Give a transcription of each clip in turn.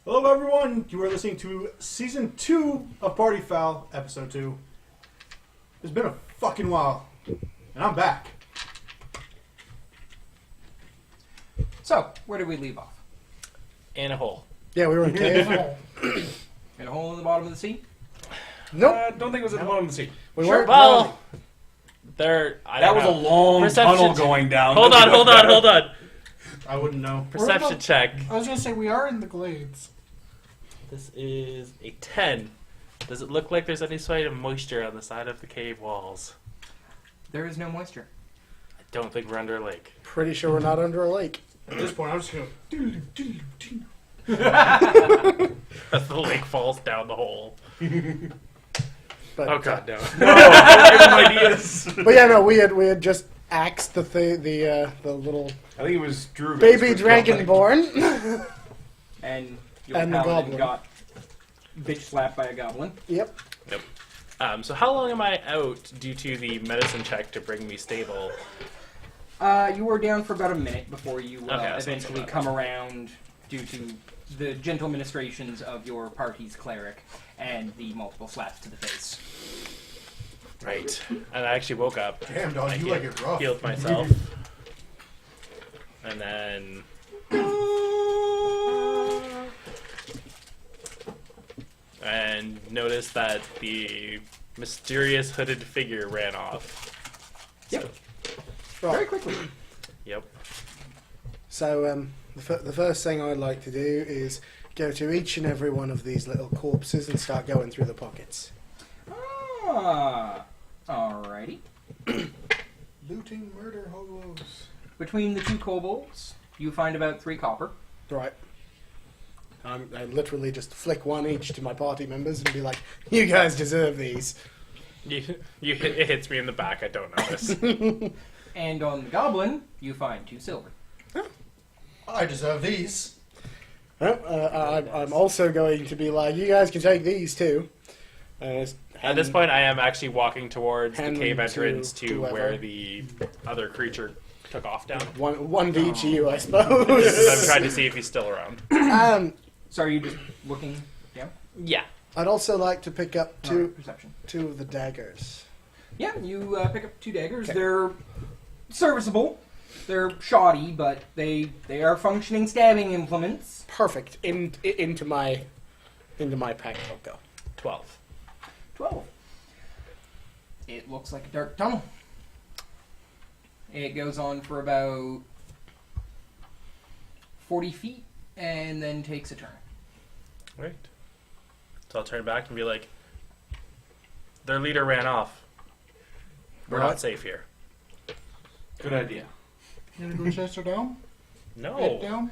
Hello, everyone. You are listening to Season 2 of Party Foul, Episode 2. It's been a fucking while, and I'm back. So, where did we leave off? In a hole. Yeah, we were in cave. In a hole in the bottom of the sea? Nope. I don't think it was at the bottom of the sea. We Sure. weren't. Well, there. That was a long Perception tunnel check. going down. Hold on. I wouldn't know. Perception check. I was going to say, we are in the glades. This is a 10. Does it look like there's any sort of moisture on the side of the cave walls? There is no moisture. I don't think we're under a lake. Pretty sure we're not under a lake. At this point, I'm just going to... As the lake falls down the hole. But, Oh god, no. Give him ideas. But yeah, no, we had just axed the little I think it was Drew. baby dragonborn. And your And the paladin goblin. got bitch slapped by a goblin. Yep. So how long am I out due to the medicine check to bring me stable? You were down for about a minute before you Okay, that's not eventually so bad. come around due to the gentle ministrations of your party's cleric and the multiple slaps to the face. Right. And I actually woke up. Damn, dog, I you like it rough. healed myself. And then... and noticed that the mysterious hooded figure ran off. Yep. So, Very quickly. yep. So the first thing I'd like to do is go to each and every one of these little corpses and start going through the pockets. Ah. Alrighty. Looting murder hobos. Between the two kobolds, you find about 3 copper. Right. I literally just flick one each to my party members and be like, "You guys deserve these." It hits me in the back, I don't notice. And on the goblin, you find 2 silver. I deserve these. I'm also going to be like, "You guys can take these too." At this point, I am actually walking towards the hand cave them to entrance to whoever. where the other creature took off down. one to each of you, I I'm suppose. trying to see if he's still around. So are you just looking down? Yeah. I'd also like to pick up Perception. 2 of the daggers. Yeah, you pick up 2 daggers. Okay. They're serviceable. They're shoddy, but they are functioning stabbing implements. Perfect. Into my pack I'll go. 12. 12. It looks like a dark tunnel. It goes on for about 40 feet and then takes a turn. Right. So I'll turn back and be like, their leader ran off. We're Right. not safe here. Good idea. You going to go chase her down? Head No. down?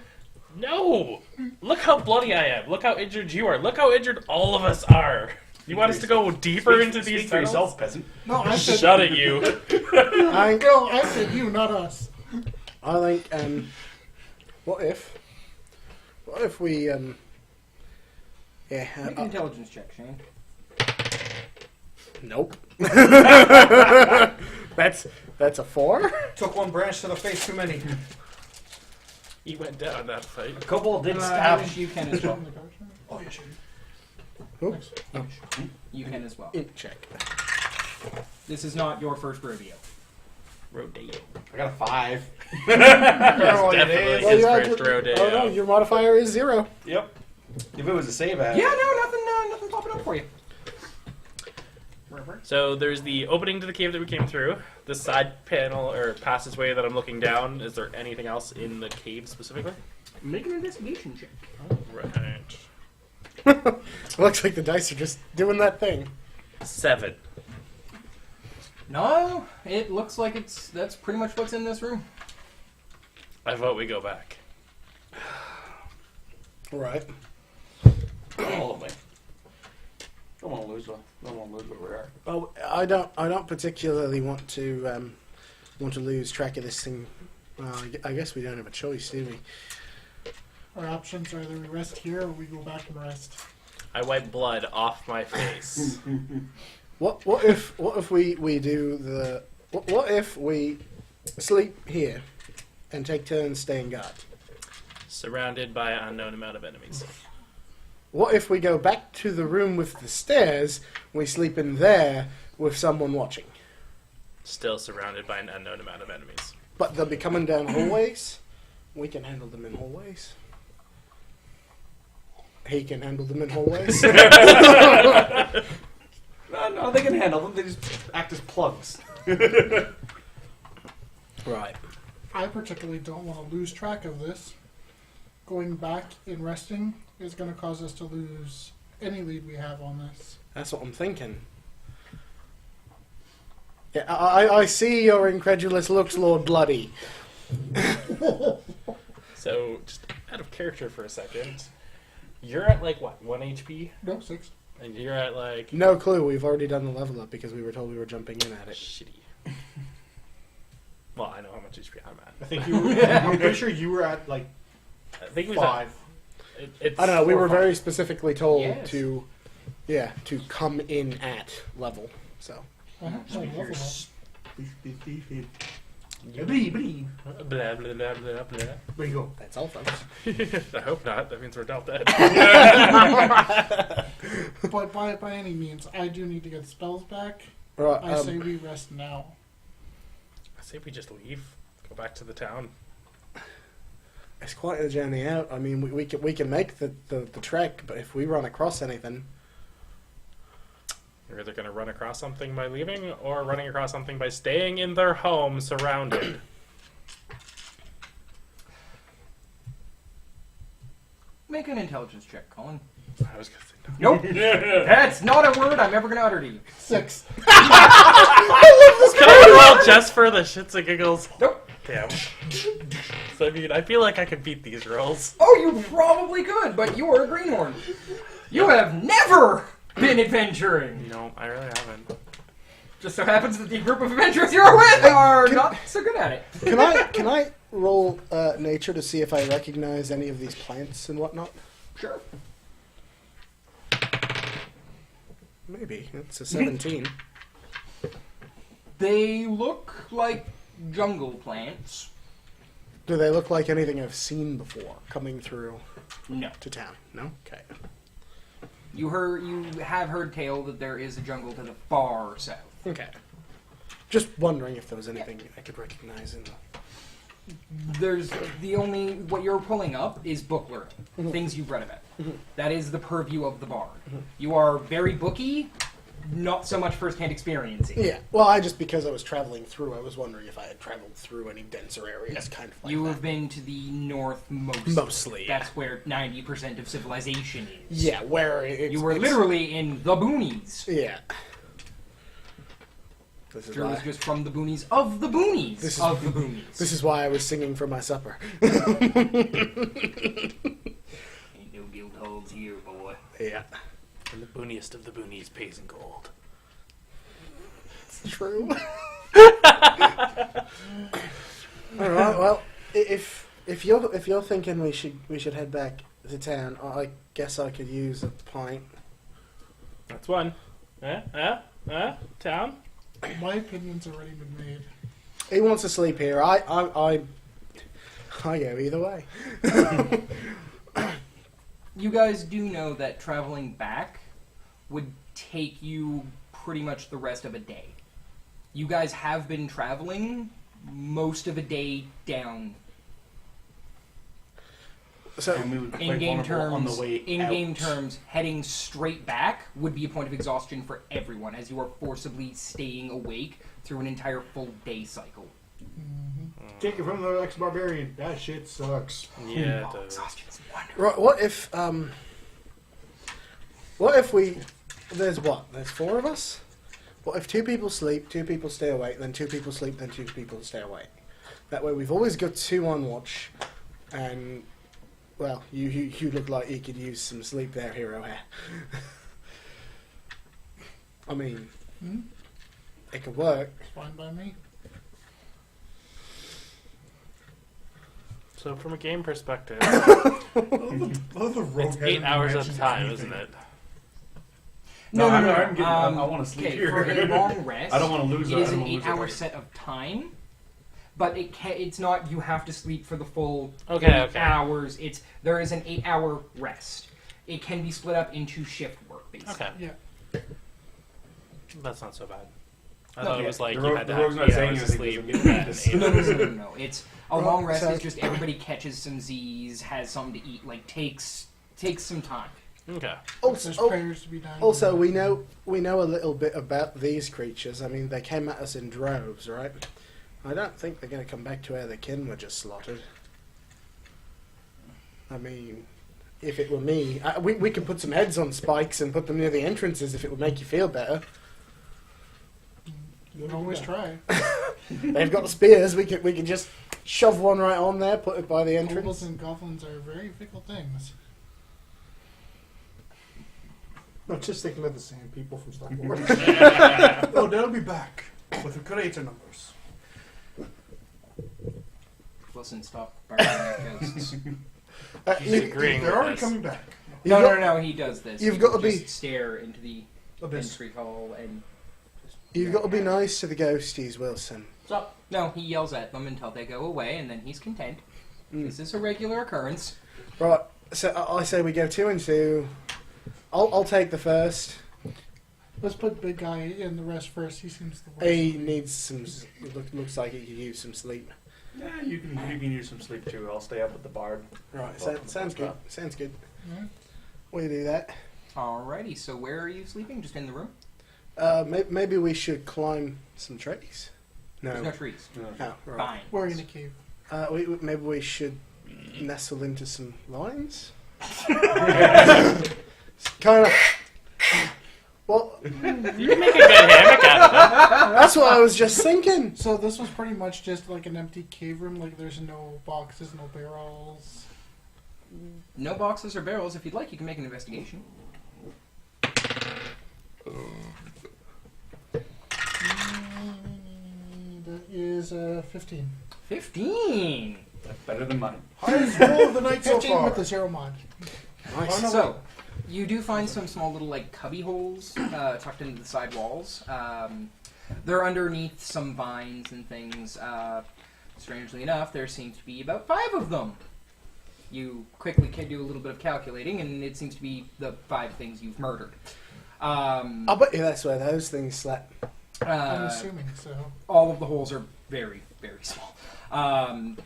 No! Look how bloody I am. Look how injured you are. Look how injured all of us are. You want us to go deeper into these Speak for tunnels? yourself, peasant. No, I said... Shut it, you. No, I said you, not us. I think. What if we yeah. Make an intelligence check, Shane. Nope. That's a 4. Took one branch to the face too many. He went down that fight. A kobold did stab. You can as well. Oh, yeah, sure. Oops. You can as well. Int check. This is not your first rodeo. Rodeo. I got a 5. Oh, Definitely it is. his you had first your- rodeo. Oh no, your modifier is 0. Yep. If it was a save, I Yeah, no, nothing popping up for you. So there's the opening to the cave that we came through. The side panel or passageway that I'm looking down. Is there anything else in the cave specifically? Make an investigation check. Right. Looks like the dice are just doing that thing. 7. No, it looks like that's pretty much what's in this room. I vote we go back. Right. all of me. Don't want to lose one. Don't want to lose where we are. Oh, I don't particularly want to lose track of this thing. Well, I guess we don't have a choice, do we? Our options are either we rest here or we go back and rest. I wipe blood off my face. What if we do the what if we sleep here and take turns staying guard? Surrounded by an unknown amount of enemies. What if we go back to the room with the stairs, we sleep in there with someone watching? Still surrounded by an unknown amount of enemies. But they'll be coming down hallways. We can handle them in hallways. He can handle them in hallways. No, they can handle them. They just act as plugs. Right. I particularly don't want to lose track of this. Going back and resting is going to cause us to lose any lead we have on this. That's what I'm thinking. Yeah, I see your incredulous looks, Lord Bloody. So, just out of character for a second, you're at like what, 1 HP? No, 6. And you're at like No clue. We've already done the level up because we were told we were jumping in at it. shitty. Well, I know how much HP I'm at. I think you were, I'm pretty sure you were at like I think we 5. It's I don't know. We 4 or were 5. very specifically told Yes. to come in at level. So Blee. Blah, blah, blah, blah, blah. There you go. that's all, folks. I hope not. That means we're dealt dead. But by any means, I do need to get spells back. Right. I say we rest now. I say we just leave. Go back to the town. It's quite a journey out. I mean, we can make the trek, but if we run across anything, You're either going to run across something by leaving or running across something by staying in their home surrounded. Make an intelligence check, Colin. I was going to say no. Nope. That's not a word I'm ever going to utter to you. 6. Can I roll just for the shits and giggles? Nope. Damn. So, I mean, I feel like I could beat these rolls. Oh, you probably could, but you are a greenhorn. You have never been adventuring. No, I really haven't. Just so happens that the group of adventurers you're with are not so good at it. can I roll nature to see if I recognize any of these plants and whatnot? Sure. Maybe it's a 17. They look like jungle plants. Do they look like anything I've seen before coming through No. to town? No. Okay. You have heard tale that there is a jungle to the far south. Okay. Just wondering if there was anything I could recognize in the... There's what you're pulling up is book learning, things you've read about. That is the purview of the bard. You are very booky, not so much first-hand experiencing. Yeah. Well, because I was traveling through, I was wondering if I had traveled through any denser areas, kind of like You that. have been to the north Mostly, yeah. That's where 90% of civilization is. Yeah, where it's... You were it's- literally in the boonies. Yeah. This is Drew was why... just from the boonies of the boonies This is- of the boonies. This is why I was singing for my supper. Ain't no guild halls here, boy. Yeah. And the booniest of the boonies pays in gold. It's true. Alright, well, if you're thinking we should head back to town, I guess I could use a pint. That's one. Town? My opinion's already been made. He wants to sleep here. I go either way. You guys do know that traveling back would take you pretty much the rest of a day. You guys have been traveling most of a day down. So And we would play In-game vulnerable on the way in-game out. terms, heading straight back would be a point of exhaustion for everyone, as you are forcibly staying awake through an entire full day cycle. Take it from the ex-barbarian. That shit sucks. Yeah, Oh, it does. exhaustion is wonderful. right, what if we? There's 4 of us. What if 2 people sleep, 2 people stay awake, then 2 people sleep, then 2 people stay awake? That way, we've always got 2 on watch, and well, you look like you could use some sleep there, hero hair. I mean, it could work. It's fine by me. So from a game perspective, It's it's 8 hours at a time, isn't it? No, I'm no. getting- I wanna sleep okay, here. For a long rest, I don't want to lose it it. is I an don't wanna lose 8-hour it. set of time, but it's not you have to sleep for the full Okay, 8 okay. hours. There is an 8-hour rest. it can be split up into shift work, basically. Okay. Yeah. That's not so bad. I No, thought yeah. it was like The you had to rogue's have not 8 saying hours of anything, sleep. doesn't mean and this. 8 No, hours no, of no, no, no. It's a Well, long rest so- is just everybody catches some Z's, has something to eat, like takes some time. Okay. There's Also, prayers to be done. also, we know a little bit about these creatures. I mean, they came at us in droves, right? I don't think they're going to come back to where the kin were just slaughtered. I mean, if it were me, we could put some heads on spikes and put them near the entrances if it would make you feel better. You can always try. They've got the spears. We could just shove one right on there, put it by the Kobolds entrance. and goblins are very fickle things. I'm just thinking of the same people from Star Wars. Oh, they'll be back with greater numbers. Listen, stop barking at ghosts. She's agreeing They're with already this. coming back. No, no, no, he does this. You've He got will to be- just stare into the Abyss. entry hall and... You've got to be nice to the ghosties, Wilson. What's up? No, he yells at them until they go away, and then he's content. This is a regular occurrence. Right. So I say we go 2 and 2. I'll take the first. Let's put big guy in the rest first. He seems the worst. He needs some. Looks like he could use some sleep. Yeah, you can use some sleep too. I'll stay up with the bard. Right. Sounds good. Sounds good. Yeah. We do that. Alrighty, so where are you sleeping? Just in the room? Maybe we should climb some trees. There's no No. trees. Oh, right. Fine. We're in a cave. Maybe we should nestle into some lines. Kind of. Well, You can make a good hammock out of it. that's what I was just thinking. So this was pretty much just like an empty cave room. Like there's no boxes, no barrels. No boxes or barrels. If you'd like, you can make an investigation. That is 15. 15! That's better than mine. Highest roll of the night so 15 far. with the 0 mod. Nice. So, you do find some small little, like, cubby holes tucked into the side walls. They're underneath some vines and things. Strangely enough, there seems to be about 5 of them. You quickly can do a little bit of calculating, and it seems to be the 5 things you've murdered. I'll bet you that's where those things slept. I'm assuming so. All of the holes are very, very small.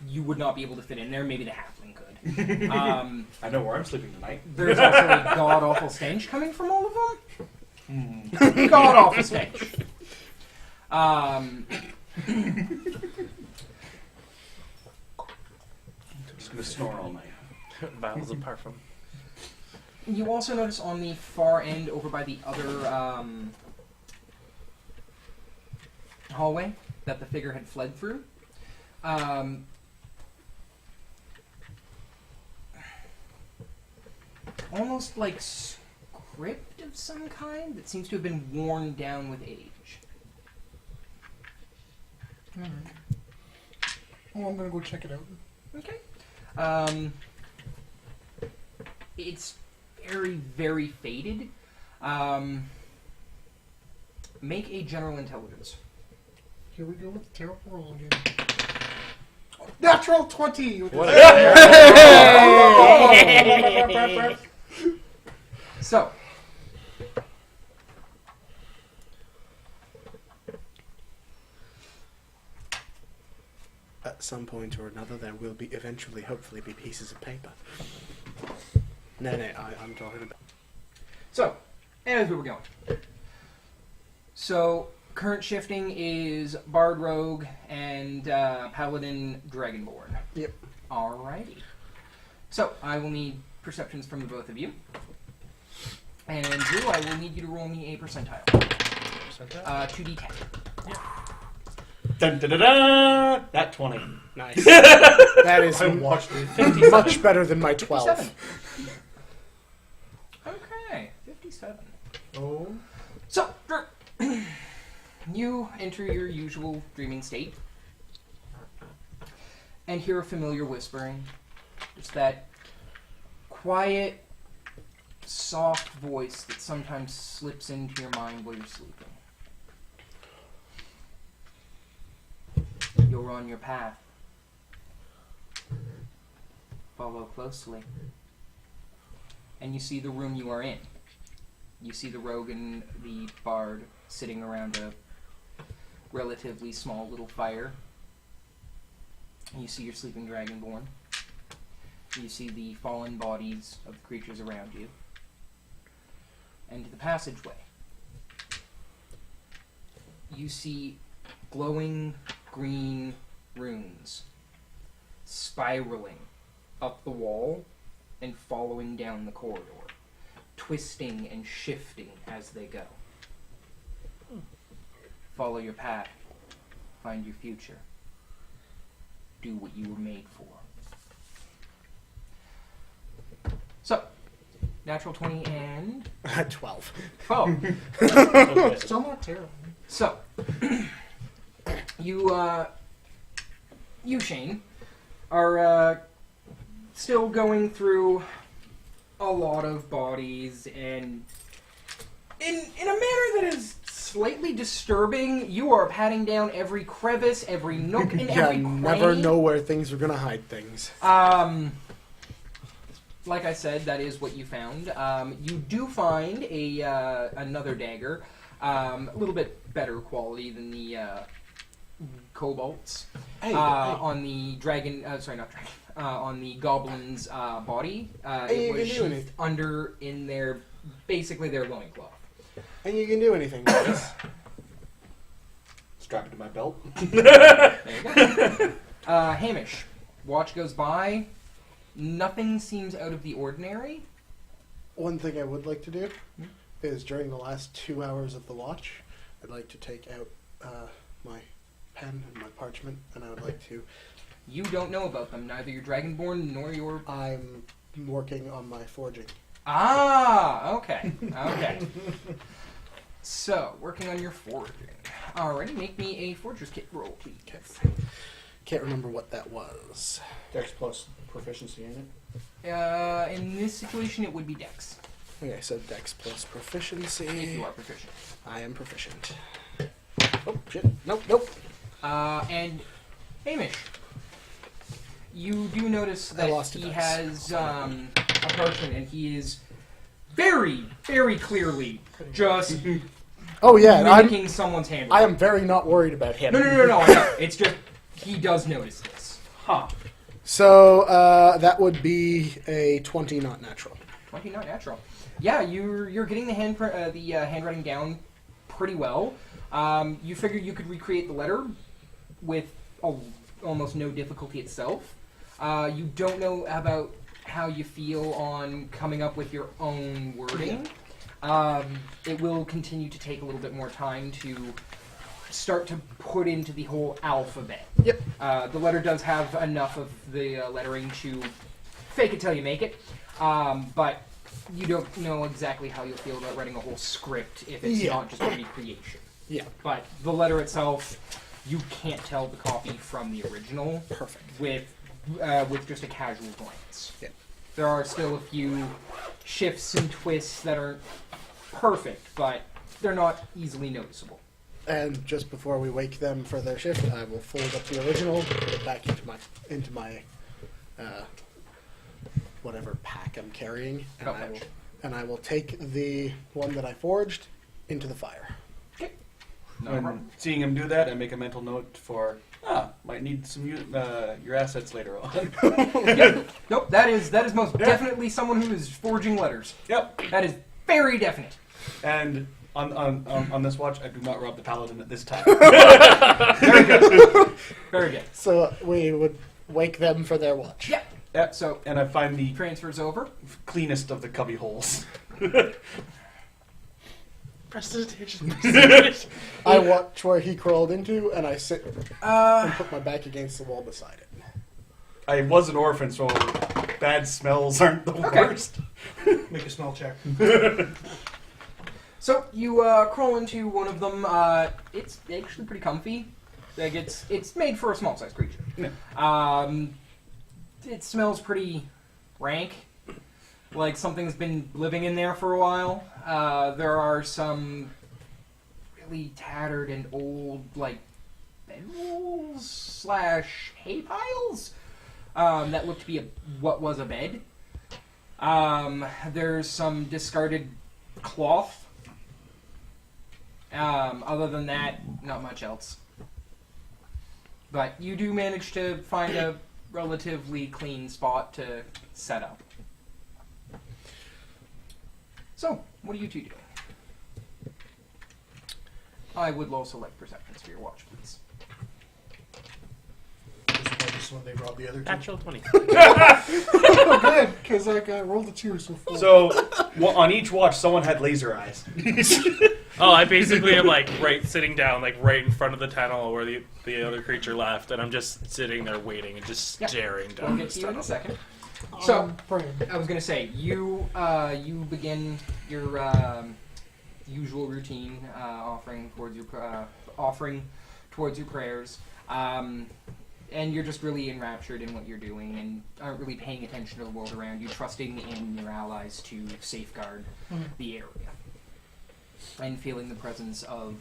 You would not be able to fit in there. Maybe the halfling could. I know where I'm sleeping tonight. There's also a god-awful stench coming from all of them. God-awful stench. Just gonna snore all night. Vials of parfum. You also notice on the far end, over by the other hallway that the figure had fled through, almost like script of some kind that seems to have been worn down with age. Alright. Well, I'm gonna go check it out. Okay. It's very, very faded. Make a general intelligence. Here we go with the terrible roll again. Natural 20! What So, At some point or another, there will be eventually, hopefully, be pieces of paper. No, I'm talking about. So, as we were going. So, current shifting is Bard Rogue and Paladin Dragonborn. Yep. Alrighty. So, I will need perceptions from the both of you. And Drew, I will need you to roll me a percentile. 2d10. Dun, dun, dun, dun. That 20. Nice. That is I watched it. much better than my 12. 57. Okay, 57. Oh. So, Drew, you enter your usual dreaming state and hear a familiar whispering. Just that quiet, soft voice that sometimes slips into your mind while you're sleeping. You're on your path. Follow closely. and you see the room you are in. You see the rogue and the bard sitting around a relatively small little fire. And you see your sleeping dragonborn. You see the fallen bodies of the creatures around you. And the passageway. You see glowing green runes spiraling up the wall and following down the corridor, twisting and shifting as they go. Follow your path. Find your future. Do what you were made for. So, natural 20 and 12. 12. Okay. Still not terrible. So, you Shane, are still going through a lot of bodies, and in a manner that is slightly disturbing. You are patting down every crevice, every nook, and every cranny. Never know where things are gonna hide things. Like I said, that is what you found. You do find another dagger, a little bit better quality than the kobolds. On the dragon, on the goblin's body. It was sheathed under in their, basically their loincloth. And you can do anything with this. Strap it to my belt. There you go. Hamish, watch goes by. Nothing seems out of the ordinary. One thing I would like to do is during the last 2 hours of the watch, I'd like to take out my pen and my parchment, and I would like to... You don't know about them, neither your dragonborn nor your... I'm working on my forging. Ah, okay. Okay. So, working on your forging. Alrighty, make me a forger's kit roll, please. Okay. Can't remember what that was. Dex plus proficiency, ain't it? In this situation, it would be Dex, Okay, so Dex plus proficiency. if you are proficient. I am proficient. Oh, shit. Nope. And Hamish, you do notice that lost a he dice. has a parchment, and he is very, very clearly just Oh, yeah, mimicking someone's handwriting. I am very not worried about him. No, I know. It's just, he does notice this. Huh. So, that would be a 20 not natural. 20 not natural. Yeah, you're getting the handwriting down pretty well. You figured you could recreate the letter with almost no difficulty itself. You don't know about how you feel on coming up with your own wording. It will continue to take a little bit more time to start to put into the whole alphabet. Yep. The letter does have enough of the lettering to fake it till you make it, but you don't know exactly how you'll feel about writing a whole script if it's not just a recreation. Yeah. But the letter itself, you can't tell the copy from the original. Perfect. With just a casual glance. Yeah. There are still a few shifts and twists that are perfect, but they're not easily noticeable. And just before we wake them for their shift, I will fold up the original, put it back into my whatever pack I'm carrying, and I will take the one that I forged into the fire. Okay. No When problem. seeing him do that, I make a mental note for, might need some your assets later on. Yep. Nope, that is most definitely someone who is forging letters. Yep. That is very definite. And on this watch, I do not rob the paladin at this time. Very good. Very good. So we would wake them for their watch. Yeah. Yep. So And I find the transfer's over. cleanest of the cubby holes. Prestidigitation. I watch where he crawled into, and I sit and put my back against the wall beside it. I was an orphan, so bad smells aren't the worst. Make a smell check. So you crawl into one of them. It's actually pretty comfy. Like it's made for a small sized creature. Yeah. It smells pretty rank, like something's been living in there for a while. There are some really tattered and old, like, bedrolls / hay piles that look to be what was a bed. There's some discarded cloth. Other than that, not much else. But you do manage to find a relatively clean spot to set up. So, what are you two doing? I would also like perceptions for your watch, please. Just when they robbed the other two. Natural 20. Oh, good, because I rolled a 2, so 4. So, on each watch, someone had laser eyes. Oh, I basically am like sitting down, like right in front of the tunnel where the other creature left, and I'm just sitting there waiting and just staring We'll down get this to you in a tunnel. second. So, Brian. I was gonna say you begin your usual routine, offering towards your prayers, and you're just really enraptured in what you're doing and aren't really paying attention to the world around you, trusting in your allies to safeguard the area, and feeling the presence of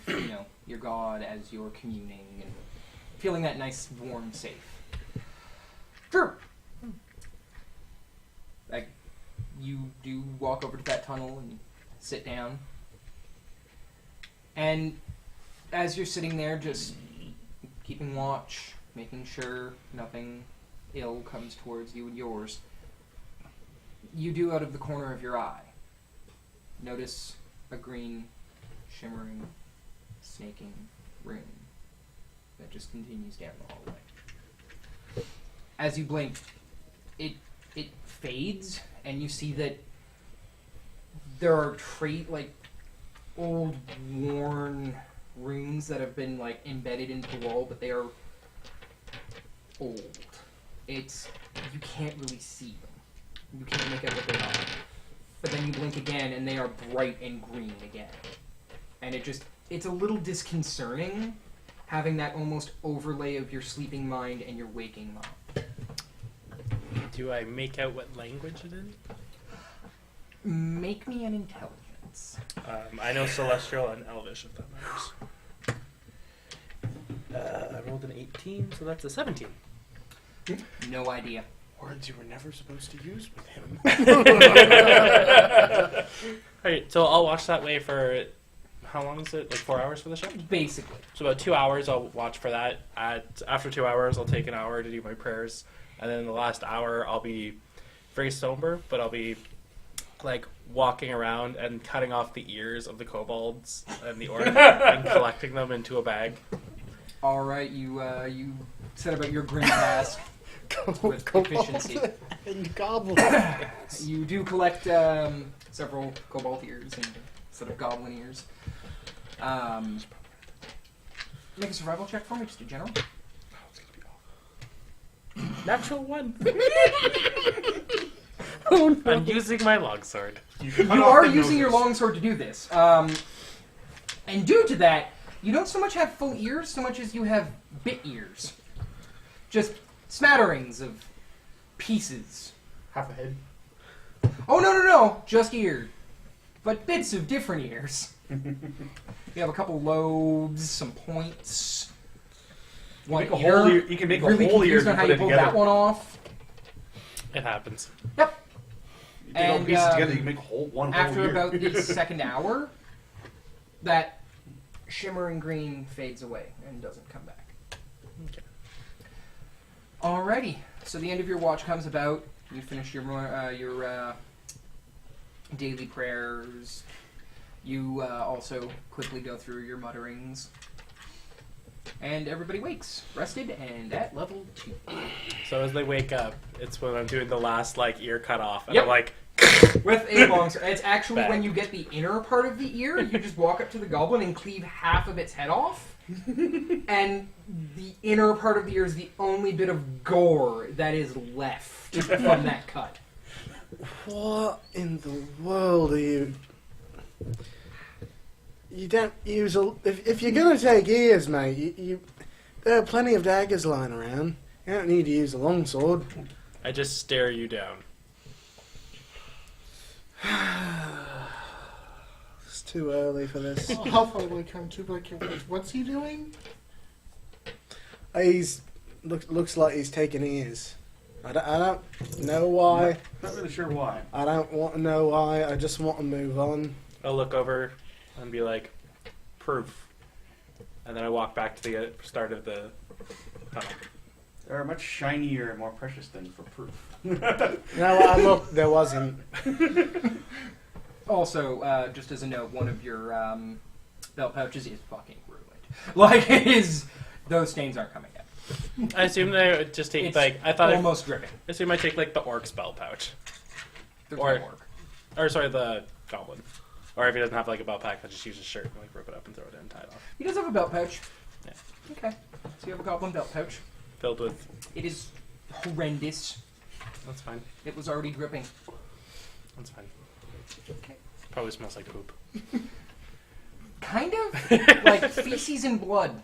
your God as you're communing and feeling that nice, warm, safe. Sure. Like, you do walk over to that tunnel and sit down. And as you're sitting there, just keeping watch, making sure nothing ill comes towards you and yours, you do, out of the corner of your eye, notice a green, shimmering, snaking rune that just continues down the hallway. As you blink, it fades, and you see that there are old, worn runes that have been embedded into the wall, but they are old. You can't really see them. You can't make out what they are. But then you blink again, and they are bright and green again. And it's a little disconcerting, having that almost overlay of your sleeping mind and your waking mind. Do I make out what language it is? Make me an intelligence. I know Celestial and Elvish, if that matters. I rolled an 18, so that's a 17. No idea. Words you were never supposed to use with him. Alright, so I'll watch that way for... How long is it? Like 4 hours for the show? Basically. So about 2 hours I'll watch for that. After 2 hours I'll take an hour to do my prayers. And then in the last hour I'll be very sober, but I'll be walking around and cutting off the ears of the kobolds and the orc and collecting them into a bag. Alright, you set about your grim task with efficiency. And goblin. You do collect several cobalt ears and sort of goblin ears. Make a survival check for me, just a general. Natural 1. Oh no. I'm using my longsword. You are using your longsword to do this. And due to that, you don't so much have full ears so much as you have bit ears. Just smatterings of pieces. Half a head. Oh, no. Just ear. But bits of different ears. You have a couple lobes, some points. One You can make a ear. whole ear. You can make a Really whole ear confused on and how put you it pulled together. that one off. It happens. Yep. You take all the And, pieces together, you can make one whole After ear. about the second hour, that shimmering green fades away and doesn't come back. Okay. Alrighty. So the end of your watch comes about. You finish your daily prayers. You also quickly go through your mutterings. And everybody wakes, rested, and at level 2. So as they wake up, it's when I'm doing the last ear cut off, and Yep. I'm like, With a longsword. It's actually Back. when you get the inner part of the ear, you just walk up to the goblin and cleave half of its head off. And the inner part of the ear is the only bit of gore that is left from that cut. What in the world are you? You don't use a. If you're gonna take ears, mate, you there are plenty of daggers lying around. You don't need to use a longsword. I just stare you down. It's too early for this. How far will I come to? What's he doing? He's looks like he's taking ears. I don't know why. Not really sure why. I don't want to know why. I just want to move on. I'll look over and be like, proof. And then I walk back to the start of the tunnel. There are much shinier and more precious things for proof. No, I looked. There wasn't. Also, just as a note, one of your belt pouches is fucking ruined. Like, it is... Those stains aren't coming out. I assume they would just take, It's like, I thought almost dripping. I assume I take, like, the orc's belt pouch. There's Or- no work. Or, sorry, the goblin. Or if he doesn't have, like, a belt pack, I'll just use his shirt and, like, rip it up and throw it in and tie it off. He does have a belt pouch. Yeah. Okay. So you have a goblin belt pouch. Filled with... It is horrendous. That's fine. It was already dripping. That's fine. Okay. Probably smells like poop. Kind of like feces and blood.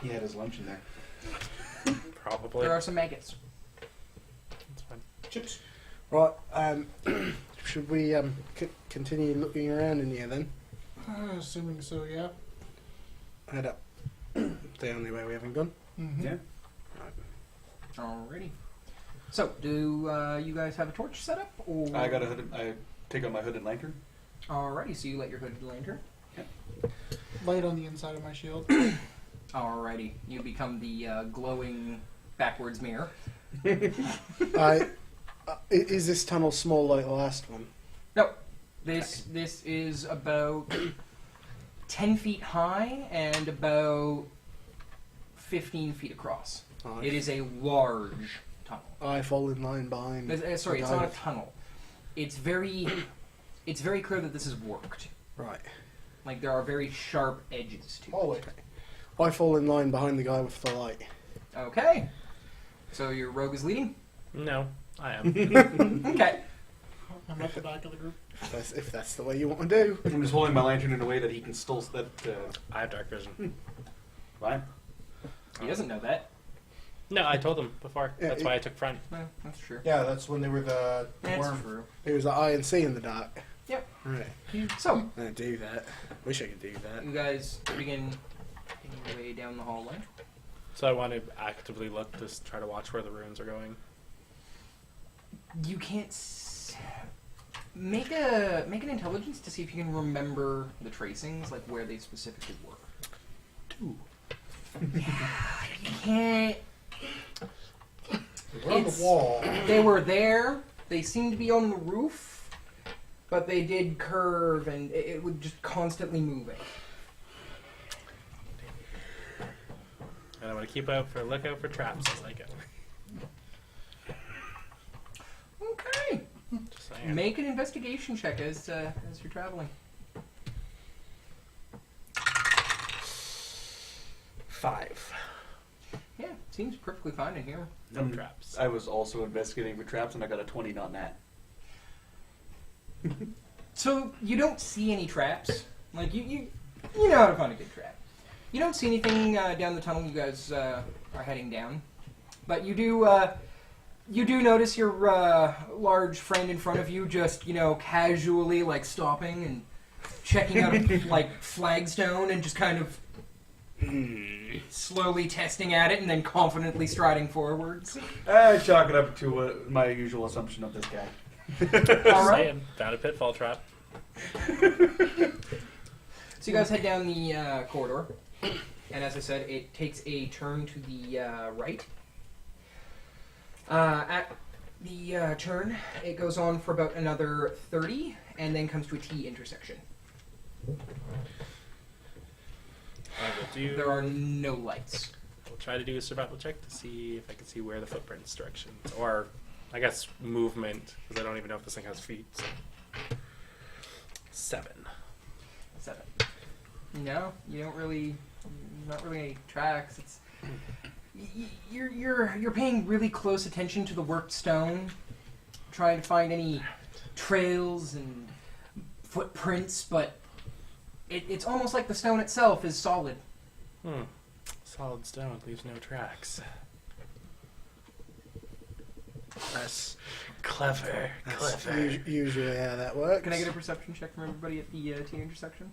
He had his lunch in there. Probably. There are some maggots. That's fine. Chips. Right. Should we continue looking around in here then? Assuming so, yeah. Head up. The only way we haven't gone. Mm-hmm. Yeah. Alrighty. So, do you guys have a torch set up? Or... I got a hooded. I take out my hooded lantern. Alrighty, so you light your hooded lantern. Light on the inside of my shield. Alrighty, you become the glowing backwards mirror. Is this tunnel small like the last one? No, this is about 10 feet high and about 15 feet across. It is a large tunnel. I fall in line behind. Sorry, the it's guy not a with- tunnel. It's very clear that this is worked. Right. Like, there are very sharp edges to it. Hallway. I fall in line behind the guy with the light. Okay. So your rogue is leading? No, I am. Okay. I'm at the back of the group. If that's the way you want to do. I'm just holding my lantern in a way that he can still. I have dark vision. Fine. He doesn't know that. No, I told him before. Yeah, That's why I took front. No, that's true. Yeah, that's when they were the That's worm. true. It was like I and C in the dark. Yep. Right. So, I don't do that. Wish I could do that. you guys begin taking your way down the hallway. So I want to actively look to try to watch where the runes are going. You can't make an intelligence to see if you can remember the tracings, like where they specifically were. 2. You can't. They were on the It's- wall. They were there. They seemed to be on the roof, but they did curve, and it would just constantly moving. And I'm going to keep look out for traps as I go. Okay. Just saying. Make an investigation check as you're traveling. 5. Yeah, seems perfectly fine in here. No traps. I was also investigating for traps, and I got a 20 on that. So you don't see any traps. Like you know how to find a good trap. You don't see anything down the tunnel. You guys are heading down, but you do notice your large friend in front of you just casually like stopping and checking out a like flagstone and just kind of slowly testing at it and then confidently striding forwards. I chalk it up to my usual assumption of this guy. All right. Saying, found a pitfall trap. So you guys head down the corridor, and as I said, it takes a turn to the right. At the turn, it goes on for about another 30, and then comes to a T intersection. I will do. There are no lights. We'll try to do a survival check to see if I can see where the footprints directions, or I guess movement, because I don't even know if this thing has feet. So. 7. 7. No, you don't really. Not really any tracks. It's you're paying really close attention to the worked stone, trying to find any trails and footprints, but it's almost like the stone itself is solid. Solid stone leaves no tracks. That's clever. That's Clever. usually how that works. Can I get a perception check from everybody at the T intersection?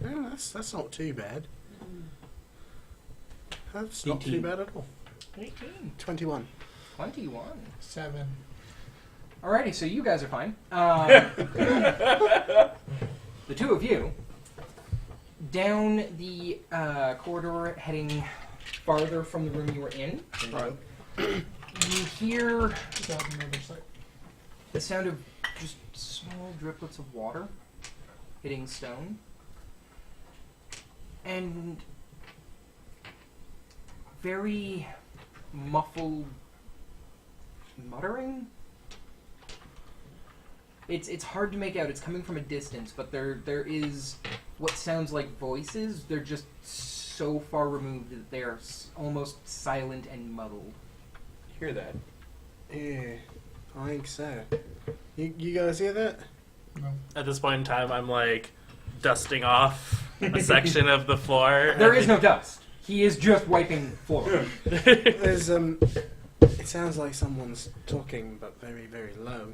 Yeah, that's not too bad. That's not 18. too bad at all. 18. 21. 21. 7. Alrighty, so you guys are fine. The two of you, down the corridor heading farther from the room you were in, Right. you hear Is that on the other side? the sound of just small driplets of water hitting stone. And very muffled muttering. It's hard to make out. It's coming from a distance, but there is what sounds like voices. They're just so far removed that they are almost silent and muddled. Hear that? Yeah, I think so. You guys hear that? No. At this point in time, I'm like dusting off a section of the floor. There is no dust. He is just wiping floor. There's It sounds like someone's talking, but very, very low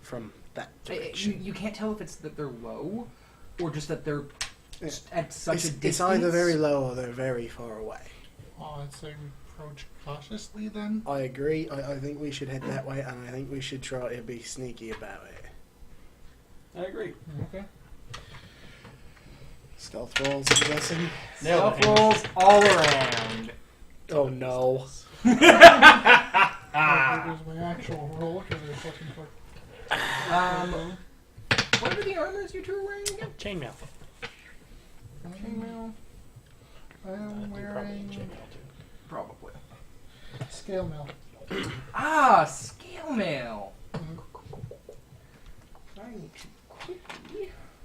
from that direction. You can't tell if it's that they're low or just that they're Yeah. at such a distance. It's either very low or they're very far away. Oh, I'd say we approach cautiously then. I agree. I think we should head that way, and I think we should try to be sneaky about it. I agree. Okay. Stealth rolls, I'm guessing. Nailed Stealth rolls all around. Oh no. Here's my actual roll because I was looking for. What are the armors you two are wearing again? Chainmail. Chainmail? I'm wearing Probably. scale mail. Ah, scale mail.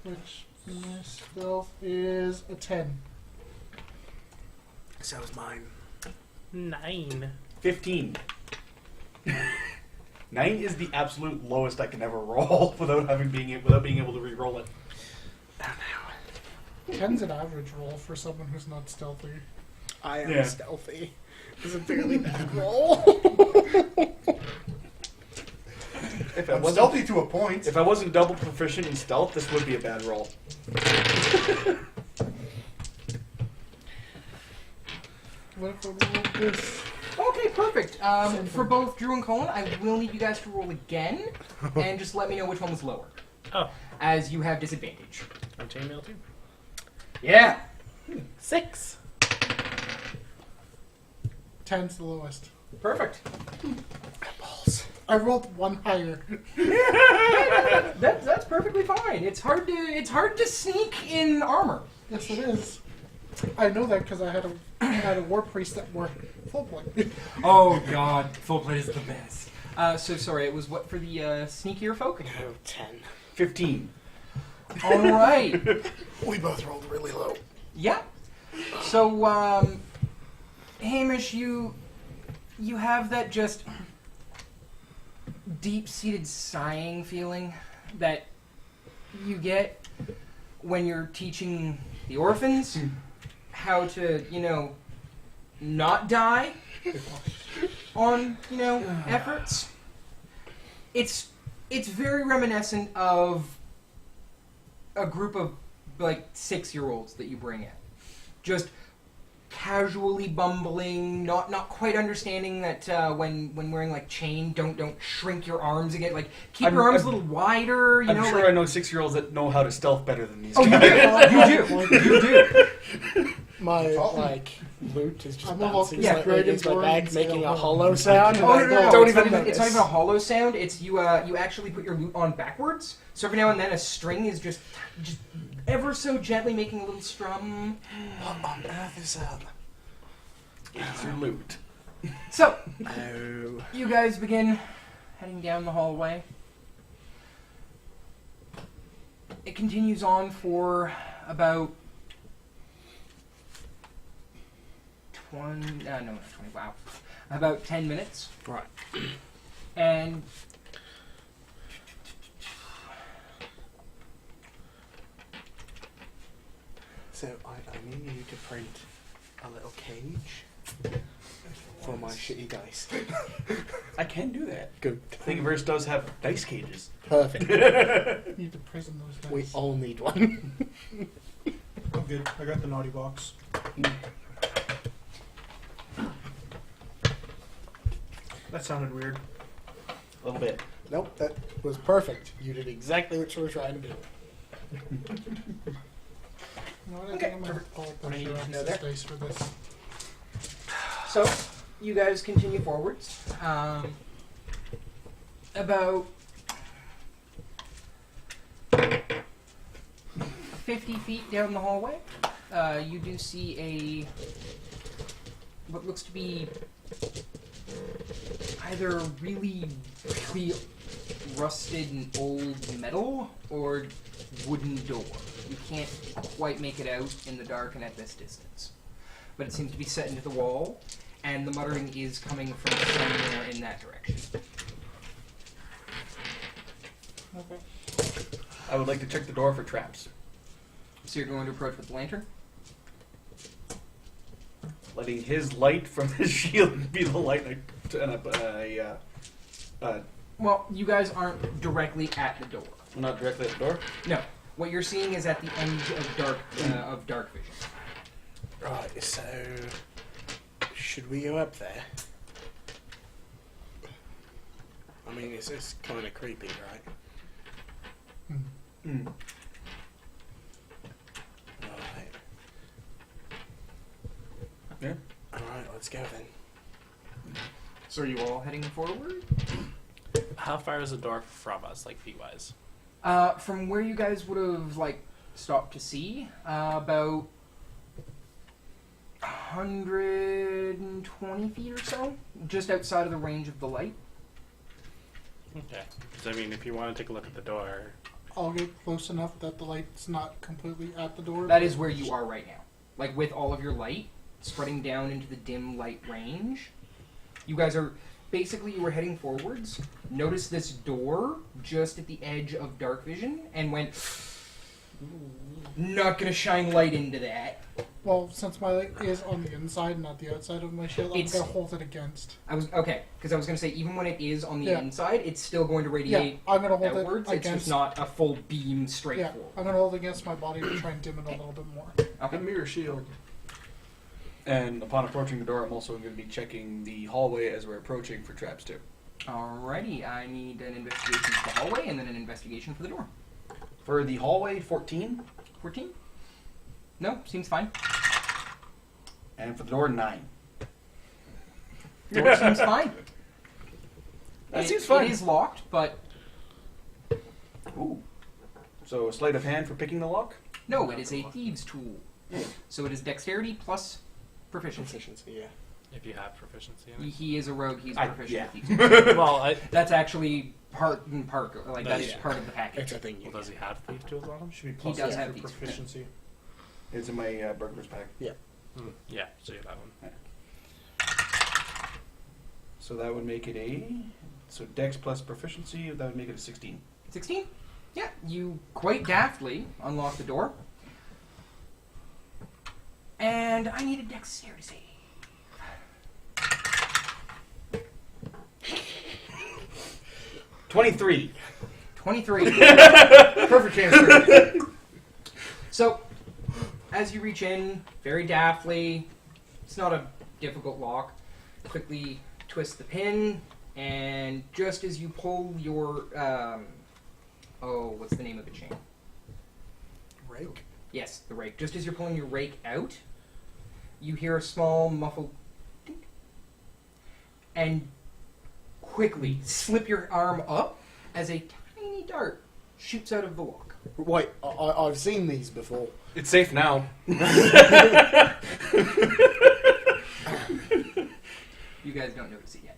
Which my stealth is a 10. So is mine. 9. 15. 9 is the absolute lowest I can ever roll without being able to re-roll it. 10's an average roll for someone who's not stealthy. I am Yeah. stealthy. It's a fairly bad roll. If I I'm wasn't stealthy to a point. If I wasn't double proficient in stealth, this would be a bad roll. What if I roll this? Okay, perfect. For both Drew and Colin, I will need you guys to roll again, and just let me know which one was lower, Oh, as you have disadvantage. on chainmail too. Yeah. 6. 10's the lowest. Perfect. Balls. I rolled one higher. That's perfectly fine. It's hard to sneak in armor. Yes, it is. I know that because I had a war priest that wore full plate. Oh God, full plate is the best. So sorry, it was what for the sneakier folk? Oh, 10. 15. All right. We both rolled really low. Yeah. So Hamish, you have that just deep-seated sighing feeling that you get when you're teaching the orphans how to, not die on, efforts. It's very reminiscent of a group of, 6-year-olds that you bring in. Just casually bumbling, not quite understanding that when wearing chain, don't shrink your arms again. Keep your arms a little wider. I'm sure I know 6-year-olds that know how to stealth better than these Oh, guys. you do. My, loot is just I'm almost bouncing yeah, slightly against my Dragonborn back, and making a Scale hollow Bone. sound. Oh, and I no. don't It's even not notice. it's not even a hollow sound. It's you actually put your loot on backwards. So every now and then a string is just ever so gently making a little strum. What on earth is that? It's your loot. So Oh. you guys begin heading down the hallway. It continues on for about 20. No, not 20. Wow, about 10 minutes. Right. And So I need you to print a little cage for my shitty dice. I can do that. Good. Thingiverse does have dice cages. Perfect. Need to prison those guys. We all need one. I'm good. I got the naughty box. That sounded weird. A little bit. Nope, that was perfect. You did exactly what you were trying to do. You know what, I Okay, think I'm going to pull up What do the you need to know access there? space for this. So, you guys continue forwards. About 50 feet down the hallway, you do see what looks to be either really rusted and old metal or wooden door. You can't quite make it out in the dark and at this distance. But it seems to be set into the wall, and the muttering is coming from somewhere in that direction. Okay. I would like to check the door for traps. So you're going to approach with the lantern? Letting his light from his shield be the light Well, you guys aren't directly at the door. not directly at the door. No. What you're seeing is at the end of dark vision. Right, so should we go up there? I mean, it's kind of creepy, right? Hmm. Mm. Right. Yeah. Alright, let's go then. So are you all heading forward? How far is the door from us, like feet-wise? From where you guys would have stopped to see, about 120 feet or so, just outside of the range of the light. Okay. So, I mean, if you want to take a look at the door... I'll get close enough that the light's not completely at the door. That is where you are right now. Like, with all of your light spreading down into the dim light range. You guys are... Basically, you were heading forwards, noticed this door just at the edge of dark vision, and went... Not gonna shine light into that. Well, since my light is on the inside, not the outside of my shield, I'm It's- going to hold it against. Because I was gonna say, even when it is on the Yeah. inside, it's still going to Yeah, radiate I'm going to hold outwards. it It's against. just not a full beam straight Yeah, forward. I'm going to hold it against my body to try and dim it a little bit more. A mirror shield. And upon approaching the door, I'm also going to be checking the hallway as we're approaching for traps too. Alrighty, I need an investigation for the hallway and then an investigation for the door. For the hallway, 14, 14? No, seems fine. and for the door, 9. Door seems fine. That It- seems fine. It is locked, but Ooh. So a sleight of hand for picking the lock. no, it is a thieves' tool. So it is dexterity plus proficiency. Proficiency, yeah. If you have proficiency in He is a rogue, he's I- proficient yeah. at thieves' it. Well, That's actually part and part, like that is Yeah. part of the package. It's a thing you well, does he have thief tools on him? Should be He plus does one have for these. proficiency. It's in my burglar's pack. Yeah, so you have that one. So that would make it so dex plus proficiency. That would make it a 16. 16? Yeah, you quite daftly unlock the door. And I need a dexterity save. 23. 23. Perfect chance. So, as you reach in, very daftly, it's not a difficult lock, quickly twist the pin, and just as you pull your, what's the name of the chain? Rake? Yes, the rake. Just as you're pulling your rake out, you hear a small muffled dink, and quickly slip your arm up as a tiny dart shoots out of the lock. Wait, I've seen these before. It's safe now. You guys don't notice it yet.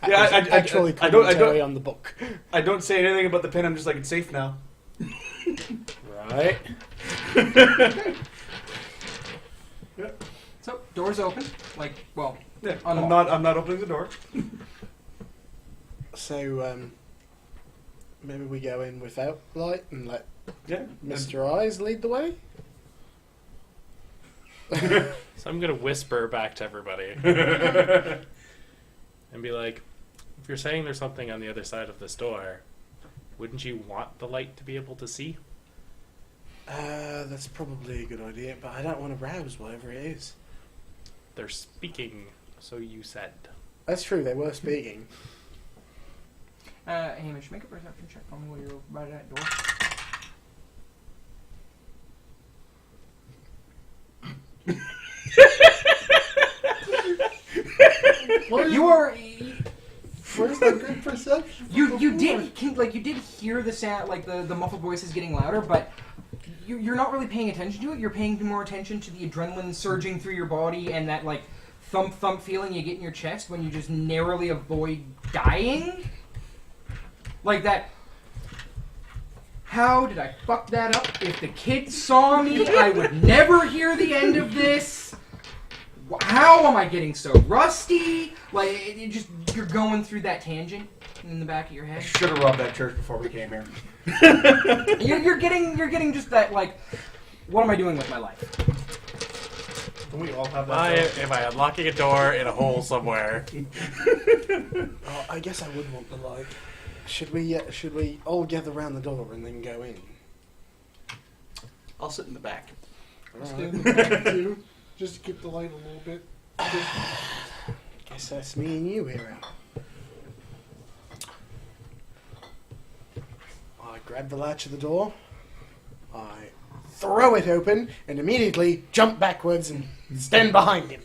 Yeah, Actually, I don't. commentary on the book. I don't say anything about the pin. I'm just like, it's safe now. Right. So, door's open. Yeah, Unlocked. I'm not opening the door. So, maybe we go in without light and let Yeah, Mr. Eyes lead the way? So I'm gonna whisper back to everybody and be like, if you're saying there's something on the other side of this door, wouldn't you want the light to be able to see? That's probably a good idea, but I don't want to rouse whatever it is. They're speaking, so you said. That's true, they were speaking. Hamish, make a perception check for me while you're by that door. You are. Where's the good perception? You did hear the sound, like the muffled voices getting louder, but you're not really paying attention to it. You're paying more attention to the adrenaline surging through your body and that like thump thump feeling you get in your chest when you just narrowly avoid dying. Like that. How did I fuck that up? If the kids saw me, I would never hear the end of this. How am I getting so rusty? Like, you're going through that tangent in the back of your head. Should have robbed that church before we came here. You're getting just that, like, what am I doing with my life? Don't we all have that? Am I unlocking a door in a hole somewhere? Oh, I guess I would want the light. Should we all gather around the door and then go in? I'll sit in the back. Stay in the back too, just to keep the light a little bit. Guess that's me and you, hero. I grab the latch of the door, I throw it open, and immediately jump backwards and stand behind him.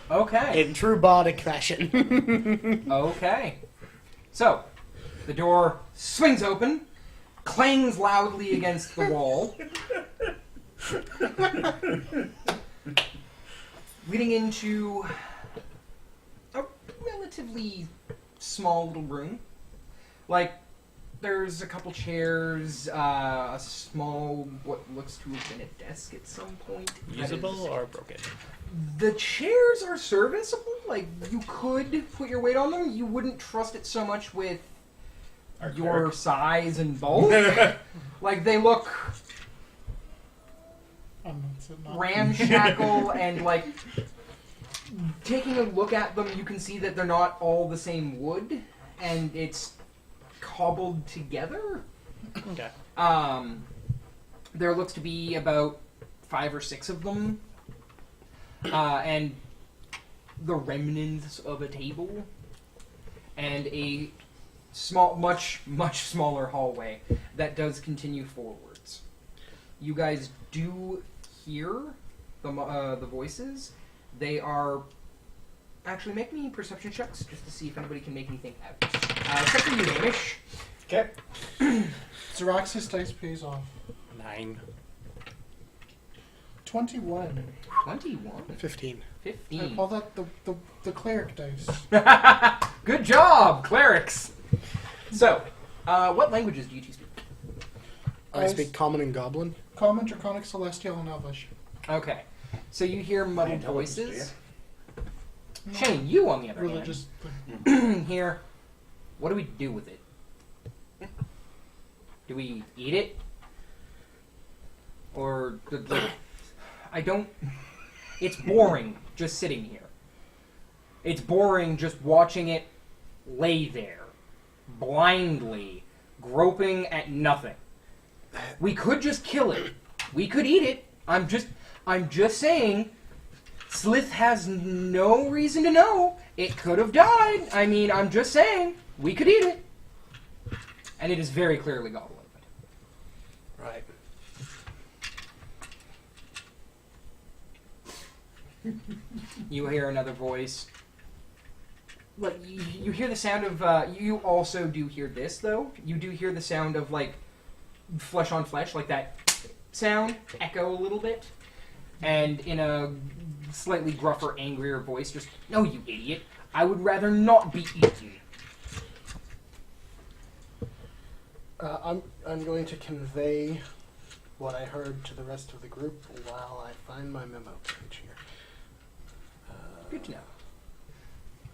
Okay. In true bardic fashion. Okay. So, the door swings open, clangs loudly against the wall, leading into a relatively small little room. Like, there's a couple chairs, a small, what looks to have been a desk at some point. Usable or broken? The chairs are serviceable. Like, you could put your weight on them. You wouldn't trust it so much with your size and bulk. Like, they look ramshackle and, like, taking a look at them, you can see that they're not all the same wood, and it's cobbled together. Okay. There looks to be about 5 or 6 of them. And the remnants of a table, and a small, much smaller hallway that does continue forwards. You guys do hear the voices. They are actually make me perception checks just to see if anybody can make anything out. Except for you, Hamish. Okay. Xerax's dice pays off. 9. 21. 21. 15. 15. I call that the cleric dice. Good job, clerics. So, what languages do you two speak? I speak Common and Goblin. Common, Draconic, Celestial, and Elvish. Okay. So you hear muddled Intelligence, voices. Shane, you on the other Religious. hand, hear, what do we do with it? Do we eat it? Or, I don't... It's boring just sitting here. It's boring just watching it lay there, blindly, groping at nothing. We could just kill it. We could eat it. I'm just saying, Slith has no reason to know. It could have died. I mean, I'm just saying, we could eat it. And it is very clearly goblin. Right. You hear another voice. Like, you hear the sound of, you also do hear this, though. You do hear the sound of, like, flesh on flesh, like that sound, echo a little bit. And in a slightly gruffer, angrier voice, just, no, you idiot. I would rather not be eaten. I'm going to convey what I heard to the rest of the group while I find my memo page here. Good to know.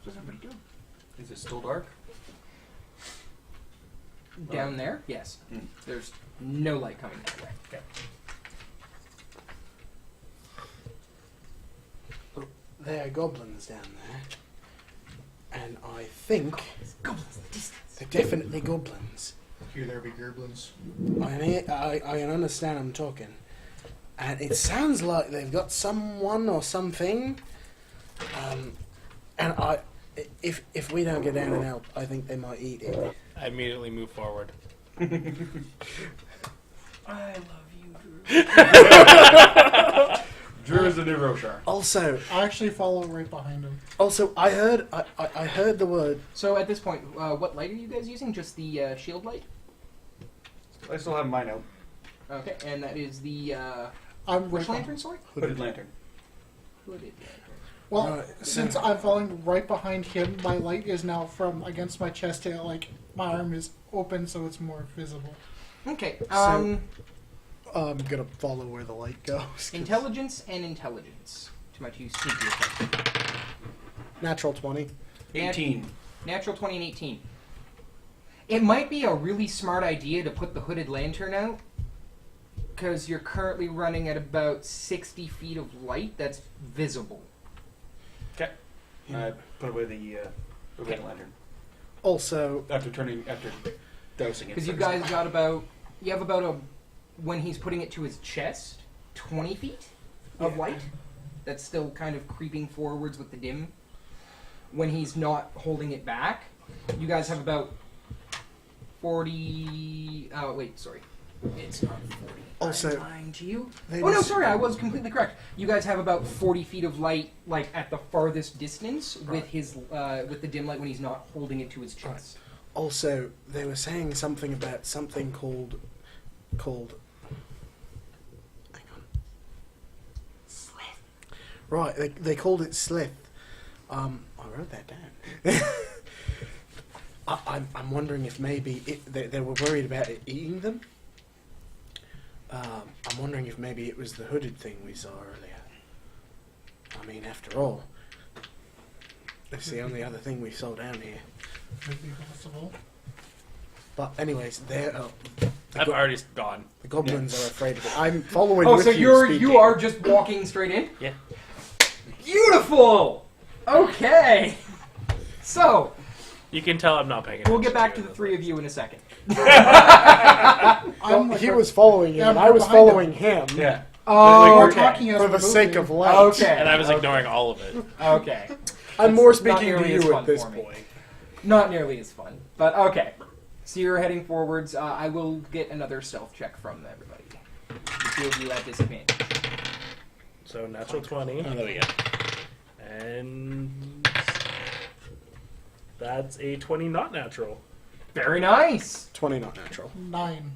What's everybody doing? Is it still dark? Down there? Yes. Mm. There's no light coming that way. Okay. There are goblins down there. And I think Goblins in the distance. they're definitely goblins. Here there be gerblins. I understand I'm talking. And it sounds like they've got someone or something And if we don't get down and help, I think they might eat it. I immediately move forward. I love you, Drew. Drew is the new Roshar. Also, I actually follow right behind him. I heard the word. So at this point, what light are you guys using? Just the shield light? I still have mine out. Okay, and that is the I'm which right lantern? Sorry, Hooded lantern. hooded lantern. Well, Right. since I'm falling right behind him, my light is now from against my chest to like my arm is open, so it's more visible. Okay. I'm gonna follow where the light goes. 'Cause Intelligence and intelligence to my two sneaky effects. Natural 20. 18. Natural 20 and 18. It might be a really smart idea to put the hooded lantern out, because you're currently running at about 60 feet of light that's visible. Okay. I put away the red lantern Also, after dousing it. Because you first. guys got you have about when he's putting it to his chest, 20 feet of light that's still kind of creeping forwards with the dim. When he's not holding it back, you guys have about 40... Oh, wait, sorry. It's not 40. Also, I'm lying to you. they Oh, no, just- sorry, I was completely correct. You guys have about 40 feet of light, like, at the farthest distance with his with the dim light when he's not holding it to his chest. also, they were saying something about something called. Hang on. Slith. Right, they called it slith. I wrote that down. I'm wondering if maybe they were worried about it eating them. I'm wondering if maybe it was the hooded thing we saw earlier. I mean, after all, it's the only other thing we saw down here. Could be possible. But anyways, they're I've already gone. the goblins are afraid of it. I'm following. Oh, with so you you speaking. are just walking straight in? Yeah. Beautiful! Okay. So, You can tell I'm not paying attention. we'll get back to the three of you in a second. Well, like he a- was following him, Yeah, and I'm I was behind him. following him. Yeah. Oh, We're okay. talking as For the we're sake moving. of light. Okay. And I was ignoring all of it. Okay. I'm That's more not speaking to nearly as you fun at this for me. point. Not nearly as fun, but okay. So you're heading forwards. I will get another stealth check from everybody. The two of you at disadvantage. So natural 20. Oh, there we go. And that's a 20 not natural. Very nice. 20 not natural. 9.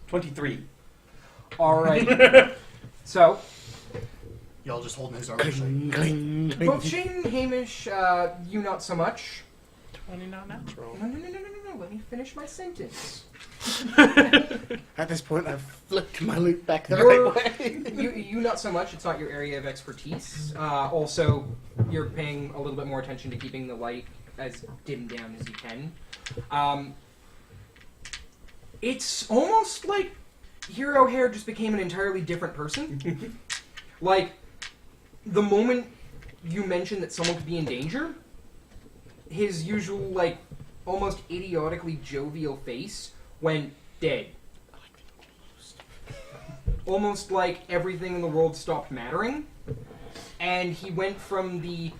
23. All right. So, Y'all just holding his arm. Cling, cling, cling. both Shane and Hamish, you not so much. 20 not natural. No. Let me finish my sentence. At this point, I've flipped my loot back the You're- right way. You not so much. It's not your area of expertise. Also, you're paying a little bit more attention to keeping the light as dimmed down as you can. It's almost like Hero Hair just became an entirely different person. Like, the moment you mentioned that someone could be in danger, his usual, like, almost idiotically jovial face went dead. Almost like everything in the world stopped mattering. And he went from the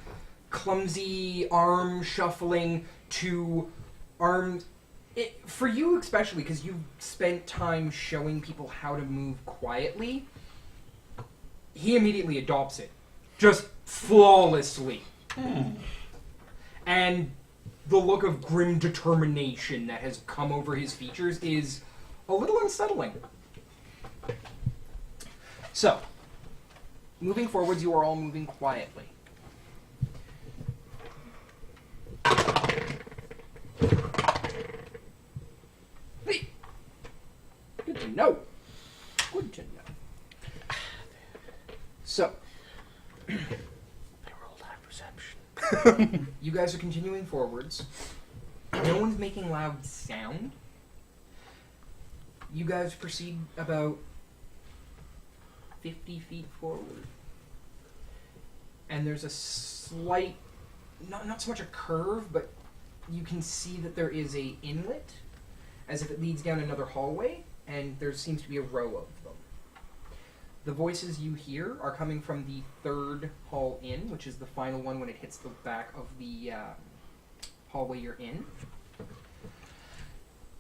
clumsy arm shuffling to arm... for you especially, because you've spent time showing people how to move quietly, he immediately adopts it. Just flawlessly. And the look of grim determination that has come over his features is a little unsettling. So, moving forwards, you are all moving quietly. Hey. Good to know. Good to know. So, I rolled high perception. you guys are continuing forwards. No one's making loud sound. You guys proceed about 50 feet forward. And there's a slight, not so much a curve, but you can see that there is a inlet, as if it leads down another hallway, and there seems to be a row of them. The voices you hear are coming from the third hall in, which is the final one when it hits the back of the hallway you're in.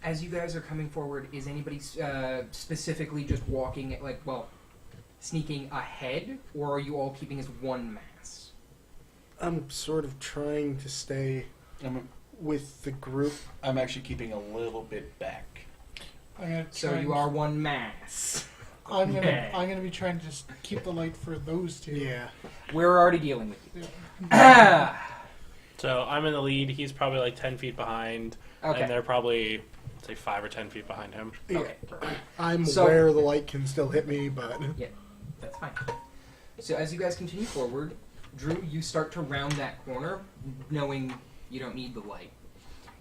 As you guys are coming forward, is anybody specifically just walking, sneaking ahead, or are you all keeping as one mass? I'm sort of trying to stay with the group. I'm actually keeping a little bit back. So you are one mass. I'm gonna be trying to just keep the light for those two. Yeah. We're already dealing with you. Yeah. So I'm in the lead. He's probably like 10 feet behind, Okay. and they're probably say 5 or 10 feet behind him. Okay. I'm So- aware the light can still hit me, but That's fine. So as you guys continue forward, Drew, you start to round that corner, knowing you don't need the light.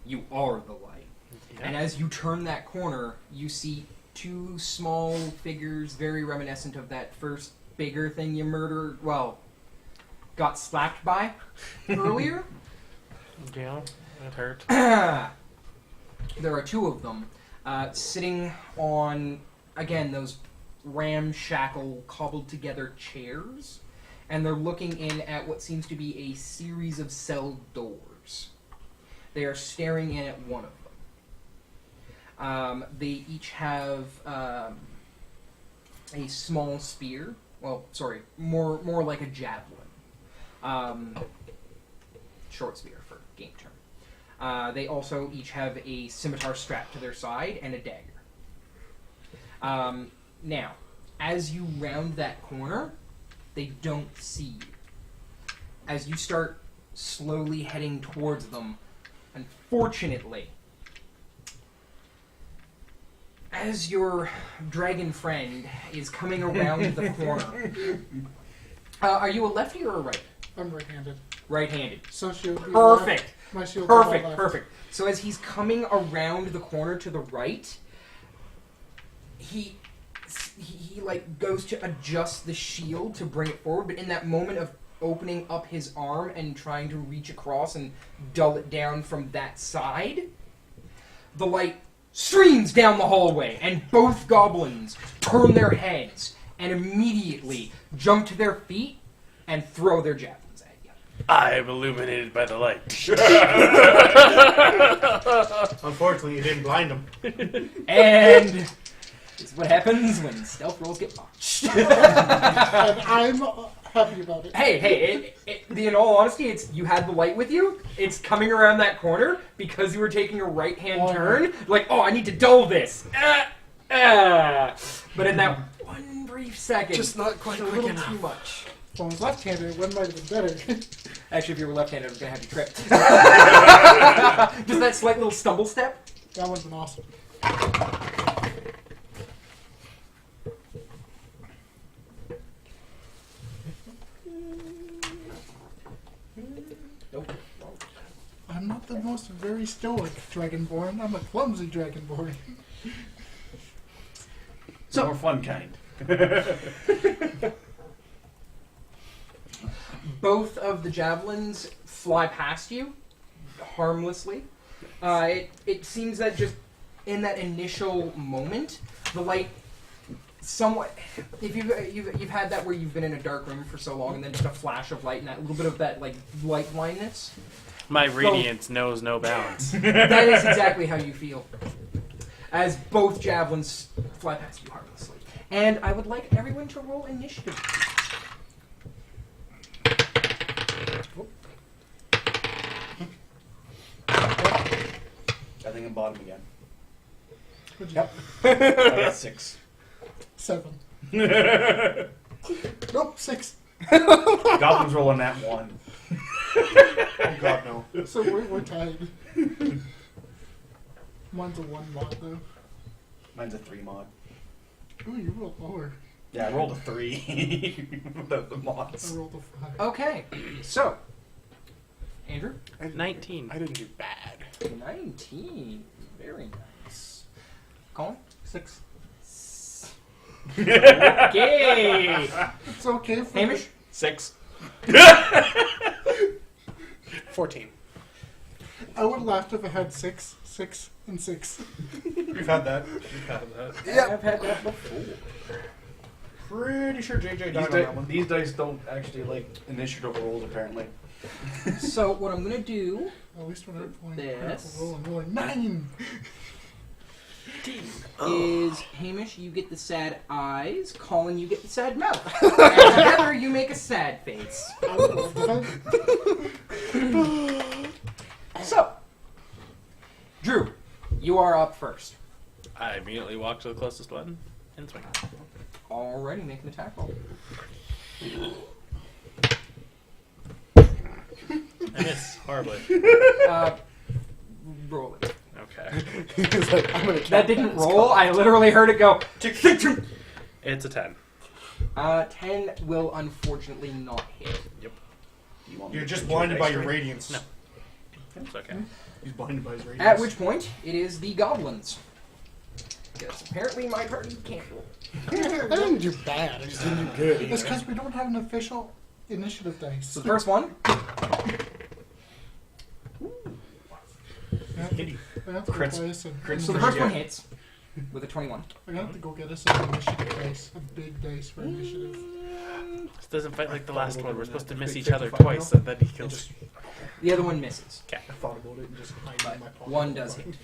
You are the light. Yeah. And as you turn that corner, you see two small figures, very reminiscent of that first bigger thing you got slapped by earlier. Yeah, it hurt. There are two of them sitting on, again, those ramshackle, cobbled-together chairs, and they're looking in at what seems to be a series of cell doors. They are staring in at one of them. They each have a small spear. Well, sorry, more like a javelin. Short spear for game term. They also each have a scimitar strapped to their side and a dagger. Now, as you round that corner, they don't see you. As you start slowly heading towards them, unfortunately, as your dragon friend is coming around the corner, are you a lefty or a right? I'm right-handed. Right-handed. So shield. Perfect. My shield's on my Perfect, left. perfect. So as he's coming around the corner to the right, he like goes to adjust the shield to bring it forward, but in that moment of opening up his arm and trying to reach across and dull it down from that side, the light streams down the hallway, and both goblins turn their heads and immediately jump to their feet and throw their javelins at you. I am illuminated by the light. Unfortunately, you didn't blind him. And this is what happens when stealth rolls get botched. And I'm happy about it. Hey, in all honesty, it's you had the light with you. It's coming around that corner because you were taking a right-hand turn. Like, oh, I need to dull this. But in that one brief second, just not quite a quick little enough. too much. If I was left-handed, one might have been better. Actually, if you were left-handed, I was going to have you trip. Just that slight little stumble step. That would have been awesome. Nope. I'm not the most very stoic dragonborn. I'm a clumsy dragonborn. So more fun kind. Both of the javelins fly past you harmlessly. It seems that just in that initial moment, the light somewhat. If you've had that where you've been in a dark room for so long, and then just a flash of light and that little bit of that like light blindness. My radiance knows no bounds. That is exactly how you feel as both javelins fly past you harmlessly. And I would like everyone to roll initiative. I think I'm bottom again. Good Yep. job. I got 6. 7. Nope, 6. Goblins rolling that 1. Oh God, no. So we're tied. Mine's a 1 mod though. Mine's a 3 mod. Ooh, you rolled lower. Yeah, I rolled a 3 without the I mods. rolled a 5. Okay, so Andrew, 19. I didn't do bad. 19, very nice. Colin, 6. okay. It's okay for Hamish, 6. 14. I would have laughed if I had 6, 6, and 6. We've had that. I've had that before. pretty sure JJ died on that one. These dice don't actually like initiative rolls, apparently. So what I'm gonna do At least when I'm playing This. Critical Role, I'm rolling 9. is Hamish, you get the sad eyes. Colin, you get the sad mouth. And together you make a sad face. So, Drew, you are up first. I immediately walk to the closest one and swing. Alrighty, make an attack roll. I miss horribly. Roll it. Okay. He's like, I'm gonna That didn't roll. I literally heard it go. It's a 10. 10 will unfortunately not hit. Yep. You're just blinded by your radiance. No. It's okay. He's blinded by his radiance. At which point, it is the goblins. Yes, apparently my party can't roll. I didn't do bad. I just didn't do good. It's because we don't have an official initiative dice. So the first one, I have to go Crits. buy us a, so the first one hits with a 21. I'm gonna have to go get us an initiative dice, a big dice for initiative. This doesn't fight like the last one. We're supposed to miss Big each other 55 twice, mil. and then he kills. The other one misses, I thought about it and just hid but in my pocket. one does hit.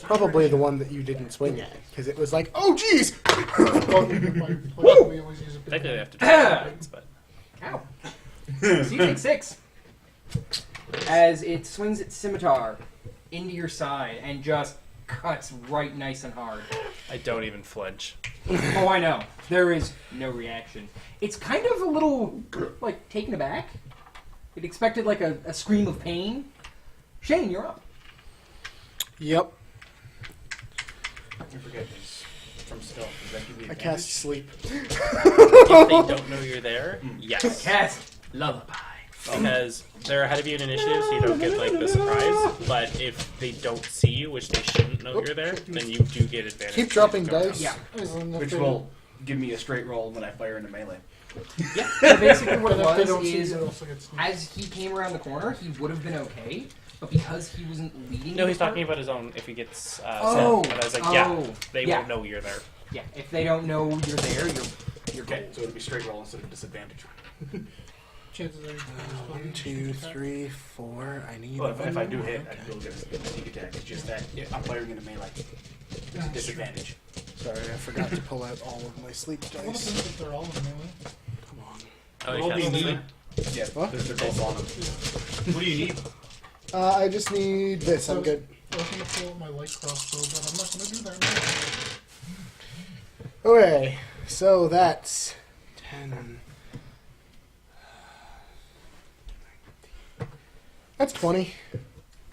Probably the one that you didn't swing at, because it was like, oh jeez! Well, we always use a big Technically, I one. have to try things, but Ow. So you take 6. As it swings its scimitar into your side and just cuts right nice and hard. I don't even flinch. Oh, I know. There is no reaction. It's kind of a little, like, taken aback. It expected, like, a scream of pain. Shane, you're up. Yep. You forget these from stealth. Does that give you I advantage? cast sleep. If they don't know you're there, yes. Cast Lullaby. Because they're ahead of you in initiative, so you don't get like the surprise. But if they don't see you, which they shouldn't know you're there, then you do get advantage. Keep dropping Go dice. Yeah. As in if Which they- will give me a straight roll when I fire into melee. Yeah. So basically what And it if they was don't see is, you, they also get sneaked. as he came around the corner, he would have been okay. But because he wasn't leading No, the he's talking part- about his own if he gets Oh. set. But I was like, yeah, Oh. they Yeah. won't know you're there. Yeah, if they don't know you're there, you're Okay, gold. so it'll be straight roll instead of disadvantage. Chances are you can 1, 2, 3, 4. I need. Well, if I do one hit, more. I can go get a sneak attack. It's just that I'm firing into melee. It's a Yeah, disadvantage. Sorry, I forgot to pull out all of my sleep I want to dice. think that they're all in melee. Come on. Oh, What do you can't need? Yeah, What? they're both on them. What do you need? I just need this. I'm good. I was going to pull out my light crossbow, but I'm not going to do that now. Okay, so that's 10. That's 20.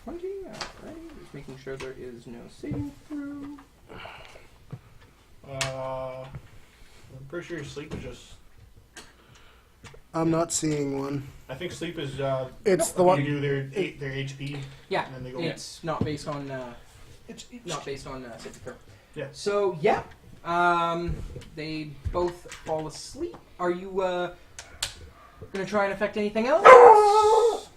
20, alright. Just making sure there is no saving throw. I'm pretty sure your sleep is just. I'm not seeing one. I think sleep is. It's the You one. do their HP. Yeah, And then they go. it's not based on It's not based on saving throw. Yeah. So yeah, they both fall asleep. Are you gonna try and affect anything else?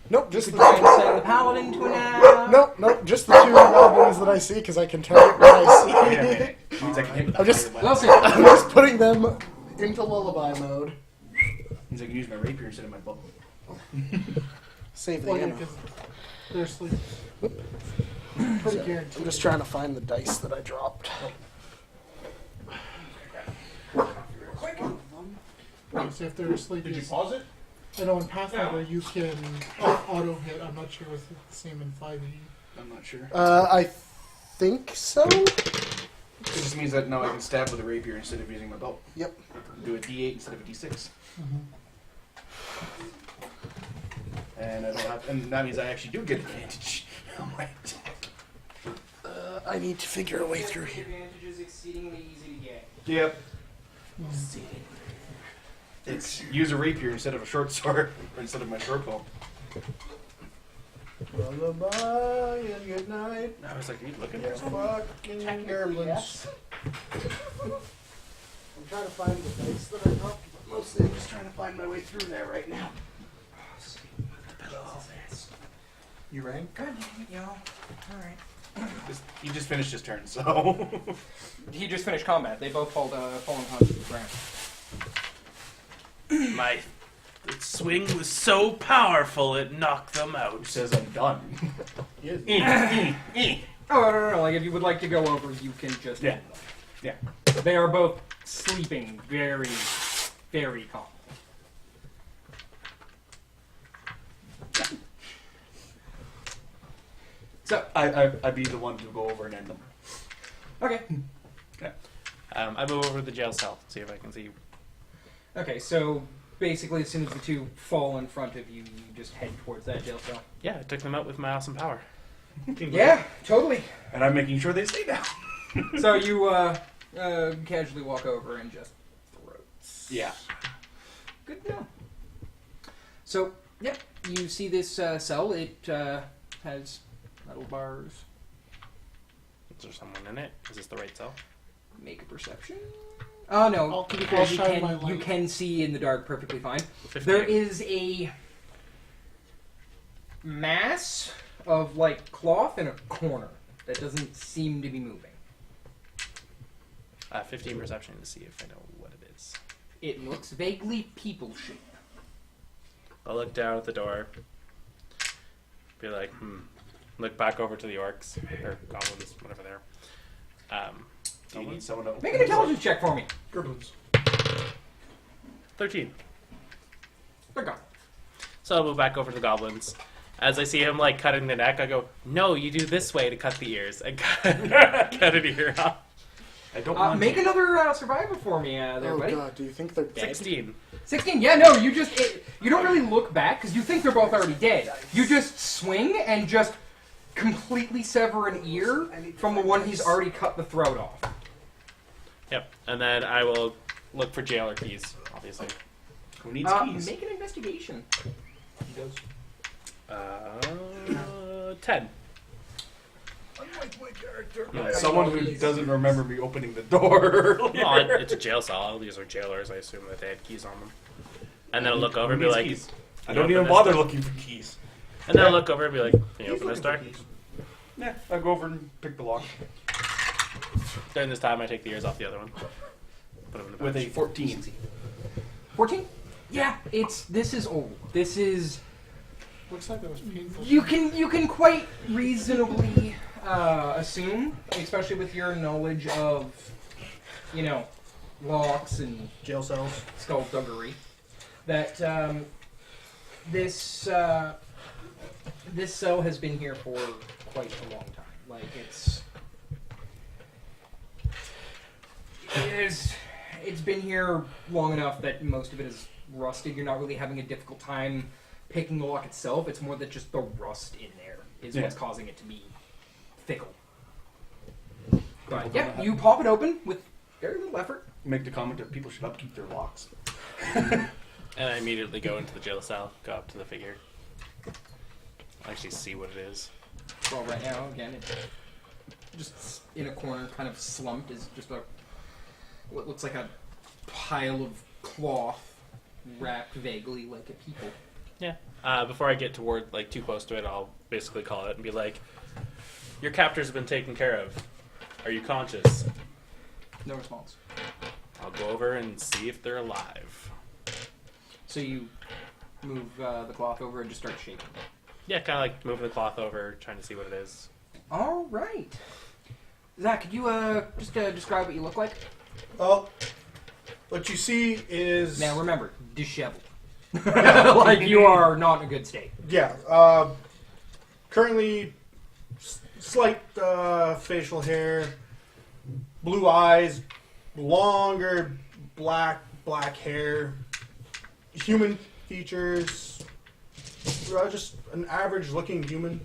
Nope, just Could the try and send the paladin to a nap. Nope, just the 2 goblins that I see because I can target what I see. Wait a minute. Means I can hit with I'm the just- fire Well, weapon. see. I'm just putting them into lullaby mode. Means I can use my rapier instead of my bow. Save the Well, yeah, ammo. because they're asleep. Pretty guaranteed. I'm just trying to find the dice that I dropped. So if they're asleep, Did you it's- pause it? I know in Pathfinder you can auto hit. I'm not sure if it's the same in 5e. I'm not sure. I think so. It just means that now I can stab with a rapier instead of using my bow. Yep. Do a D8 instead of a D6. And I don't have, and that means I actually do get advantage on my attack. I need to figure a way through here. Advantage is exceedingly easy to get. Yep. It's use a rapier instead of a short sword, or instead of my short bow. Lullaby and good night. I was like, are you looking Yeah, for something? fucking goblins. I'm trying to find the dice that I dropped, but mostly I'm just trying to find my way through there right now. You rang? Good, y'all. All right. He just finished his turn, so. He just finished combat. They both fall unconscious to the ground. My swing was so powerful it knocked them out. Who says I'm done? Oh, no. Like, if you would like to go over, you can just... Yeah. Yeah. They are both sleeping very, very calm. So, I'd be the one to go over and end them. okay. I move over to the jail cell, see if I can see. Okay, so basically as soon as the two fall in front of you, you just head towards that jail cell. Yeah, I took them out with my awesome power. Yeah, totally. And I'm making sure they stay down. So you casually walk over and just throats. Yeah. Good to know. So, yep, you see this cell. It has metal bars. Is there someone in it? Is this the right cell? Make a perception. Oh no, I'll because shine my light. you can see in the dark perfectly fine. 15. There is a mass of like cloth in a corner that doesn't seem to be moving. 15 perception to see if I know what it is. It looks vaguely people-shaped. I'll look down at the door. Be like, Look back over to the orcs or goblins, whatever they are. Do you need someone to open Make an the door? intelligence check for me. Goblins. 13. They're gone. So I'll move back over to the goblins. As I see him like cutting the neck, I go, "No, you do this way to cut the ears and cut an ear off." I don't want Make to. another survival for me, there, Oh buddy. god, do you think they're dead? 16. 16. Yeah, no, you just you don't really look back because you think they're both already dead. You just swing and just completely sever an ear from the one he's already cut the throat off. Yep. And then I will look for jailer keys, obviously. Who needs keys? Make an investigation. He does. 10. Unlike my character. No, Someone who doesn't remember me opening the door. Well, it's a jail cell. These are jailers. I assume that they had keys on them. And then I'll look over and be Who like, needs keys? I "Can you don't open even this bother door?" looking for keys. And then I'll look over and be like, "Can you open this door?" Yeah, I'll go over and pick the lock. During this time, I take the ears off the other one. Put them in the With a pouch. 14. 14. Yeah, this is old. This is Looks like that was painful. you can quite reasonably assume, especially with your knowledge of locks and Jail cells. skullduggery, that this cell has been here for quite a long time. Like it's been here long enough that most of it is rusted. You're not really having a difficult time picking the lock itself. It's more that just the rust in there is what's causing it to be fickle. But yeah, you pop it open with very little effort. Make the comment that people should upkeep their locks. And I immediately go into the jail cell, go up to the figure. Actually see what it is. Well, right now, again, it's just in a corner, kind of slumped, is just what looks like a pile of cloth wrapped vaguely like a people. Yeah. Before I get toward too close to it, I'll basically call it and be like, "Your captors have been taken care of. Are you conscious?" No response. I'll go over and see if they're alive. So you move the cloth over and just start shaking. Yeah, kind of like moving the cloth over, trying to see what it is. All right. Zach, could you just describe what you look like? Well, what you see is Now remember, disheveled. Like you are not in a good state. yeah. Currently, slight facial hair, blue eyes, longer black hair, human features. Just an average-looking human,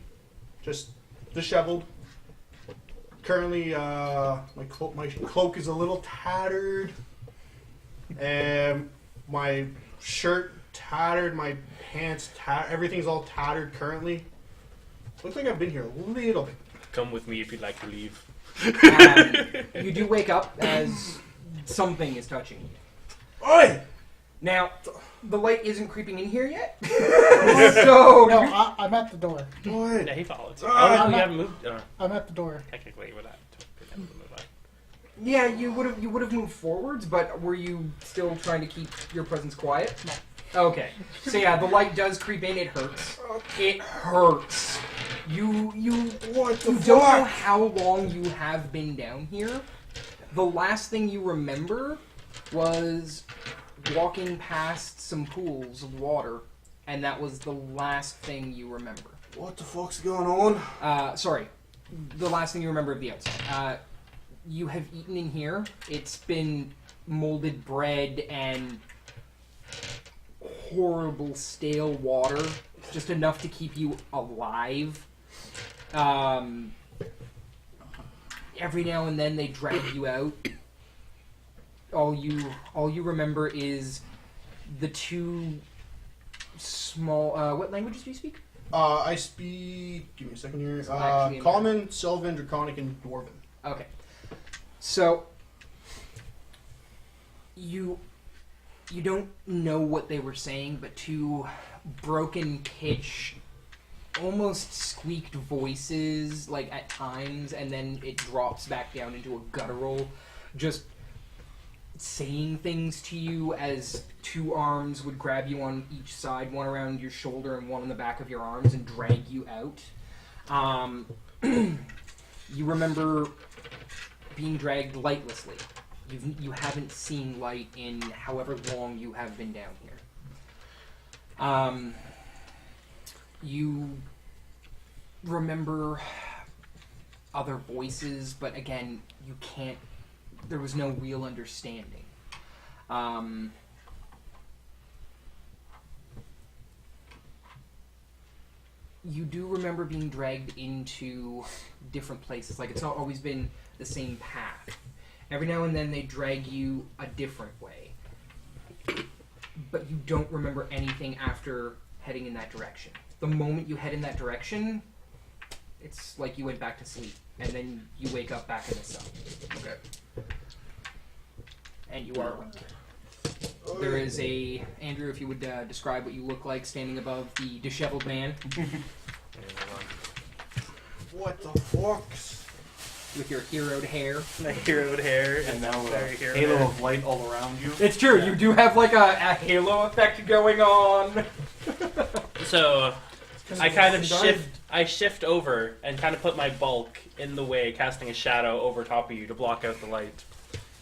just disheveled. Currently, my cloak is a little tattered, and my shirt tattered, my pants tattered. Everything's all tattered currently. Looks like I've been here a little bit. Come with me if you'd like to leave. You do wake up as something is touching you. Oi! Now, the light isn't creeping in here yet. So No, I'm at the door. What? Yeah, he followed. Ah, Oh, no, you haven't moved. I'm at the door. Technically, with that. yeah, you would have moved forwards, but were you still trying to keep your presence quiet? No. Okay. So yeah, the light does creep in. It hurts. It hurts. You What the don't know fuck? how long you have been down here. The last thing you remember was walking past some pools of water, and that was the last thing you remember. What the fuck's going on? Sorry, the last thing you remember of the outside. You have eaten in here. It's been molded bread and horrible stale water, just enough to keep you alive. Every now and then they drag you out. All you remember is the two small. What languages do you speak? I speak. Give me a second here. Actually, Common, Sylvan, Draconic, and Dwarven. Okay. So you don't know what they were saying, but two broken pitch, almost squeaked voices, like at times, and then it drops back down into a guttural, just saying things to you as two arms would grab you on each side, one around your shoulder and one on the back of your arms, and drag you out. You remember being dragged lightlessly. You haven't seen light in however long you have been down here. You remember other voices, but again, you can't. There was no real understanding. You do remember being dragged into different places. Like, it's not always been the same path. Every now and then they drag you a different way. But you don't remember anything after heading in that direction. The moment you head in that direction, it's like you went back to sleep. And then you wake up back in the sun. Okay. And you are awake. There is a... Andrew, if you would describe what you look like standing above the disheveled man. What the fuck? With your heroed hair. My heroed hair. And now very a hero halo hair. of light all around you. It's true, you do have like a halo effect going on. So I kind of Dying. shift over and kind of put my bulk in the way, casting a shadow over top of you to block out the light.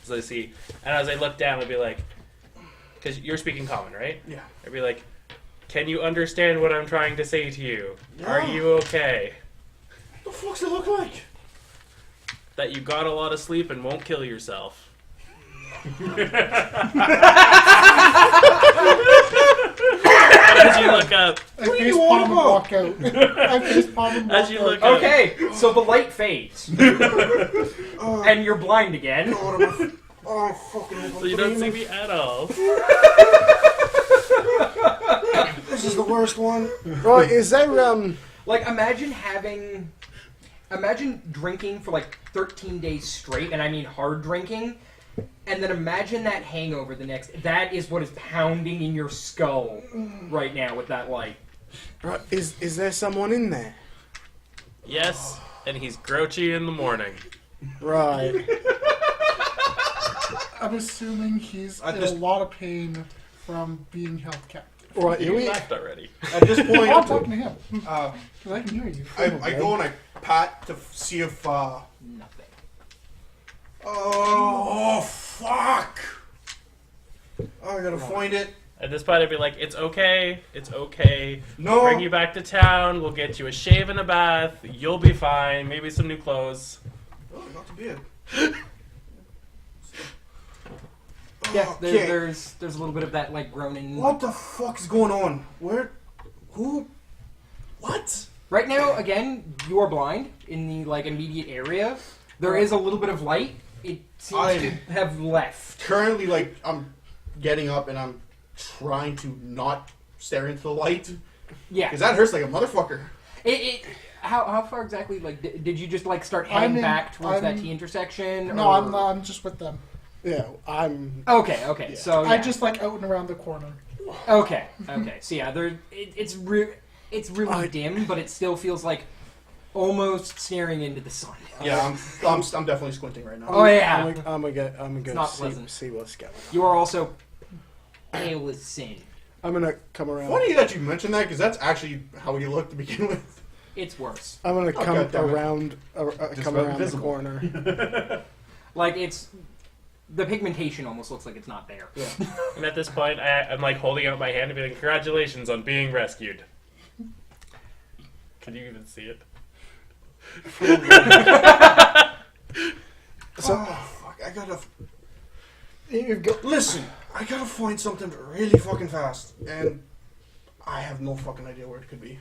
As I see, and as I look down, I'd be like, because you're speaking common, right? Yeah. I'd be like, can you understand what I'm trying to say to you? Yeah. Are you okay? What the fuck's it look like? That you got a lot of sleep and won't kill yourself. As you look up, I What do face you palm want and about? walk out. I face palm and walk As you out. look up, Okay, so the light fades. Oh, And you're blind again. God, oh, fucking so you don't see me at all. This is the worst one. Right, is there Like, imagine drinking for like 13 days straight, and I mean hard drinking, and then imagine that hangover the next. That is what is pounding in your skull right now with that light. right, is there someone in there? Yes, and he's grouchy in the morning. Right. I'm assuming he's I in just- a lot of pain from being held captive. Right, You we left already. At this point, I'm talking to him, um, because I can hear you. I go and I pat to see if. Nothing. Oh fuck! Oh, I gotta find it. At this point, I'd be like, it's okay. No. Bring you back to town. We'll get you a shave and a bath. You'll be fine. Maybe some new clothes. Oh, not too bad. Yeah, Okay. there's a little bit of that like groaning. What the fuck is going on? Where? Who? What? Right now, again, you are blind in the like immediate area. There is a little bit of light. It seems to have left. Currently, like, I'm getting up and I'm trying to not stare into the light. Yeah. Because that hurts like a motherfucker. How far exactly? Like, did you just like start heading I'm in- back towards that I'm- T intersection? No, or... I'm just with them. Yeah, I'm. Okay. Yeah. So yeah. I just like out and around the corner. Okay. So yeah, it's really I- dim, but it still feels like almost staring into the sun. Yeah, I'm definitely squinting right now. Oh, yeah. I'm gonna go not pleasant. see what's going on. You are also pale as sin. I'm gonna come around. Funny that you mentioned that, because that's actually how you look to begin with. It's worse. I'm gonna come God damn it. around, Just come about around the invisible. corner. Like it's the pigmentation almost looks like it's not there. Yeah. And at this point, I'm like holding out my hand and being like, "Congratulations on being rescued." Can you even see it? So Fuck, I gotta... you've got. Listen, I gotta find something really fucking fast, and I have no fucking idea where it could be.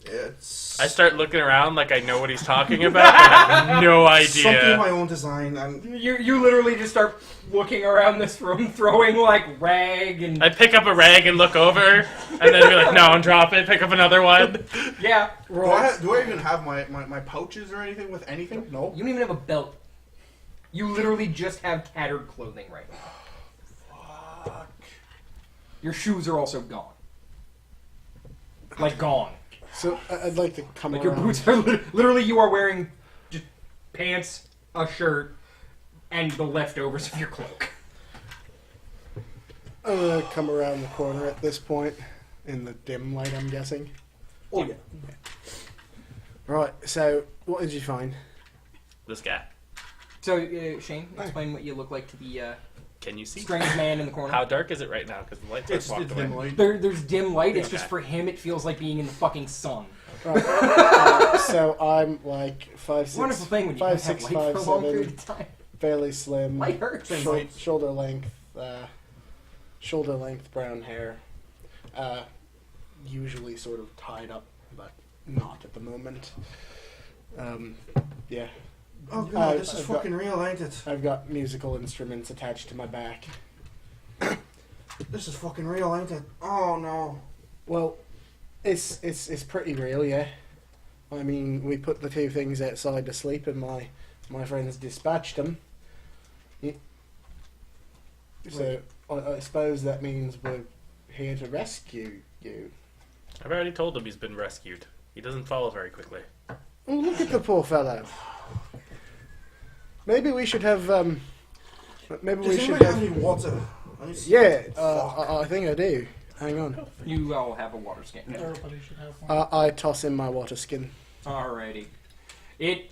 It's... I start looking around like I know what he's talking about, but I have no Something of idea. my own design, and... You literally just start looking around this room, throwing like rag and I pick up a rag and look over, and then be like, "No, and drop it." Pick up another one. yeah. Do I even have my pouches or anything with anything? No. You don't even have a belt. You literally just have tattered clothing right now. Fuck. Your shoes are also gone. Like gone. So I'd like to come Like around. your boots are literally you are wearing just pants, a shirt, and the leftovers of your cloak. I'm gonna come around the corner at this point, in the dim light, I'm guessing. Oh, yeah. Right. So what did you find? This guy. So Shane, explain what you look like to the Can you see? strange man in the corner. How dark is it right now? Because the lights It's are walked away. dim light. There's dim light. It's Okay. just for him. It feels like being in the fucking sun. Right. So I'm like 5'6", Wonderful thing when you 5'6", don't have light for a long period 5'7", of time. fairly slim, Light hurts. shoulder length brown hair, usually sort of tied up, but not at the moment. Yeah, Oh, God, this is I've got- fucking real, ain't it? I've got musical instruments attached to my back. This is fucking real, ain't it? Oh, no. Well, it's pretty real, yeah. I mean, we put the two things outside to sleep, and my friends dispatched them. So I suppose that means we're here to rescue you. I've already told him he's been rescued. He doesn't follow very quickly. Oh, look at the poor fellow. Maybe we should have. Maybe Does we should anybody have have. any water? Let me see. Yeah, Fuck. I think I do. Hang on. You all have a water skin. Everybody should have one. I toss in my water skin. Alrighty. It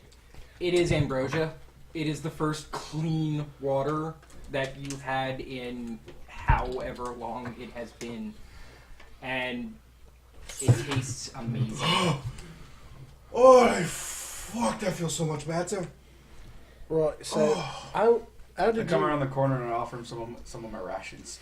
is ambrosia. It is the first clean water that you've had in however long it has been. And it tastes amazing. Oh, fuck, that feels so much better. Right. So how I did come you? around the corner and I offer him some of my rations.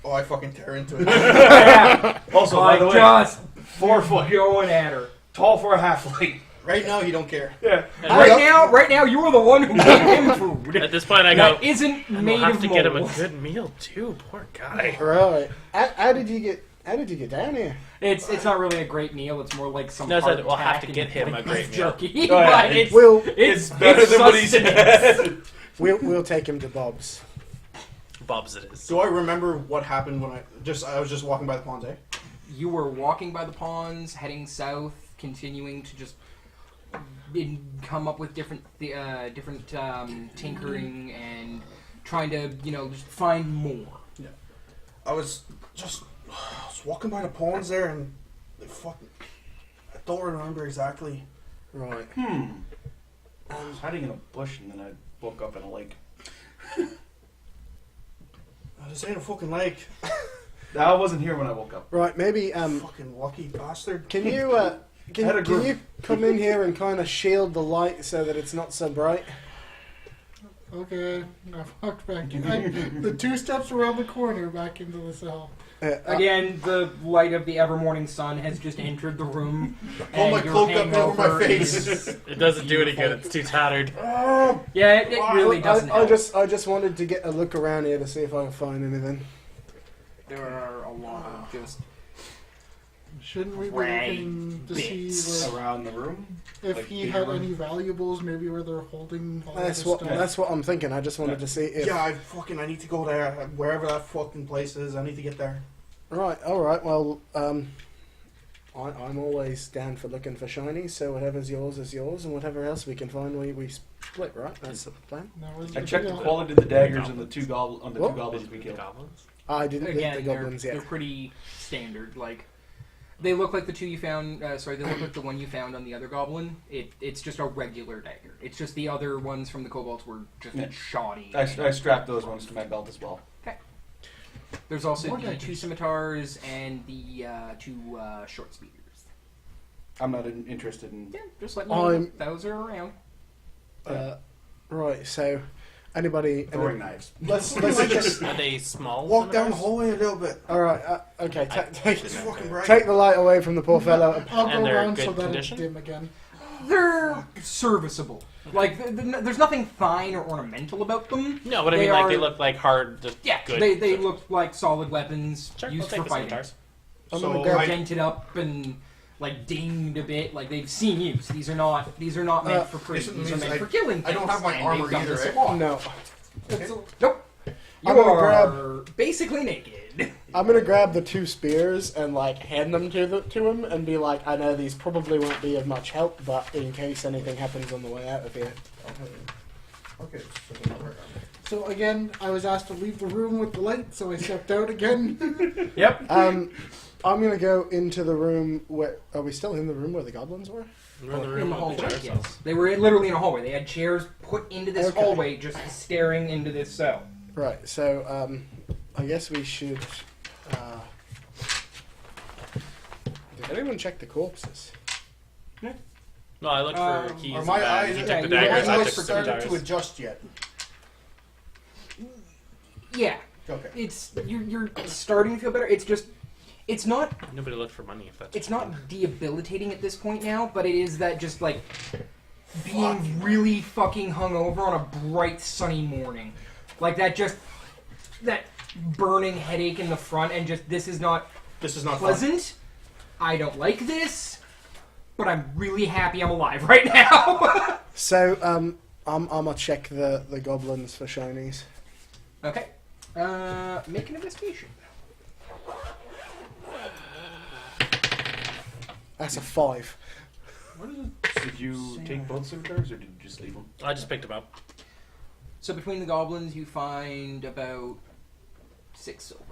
Oh, I fucking tear into it. Yeah. Also, by the way, Just 4 foot, going at her. tall for a halfling. Right now, you don't care. Yeah. And Right now, you are the one who gave him food. at this point, I go, That isn't and made we'll have of to get him a mold. good meal too. Poor guy. Right. How did you get down here? It's not really a great meal. It's more like some. No, I said we'll hardtack have to and, get him like, a great beef meal. jerky. Oh, yeah. But it's We'll better than what he sustenance. said. we'll take him to Bob's. Bob's it is. Do I remember what happened when I was just walking by the ponds, eh? You were walking by the ponds, heading south, continuing to just come up with different tinkering and trying to just find more. I was walking by the ponds there, and they fucking... I don't remember exactly. Right. I was hiding in a bush and then I woke up in a lake. This ain't a fucking lake. I wasn't here when I woke up. Right. Maybe Fucking lucky bastard. can you can Had a group. you come in here and kind of shield the light so that it's not so bright? Okay, I walked back. The 2 steps around the corner back into the cell. Again, the light of the ever morning sun has just entered the room. Pull my and your cloak up over my hangover face. is- It doesn't do any good. It's too tattered. Yeah, it really doesn't help. I just wanted to get a look around here to see if I can find anything. There are a lot of just Shouldn't we be Right. looking to see Bits. where, Around the room? if Like he the had room? any valuables, maybe where they're holding all That's this what stuff? that's what I'm thinking. I just wanted to see if. Yeah, I need to go there. Wherever that fucking place is, I need to get there. Right. All right. Well, I'm always down for looking for shinies. So whatever's yours is yours, and whatever else we can find, we split. Right. That's the plan. That was I checked the deal. quality of the daggers and the two goblins we The killed. goblins? I didn't get Again, the goblins they're yet. pretty standard. Like, they look like the two you found. Sorry, they look like the one you found on the other goblin. It's just a regular dagger. It's just the other ones from the kobolds were just Yeah. shoddy. I strapped those ones to my belt as well. There's also More the daggers. two scimitars and the two short spears. I'm not interested in. Yeah, just letting you know I'm- those are around. Right. So, anybody? Throwing knives. Let's just Are they small? walk down the scimitars? hallway a little bit. All right. Okay. It's fucking bright. Take the light away from the poor fellow. I'll And go they're around good so that condition? it's dim again. They're serviceable. Like, there's nothing fine or ornamental about them. No, but I They mean, like, are- they look like hard, just Yeah, good. they look like solid weapons Sure, used I'll take for the fighting. scimitars. I'm So gonna They're grab. dented up and like dinged a bit. Like they've seen use. These are not meant for free. listen, These are means meant I- for killing. I don't things, have my and armor they've done either, this a eh? lot. No. Nope. You I'm gonna are basically naked. I'm gonna grab the two spears and like hand them to him and be like, I know these probably won't be of much help, but in case anything happens on the way out of here. Okay, so they're not right on. So again, I was asked to leave the room with the light, so I stepped out again. Yep. I'm gonna go into the room where. Are we still in the room where the goblins were? We're in the In room the of hallway, the chairs. yes. They were literally in a hallway. They had chairs put into this Okay. hallway, just staring into this cell. Right. So I guess we should. Did anyone check the corpses? No, I looked for keys. Are my and eyes? you yeah, took the you daggers. guys I I took the started to scimitars. adjust yet. Yeah, Okay. it's you're starting to feel better. It's not Nobody looked for money if that's. it's not debilitating at this point now, but it is that just like being really fucking hungover on a bright sunny morning, like that burning headache in the front, and just this is not This is not pleasant. I don't like this, but I'm really happy I'm alive right now. So I'm gonna check the goblins for shinies. Okay, make an investigation. That's a 5. What is it? Did you take both scimitars or did you just leave them? I just picked them up. So between the goblins, you find about 6 silver.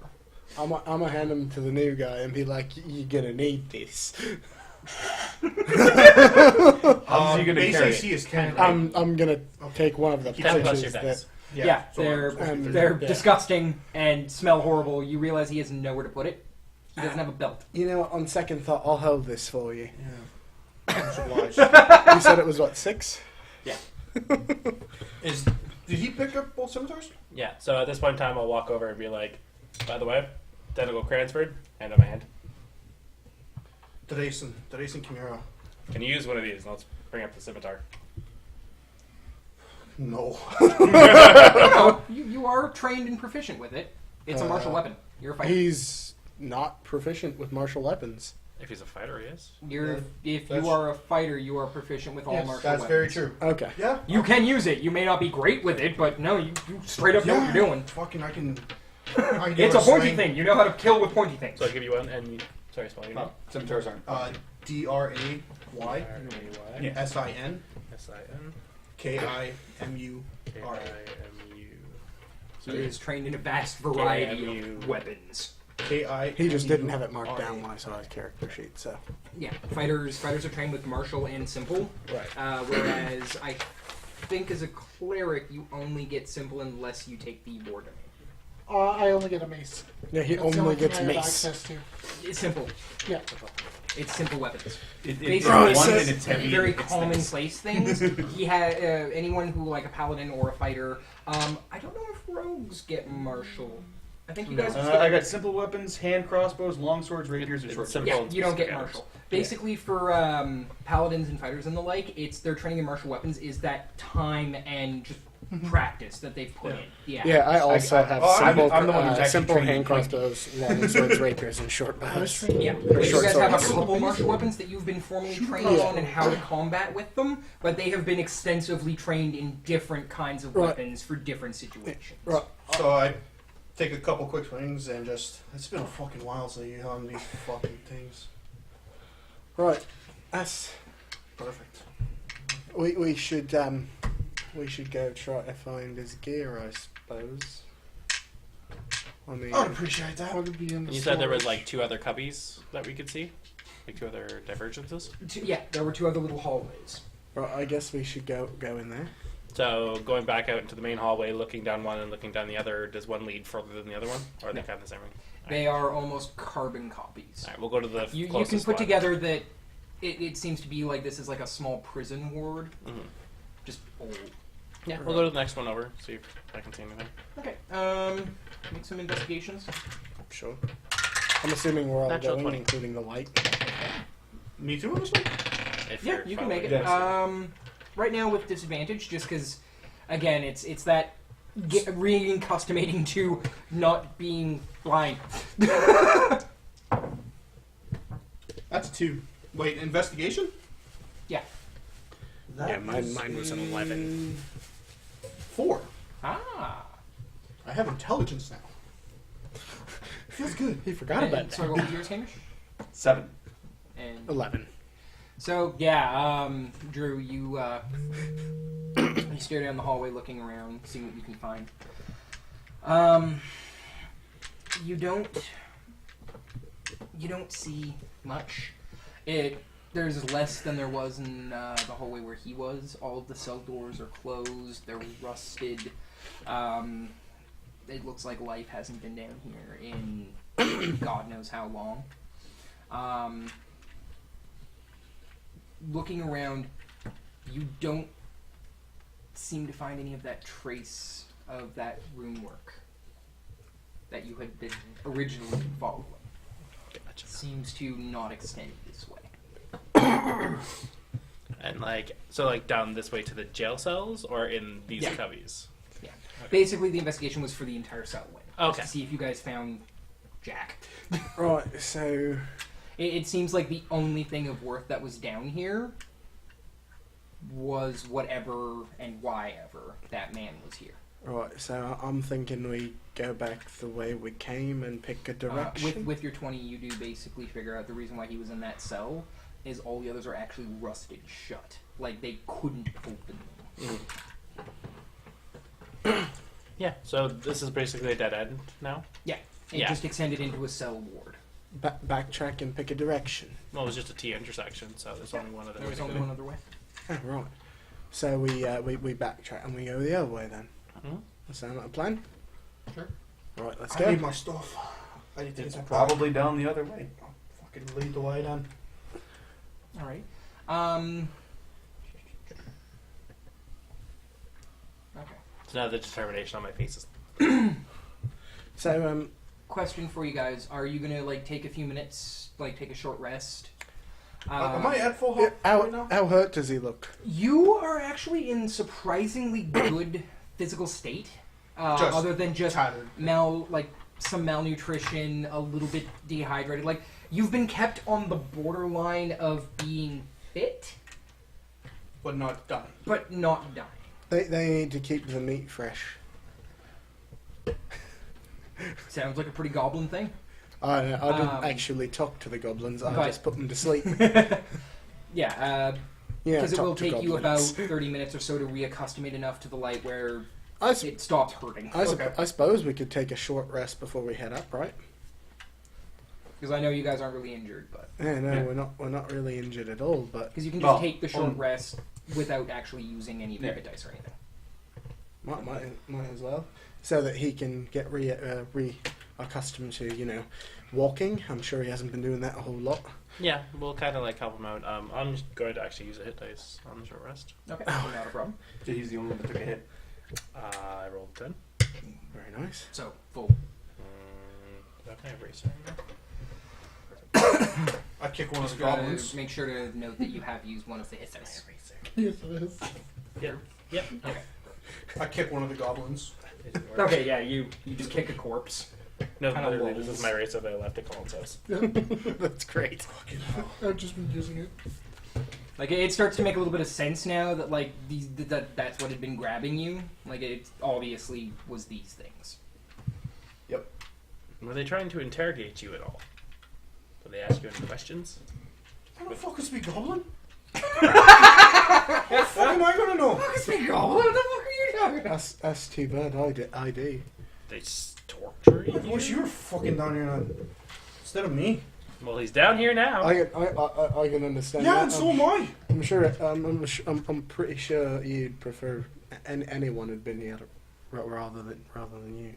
I'm gonna hand them to the new guy and be like, "You're gonna need this." How's he gonna base carry AC is 10, right? I'm gonna take one of the 10 plus pouches your that. dice. Yeah, so they're I'm- they're yeah. disgusting and smell horrible. You realize he has nowhere to put it. He doesn't have a belt. You know, on second thought, I'll hold this for you. Yeah. Much obliged. You said it was what, 6? Did he pick up both scimitars? Yeah, so at this point in time, I'll walk over and be like, by the way, tentacle transferred, hand on my hand. Today's in Chimera. Can you use one of these? Let's bring up the scimitar. No. No, you are trained and proficient with it. It's a martial weapon. You're a fighter. He's not proficient with martial weapons. If he's a fighter, he is. If that's- you are a fighter, you are proficient with all Yes, martial That's weapons. very true. Okay. Yeah. You can use it. You may not be great with it, but no, you straight up know what you're doing. Fucking, I can do It's a pointy swing. thing. You know how to kill with pointy things. So I'll give you one, and you, sorry, spell your name. No, scimitars aren't. DRAY Yeah. SIN S-I-N KIMU. K-I-M-U. He is trained in a vast variety KMU. of weapons. KI. He just didn't have it marked down when I saw his character sheet, so. Yeah, fighters are trained with martial and simple. Right. Whereas I think as a cleric, you only get simple unless you take the war domain. I only get a mace. Yeah, he That's the only thing gets I have mace. access to. It's simple. Yeah. It's simple weapons. It's Basically, Right, one so- and it's heavy. very and it's commonplace things. He had anyone who like a paladin or a fighter. I don't know if rogues get martial. I think you guys. I got simple weapons, hand crossbows, long swords, rapiers, and It's short simple. Yeah, swords. you don't get Yeah. martial. Basically, for paladins and fighters and the like, it's their training in martial weapons is that time and just practice that they've put in. Yeah. Yeah, I also have I'm simple, the one who's actually simple trained hand in crossbows, long swords, rapiers, and short I was bows. trained- Yeah, Or you short guys have a swords. couple martial weapons that you've been formally trained Yeah. on and how to combat with them, but they have been extensively trained in different kinds of Right. weapons for different situations. Right. So I take a couple quick swings and just. It's been a fucking while since you on these fucking things. Right. That's Perfect. we should go try to find his gear, I suppose. I mean, I'd appreciate that. What would be in the You said there was storage? like 2 other cubbies that we could see, like 2 other divergences. Yeah, there were 2 other little hallways. right, I guess we should go in there. So going back out into the main hallway, looking down one and looking down the other, does one lead further than the other one, or are they No. kind of the same? They are almost carbon copies. All right, we'll go to the You can closest put one. together that it seems to be like this is like a small prison ward, Mhm. just old. Yeah, we'll go to the next one over, see if I can see anything. Okay, make some investigations. Sure. I'm assuming we're all Natural going, 20. including the light. Me too on this one? If Yeah, you're you can make it. following. Right now with disadvantage, just because, again, it's that re-accustomating to not being blind. That's a 2. Wait, investigation? Yeah. Yeah, mine was an 11. 4. Ah. I have intelligence now. Feels good. He forgot about that. Sorry, what was yours, Hamish? 7. And 11. so yeah, Drew, you you stare down the hallway, looking around, seeing what you can find. You don't see much. There's less than there was in the hallway where he was. All of the cell doors are closed. They're rusted. It looks like life hasn't been down here in God knows how long. Looking around, you don't seem to find any of that trace of that rune work that you had been originally following. Gotcha. Seems to not extend this way. And like down this way to the jail cells, or in these Yeah. cubbies. Yeah. Okay. Basically, the investigation was for the entire cell wing. Just Okay. to see if you guys found Jack. Right, so It seems like the only thing of worth that was down here was whatever and why ever that man was here. I'm thinking we go back the way we came and pick a direction. With your 20, you do basically figure out the reason why he was in that cell is all the others are actually rusted shut. Like, they couldn't open them. Yeah, so this is basically a dead end now. It Yeah. just extended into a cell ward. Backtrack and pick a direction. Well, it was just a T intersection, so there's only one other There way was to only go. one other way. Oh, right. So we backtrack and we go the other way then. Mhm. That sound like a plan? Sure. Right, let's I go. need my stuff. I need to It's get that probably down the other way. Fucking lead the way then. Alright. Okay. So now the determination on my face is. So Question for you guys. Are you gonna, like, take a few minutes, like, take a short rest? Am I at full health how, right now? how hurt does he look? You are actually in surprisingly good physical state. Just Other than just Tattered. some malnutrition, a little bit dehydrated. Like, you've been kept on the borderline of being fit, But not done. but not dying. They need to keep the meat fresh. Sounds like a pretty goblin thing. I didn't actually talk to the goblins. I just put them to sleep. Yeah, Yeah, because it talk will to take you about goblins. 30 minutes or so to reaccustom it enough to the light where I, s- it stops hurting. Okay. I suppose we could take a short rest before we head up, right? Because I know you guys aren't really injured, but Yeah, no, Yeah. we're not really injured at all. But because you can just Well, take the short rest without actually using any Yeah. dice or anything. might as well, so that he can get re accustomed to walking. I'm sure he hasn't been doing that a whole lot. Yeah, we'll kind of like help him out. I'm just going to actually use a hit dice on the short rest. Okay, not a problem. So he's the only one that took a hit. I rolled 10. Very nice. So full. Do I have eraser in there? I kick one of Just the gotta goblins. make sure to note that you have used one of the hit dice. Yes, it is. Yep. Okay. I kick one of the goblins. Okay, yeah, you just kick a corpse. No, Kinda literally, lulls. this is my race of epilepticons house. That's great. I've just been using it. Like it starts to make a little bit of sense now that like that's what had been grabbing you. Like it obviously was these things. Were they trying to interrogate you at all? Did they ask you any questions? How the fuck is me goblin? How the fuck am I gonna know? What the fuck are you talking about? That's too bad. I do. They torture I you? wish you were fucking down here now. Instead of me. Well, he's down here now. I can understand. Yeah, that. and so am I. I'm sure. I'm pretty sure you'd prefer anyone had been here rather than you.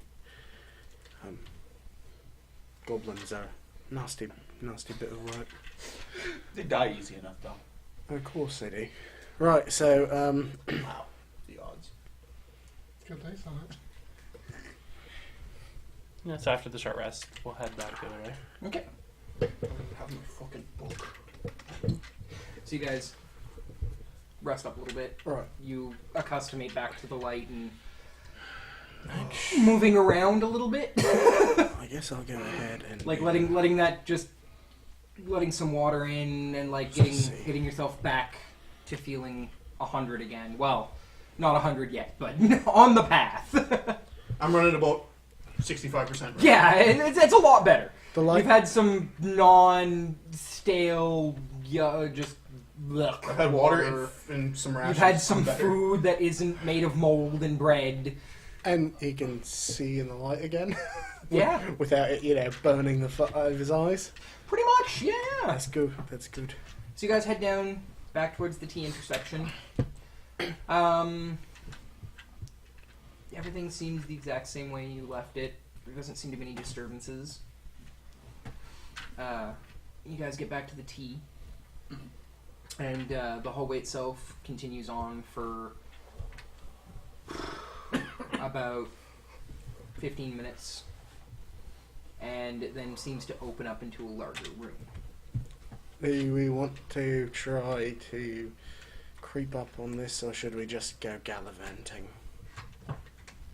Goblins are nasty bit of work. They die easy enough, though. Of course they do. Right, so Wow. The odds. Good dice on it. Yeah, so after the short rest, we'll head back the other way. Okay. Have my fucking book. So you guys rest up a little bit. right. You accustomate back to the light and moving around a little bit. I guess I'll go ahead and Like letting some water in and like getting yourself back to feeling 100 again. Well, not 100 yet, but on the path. I'm running about 65% right Yeah, and it's a lot better. the light. You've had some non-stale, just blech, I've had water and some rations. You've had some I'm better. food that isn't made of mold and bread. And he can see in the light again. Yeah, Without it, burning the out of his eyes. pretty much. Yeah. That's good. That's good. So you guys head down back towards the T intersection. Everything seems the exact same way you left it. There doesn't seem to be any disturbances. You guys get back to the T, and the hallway itself continues on for about 15 minutes, and it then seems to open up into a larger room. Do we want to try to creep up on this, or should we just go gallivanting?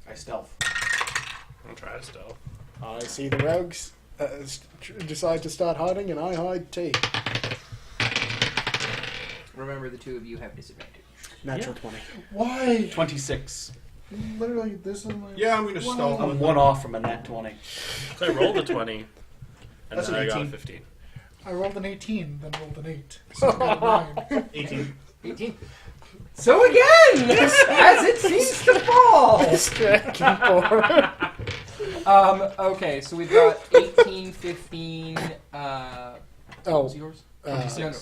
I stealth. I'll try to stealth. I see the rogues decide to start hiding, and I hide too. Remember, the two of you have disadvantage. Natural 20. Why? 26. Literally, this is my. Yeah, I'm gonna stealth. I'm one off from a nat 20. So I rolled a 20, and That's then an I got a 18. 15. I rolled an 18, then rolled an 8. So I got a 9. 18. 18. So again, as it seems to fall. Okay, so we've got 18, 15, what was yours? No, not you.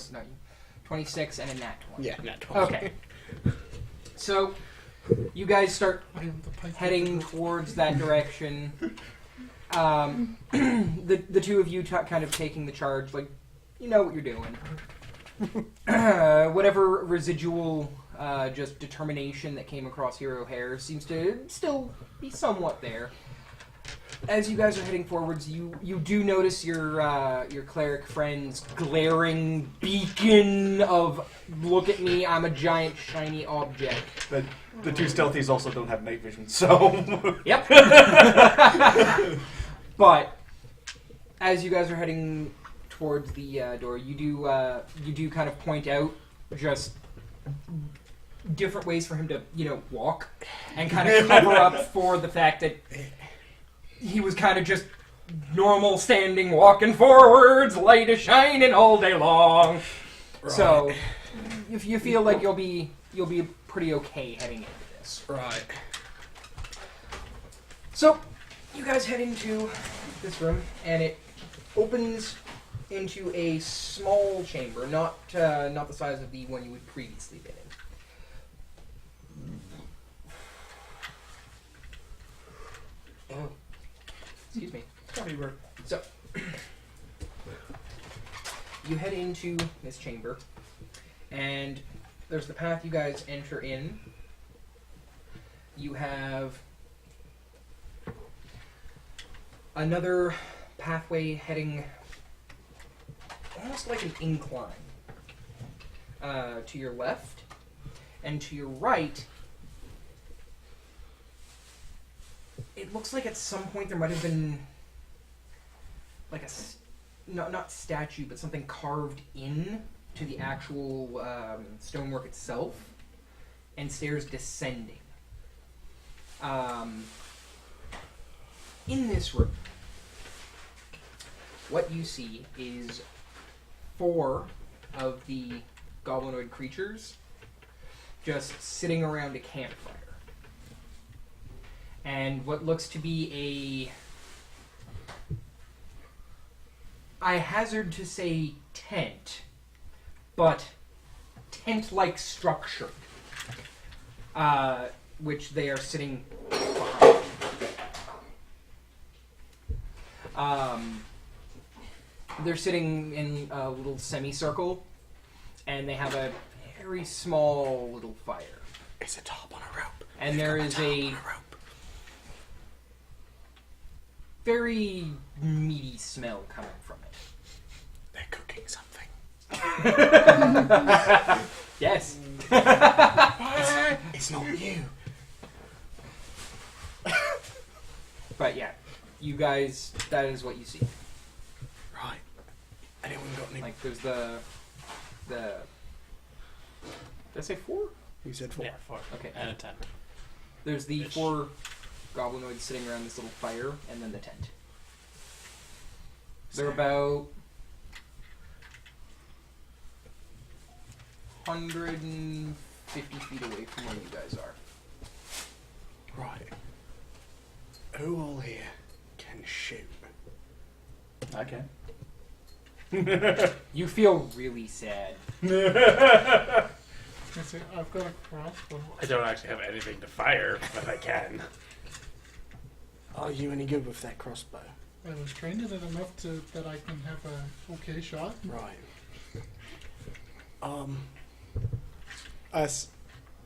26 and a nat 20. Yeah, nat 20. Okay. So, you guys start I am the pipe heading towards that direction. The two of you kind of taking the charge, like, you know what you're doing. Whatever residual just determination that came across Hero Hair seems to still be somewhat there. As you guys are heading forwards, you do notice your cleric friend's glaring beacon of "Look at me, I'm a giant shiny object." The two stealthies also don't have night vision, so. Yep. But as you guys are heading towards the door, you do kind of point out just different ways for him to walk and kind of cover up for the fact that he was kind of just normal standing, walking forwards, light is shining all day long. Right. So if you feel like you'll be pretty okay heading into this. Right. So, you guys head into this room, and it opens into a small chamber, not the size of the one you would previously been in. Oh, excuse me. So, you head into this chamber, and there's the path you guys enter in. You have another pathway heading almost like an incline to your left, and to your right It looks like at some point there might have been like not statue, but something carved in to the actual stonework itself, and stairs descending. In this room, what you see is 4 of the goblinoid creatures just sitting around a campfire. And what looks to be I hazard to say tent, but tent-like structure, which they are sitting behind. They're sitting in a little semicircle, and they have a very small little fire. It's a top on a rope. And there is a very meaty smell coming from it. They're cooking something. Yes. It's not you. But yeah, you guys, that is what you see. Right. Anyone got any? Like there's the did I say 4? You said 4. Yeah, 4. Okay. And a 10. There's the Ish. 4 goblinoids sitting around this little fire, and then the tent. They're about 150 feet away from where you guys are. Right. Who all here can shoot? I can. You feel really sad. I say, I've got a crossbow. I don't actually have anything to fire, but I can. Are you any good with that crossbow? I was trained in it enough that I can have a okay shot. Right.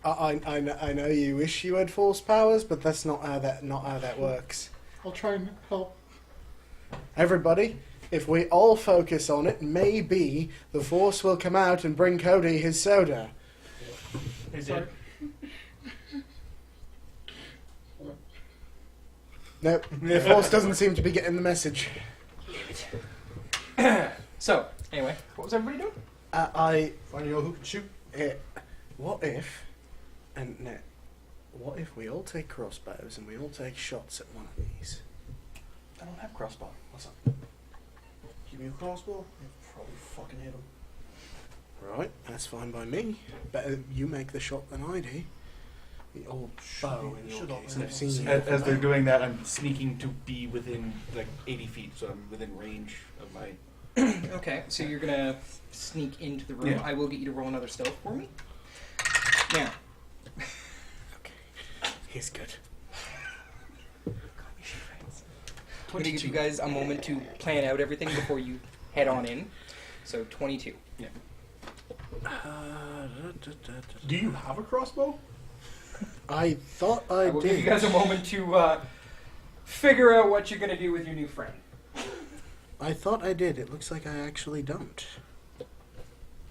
I know you wish you had force powers, but that's not how that works. I'll try and help. Everybody, if we all focus on it, maybe the force will come out and bring Cody his soda. Sorry. Nope, the force doesn't seem to be getting the message. So, anyway, what was everybody doing? Find you who can shoot. What if we all take crossbows and we all take shots at one of these? I don't have crossbow. What's up? Give me a crossbow. You'll probably fucking hit him. Right, that's fine by me. Better you make the shot than I do. Or bow in your Should case. all- I've seen you. As they're doing that, I'm sneaking to be within like 80 feet, so I'm within range of my. Okay, so you're gonna sneak into the room. Yeah. I will get you to roll another stealth for me. Now, He's good. I'm going to give you guys a moment to plan out everything before you head on in. So, 22. Do you have a crossbow? I thought I I will give did. you guys a moment to figure out what you're going to do with your new friend. I thought I did. It looks like I actually don't.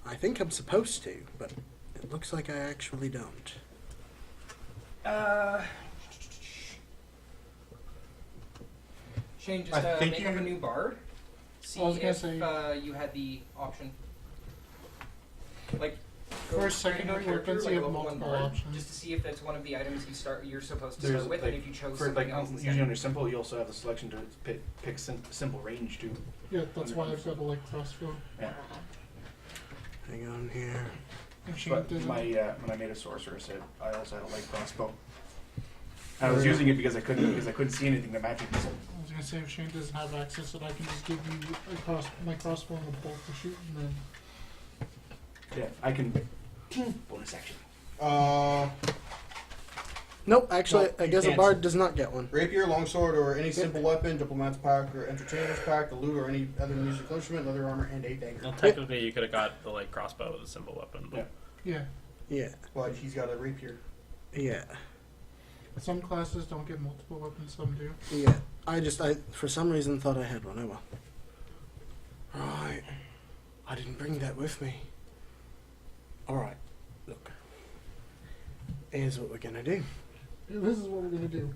I think I'm supposed to, but it looks like I actually don't. Shane, just I think make up you- a new bard. See I was gonna if say- you had the option. Like, For go secondary character, weapons, like you a have level 1 multiple bard, options. just to see if that's one of the items you're supposed to There's, start with, like, and if you chose For something like else instead. usually under simple, you also have the selection to pick simple range too. Yeah, that's why I've got a light crossbow. Yeah. Hang on here. And Shane But doesn't. my when I made a sorcerer, said I also had a light crossbow. I was using it because I couldn't see anything that matched it. I was gonna say if Shane doesn't have access, that I can just give you my crossbow and a bolt to shoot, and then Yeah, I can. Bonus action. Nope, actually, No, I you guess a can't. bard does not get one. Rapier, longsword, or any simple weapon, diplomat's pack, or entertainer's pack, the lute, or any other musical instrument, leather armor, and a dagger. Well, technically, you could have got the light crossbow as a simple weapon. But Yeah. yeah. Yeah, But he's got a rapier. yeah, Some classes don't get multiple weapons, some do. yeah. I for some reason thought I had one. Oh well. Right. I didn't bring that with me. Alright, look. Here's what we're gonna do. This is what we're gonna do.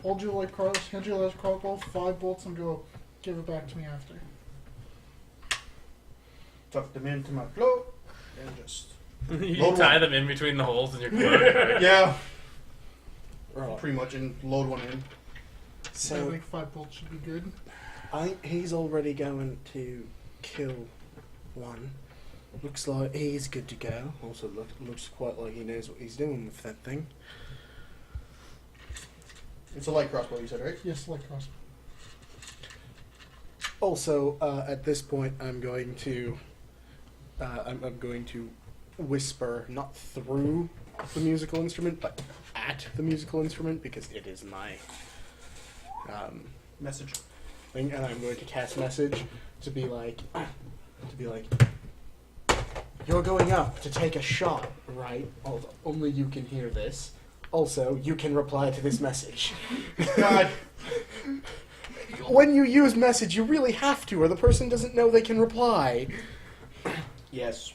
hold you like hand you like crossbow, 5 bolts, and go, give it back to me after. Tuck them into my cloak and just You Load tie one. them in between the holes in your clothes. yeah, Right. pretty much, and load one in. I So think 5 bolts should be good. I think he's already going to kill one. Looks like he's good to go. Also looks quite like he knows what he's doing with that thing. It's a light crossbow, you said, right? Yes, like crossbow. Also, at this point, I'm going to whisper not through the musical instrument, but at the musical instrument because it is my Message. thing, and I'm going to cast message to be like, you're going up to take a shot, right? Only you can hear this. Also, you can reply to this message. God. When you use message, you really have to, or the person doesn't know they can reply. Yes.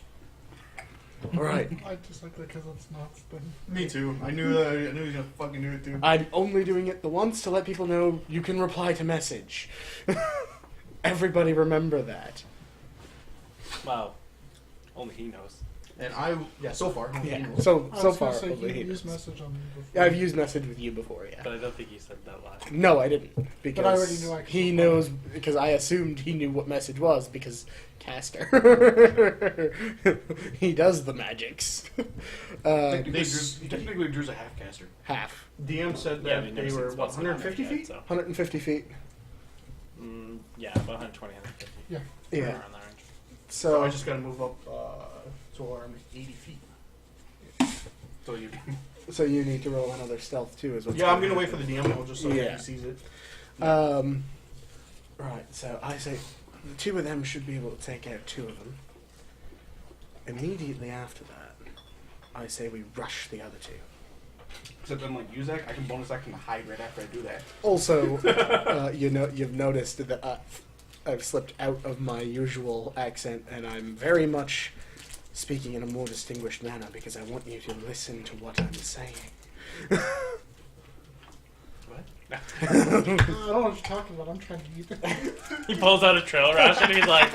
Right. I just like that because it's not spin. Me too. I knew that. I knew he was gonna fucking do it too. I'm only doing it the once to let people know you can reply to message. Everybody remember that. Wow. Only he knows. And so far. Yeah. So I was far, gonna say, only he you used knows. message on me before. Yeah, I've used message with you before. Yeah. But I don't think he said that last. No, I didn't because But I already knew I could he reply. knows because I assumed he knew what message was because caster. He does the magics. Technically, Drew's a half caster. Half. DM said Yeah, that we've never they seen were spells in 150 yet, feet. so. 150 feet. Yeah, about 120, 150. Yeah. Yeah. Around that range. So So I just gotta move up to where I'm 80 feet. So you. so you need to roll another stealth too, is what. Yeah, I'm gonna wait for the DM roll just so Yeah. he sees it. Right, so I say the 2 of them should be able to take out 2 of them. Immediately after that, I say we rush the other 2. Except unlike Uzak, I can bonus action to hide right after I do that. Also, you've noticed that I've slipped out of my usual accent, and I'm very much speaking in a more distinguished manner because I want you to listen to what I'm saying. I don't know what you're talking about. I'm trying to eat it. He pulls out a trail ration and he's like,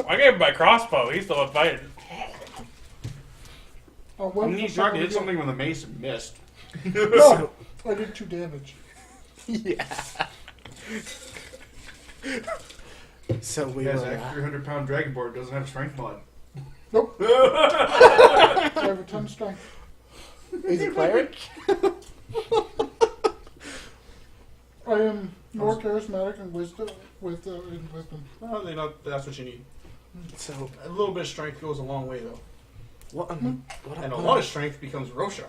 I gave him my crossbow. He's the one fighting. Oh, I what mean, was you that did one? something with a mace and missed. No! I did 2 damage. Yeah. So we Yes, will. that 300-pound dragonborn doesn't have strength mod. Nope. I have a 10 strength. He's a cleric. I am more charismatic and wisdom in wisdom. Well, that's what you need. So A little bit of strength goes a long way, though. what? And a lot of strength becomes Roshar.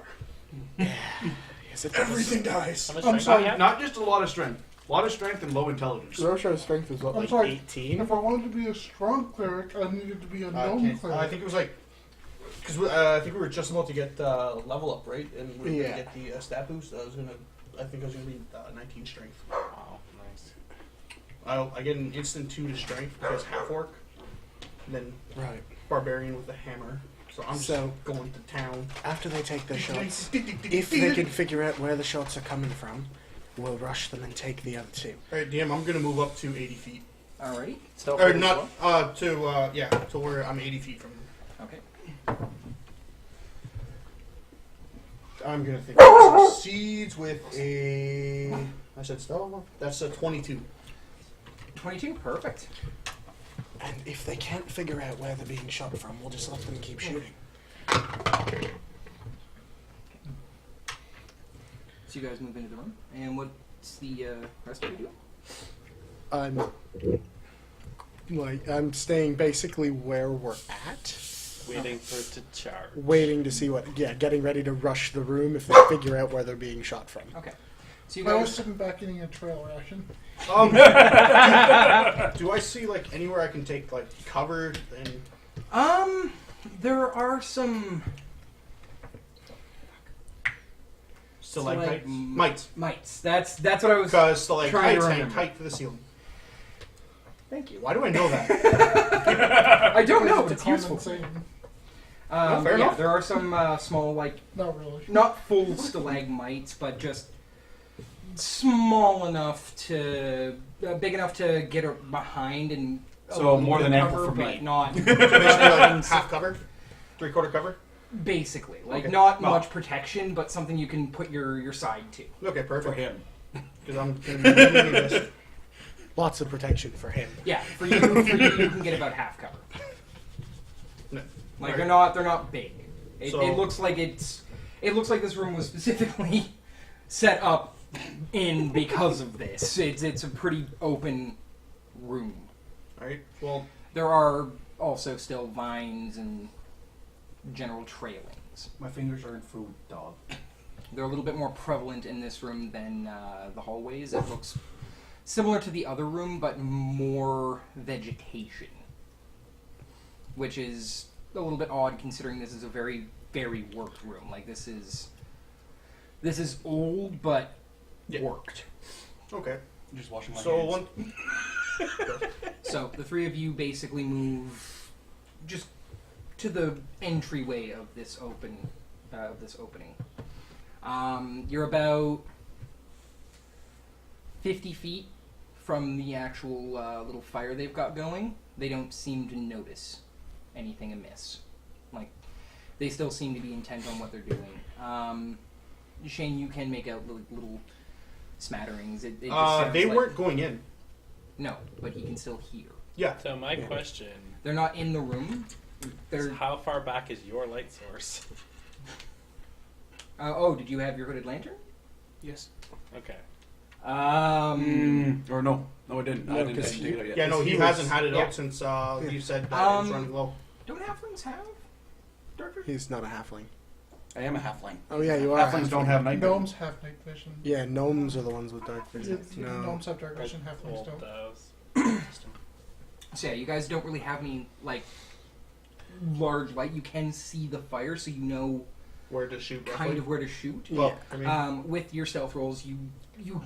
Yes, it does. Everything dies. How much I'm strength sorry. do you have? Not just a lot of strength. A lot of strength and low intelligence. Roshar's strength is what, I'm like sorry. 18? If I wanted to be a strong cleric, I needed to be a gnome cleric. I think it was like, because I think we were just about to get level up, right? And we were Yeah. gonna get the stat boost. I think I was gonna be 19 strength. Wow, nice. I get an instant 2 to strength because half orc, and then Right. barbarian with a hammer. So I'm just So- going to town. After they take their shots, if they can figure out where the shots are coming from, we'll rush them and take the other 2. All right, DM. I'm gonna move up to 80 feet, Alright. Still or not to where I'm 80 feet from them. Okay. I'm gonna think it succeeds with a. I said stealth. That's a 22. 22, perfect. And if they can't figure out where they're being shot from, we'll just let them keep shooting. So you guys move into the room. And what's the rest of you doing? I'm staying basically where we're at, Waiting for it to charge. waiting to see getting ready to rush the room if they figure out where they're being shot from. Okay. So you I was guys... sitting back eating a trail ration. Do I see like anywhere I can take like cover and? There are some... Stalagmites. Mites. Mites. That's what I was... Because Trying to stalagmites hang remember. tight to the ceiling. Thank you. Why do I know that? I don't know, but It's it's a common useful. saying. fair Yeah, enough. there are some small, like, Not really. not full stalagmites, but just small enough to, big enough to get her behind and. a So little more bit than of ample cover, for me. but not. So basically, like, half cover, 3/4 cover. Basically, like Okay. not Well- much protection, but something you can put your side to. Okay, For perfect. him. Because I'm going to be needing this. Lots of protection for him. Yeah, for you, you can get about half cover. No. Like Alright. they're not big. So- It looks like it looks like this room was specifically set up in because of this. It's a pretty open room. All right. Well, There are also still vines and general trailings. My fingers are in food, dog. They're a little bit more prevalent in this room than the hallways. It looks similar to the other room, but more vegetation, which is a little bit odd considering this is a very, very worked room. Like this is old, but Yeah. worked. okay. Just washing my So hands. one. So the three of you basically move just to the entryway of this opening. You're about 50 feet from the actual little fire they've got going. They don't seem to notice anything amiss. Like they still seem to be intent on what they're doing. Shane, you can make out little smatterings. It just sounds They like- weren't going in. No, but he can still hear. Yeah. So my question They're not in the room. is, They're. how far back is your light source? Oh, did you have your hooded lantern? Yes. Okay. Or no. No, I didn't. No, I didn't 'cause take it out yet. Yeah, no, he He hasn't was- had it yeah. out since you said that it was running low. Don't halflings have dark vision? He's not a halfling. I am a halfling. Oh yeah, you are. a Halflings halfling. don't have night vision. Gnomes have night vision. Yeah, gnomes are the ones with dark vision. Yeah, No. Gnomes have dark vision, halflings Well, don't. those. So yeah, you guys don't really have any like large light. You can see the fire, so you know Where to shoot? kind roughly? of where to shoot. Well, I mean, With your stealth rolls, you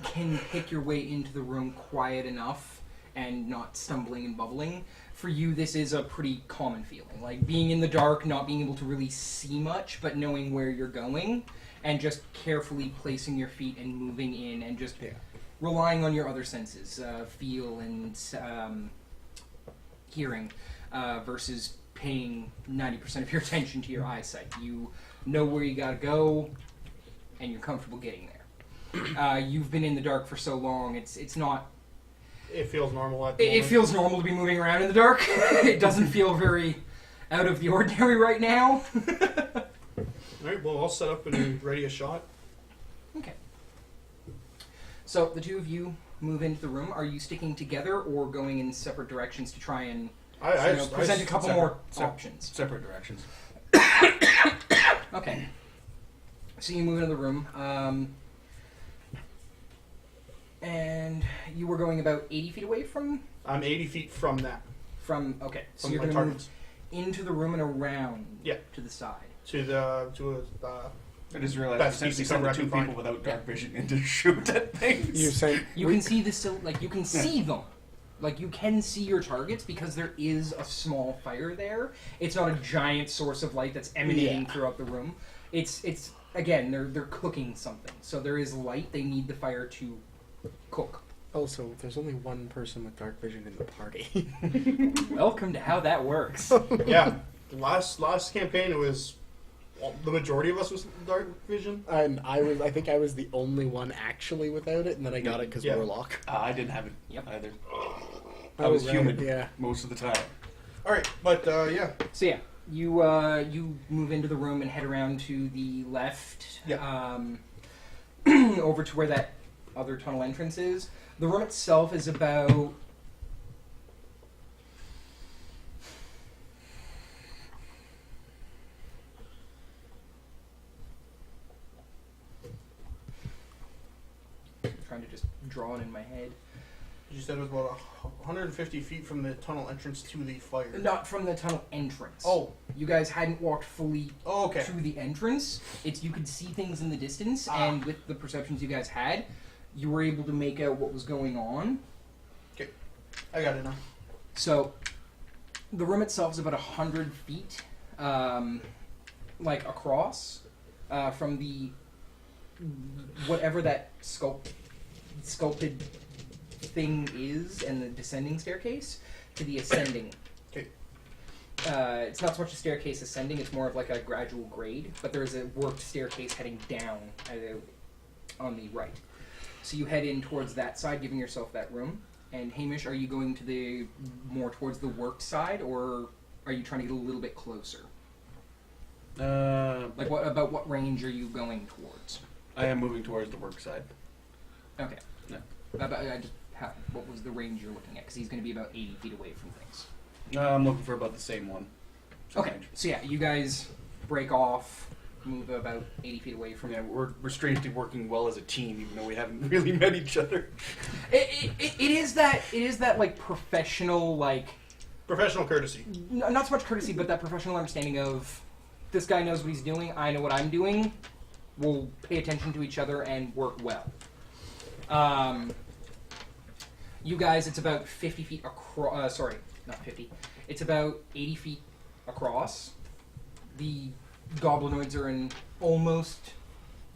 can pick your way into the room quiet enough and not stumbling and bubbling. For you, this is a pretty common feeling, like being in the dark, not being able to really see much, but knowing where you're going, and just carefully placing your feet and moving in, and just relying on your other senses, feel and hearing, versus paying 90% of your attention to your eyesight. You know where you gotta go, and you're comfortable getting there. You've been in the dark for so long; it's not. it feels normal at the It moment. feels normal to be moving around in the dark. It doesn't feel very out of the ordinary right now. All right. Well, I'll set up and ready a shot. Okay. So the two of you move into the room. Are you sticking together or going in separate directions to try and present a couple more options? Separate directions. Okay. So you move into the room, and you were going about 80 feet away from. I'm 80 feet from that. Okay. So From you're my going to move targets into the room and around. Yeah. To the side. I just realized That's essentially easy send cover I two can people find. without dark vision in to shoot at things. You say You can see this, like you can see them, like you can see your targets because there is a small fire there. It's not a giant source of light that's emanating throughout the room. It's again they're cooking something, so there is light. They need the fire to cook. also there's only one person with dark vision in the party. Welcome to how that works. Yeah. Last campaign, it was the majority of us was dark vision. And I think I was the only one actually without it, and then I got it because Yeah. Warlock. I didn't have it Yep. either. I I was right, human Yeah. most of the time. All right, but yeah. So yeah, you move into the room and head around to the left, over to where that other tunnel entrance is. The room itself is about. Trying to just draw it in my head. You said it was about 150 feet from the tunnel entrance to the fire. Not from the tunnel entrance. Oh. You guys hadn't walked fully Oh, okay. to the entrance. It's you could see things in the distance, and with the perceptions you guys had, you were able to make out what was going on. I got it now. So, the room itself is about 100 feet, like across, from the whatever that sculpted thing is and the descending staircase to the ascending. Okay. It's not so much a staircase ascending, it's more of like a gradual grade, but there's a worked staircase heading down on the right. So you head in towards that side, giving yourself that room. And Hamish, are you going to the more towards the worked side, or are you trying to get a little bit closer? Like what range are you going towards? I am moving towards the work side. Okay. Yeah. What was the range you're looking at? Because he's going to be about 80 feet away from things. I'm looking for about the same one. Same Okay. range. So yeah, you guys break off, move about 80 feet away from Yeah, we're strangely working well as a team, even though we haven't really met each other. It is that like professional, like Professional courtesy. not so much courtesy, but that professional understanding of this guy knows what he's doing, I know what I'm doing. We'll pay attention to each other and work well. You guys, it's about 50 feet across. Sorry, not 50. It's about 80 feet across. The goblinoids are in almost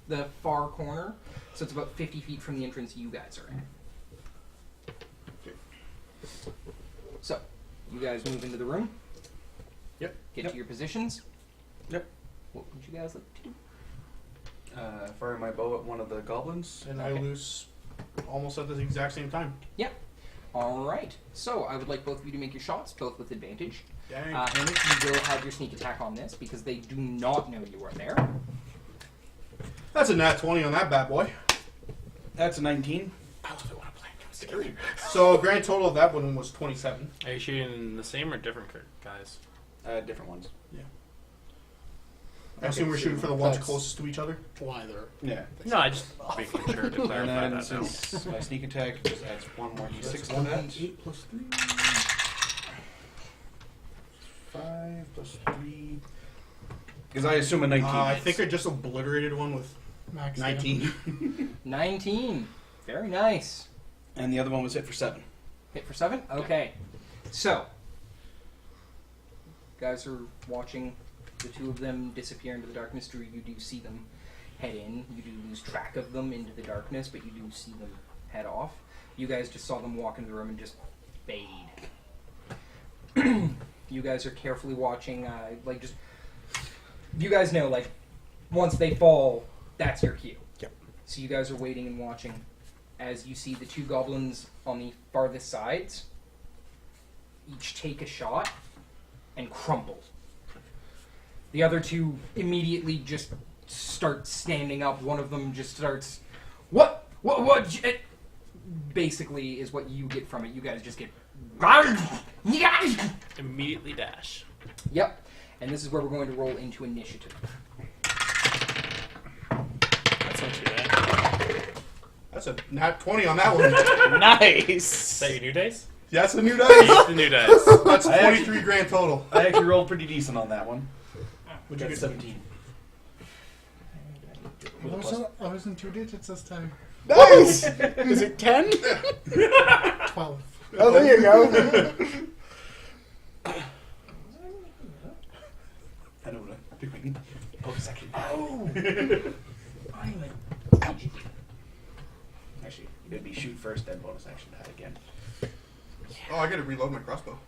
the far corner, so it's about 50 feet from the entrance you guys are at. So, you guys move into the room. Yep. Get Yep. to your positions. Yep. What would you guys like to do? Fire my bow at one of the goblins. And I Okay. lose almost at the exact same time. All right. So, I would like both of you to make your shots, both with advantage. Dang. Hamish, you will have your sneak attack on this because they do not know you are there. That's a nat 20 on that bad boy. That's a 19. I love it when I'm playing games together. So grand total of that one was 27. Are you shooting the same or different guys? Different ones. I assume we're shooting for the ones That's- closest to each other. Why they're Yeah. No, I just making sure to clarify And then that now. since my sneak attack just adds one more d6 to that. 8 plus 3. 5 plus 3. Because I assume a 19. I think I just obliterated one with Max 19. 19. Very nice. And the other one was hit for 7. Hit for 7? Okay. So, guys are watching the two of them disappear into the darkness. Drew, you do see them head in. You do lose track of them into the darkness, but you do see them head off. You guys just saw them walk into the room and just fade. You guys are carefully watching, you guys know, like, once they fall, that's your cue. Yep. So you guys are waiting and watching as you see the two goblins on the farthest sides each take a shot and crumple. The other two immediately just start standing up. One of them just starts, what? Basically is what you get from it. You guys just get, Immediately dash. yep. And this is where we're going to roll into initiative. That's not too bad. That's a nat 20 on that one. Nice! Is that your new dice? That's the new dice. Use the new dice. That's I 23 grand total. I actually rolled pretty decent on that one. Would you Got get 17. I was in 2 digits this time. Nice! Is it 10? 12. Oh, there you go. I know what I think. Bonus action. Oh! Actually, it'd be shoot first, then bonus action that again. Oh, I gotta reload my crossbow.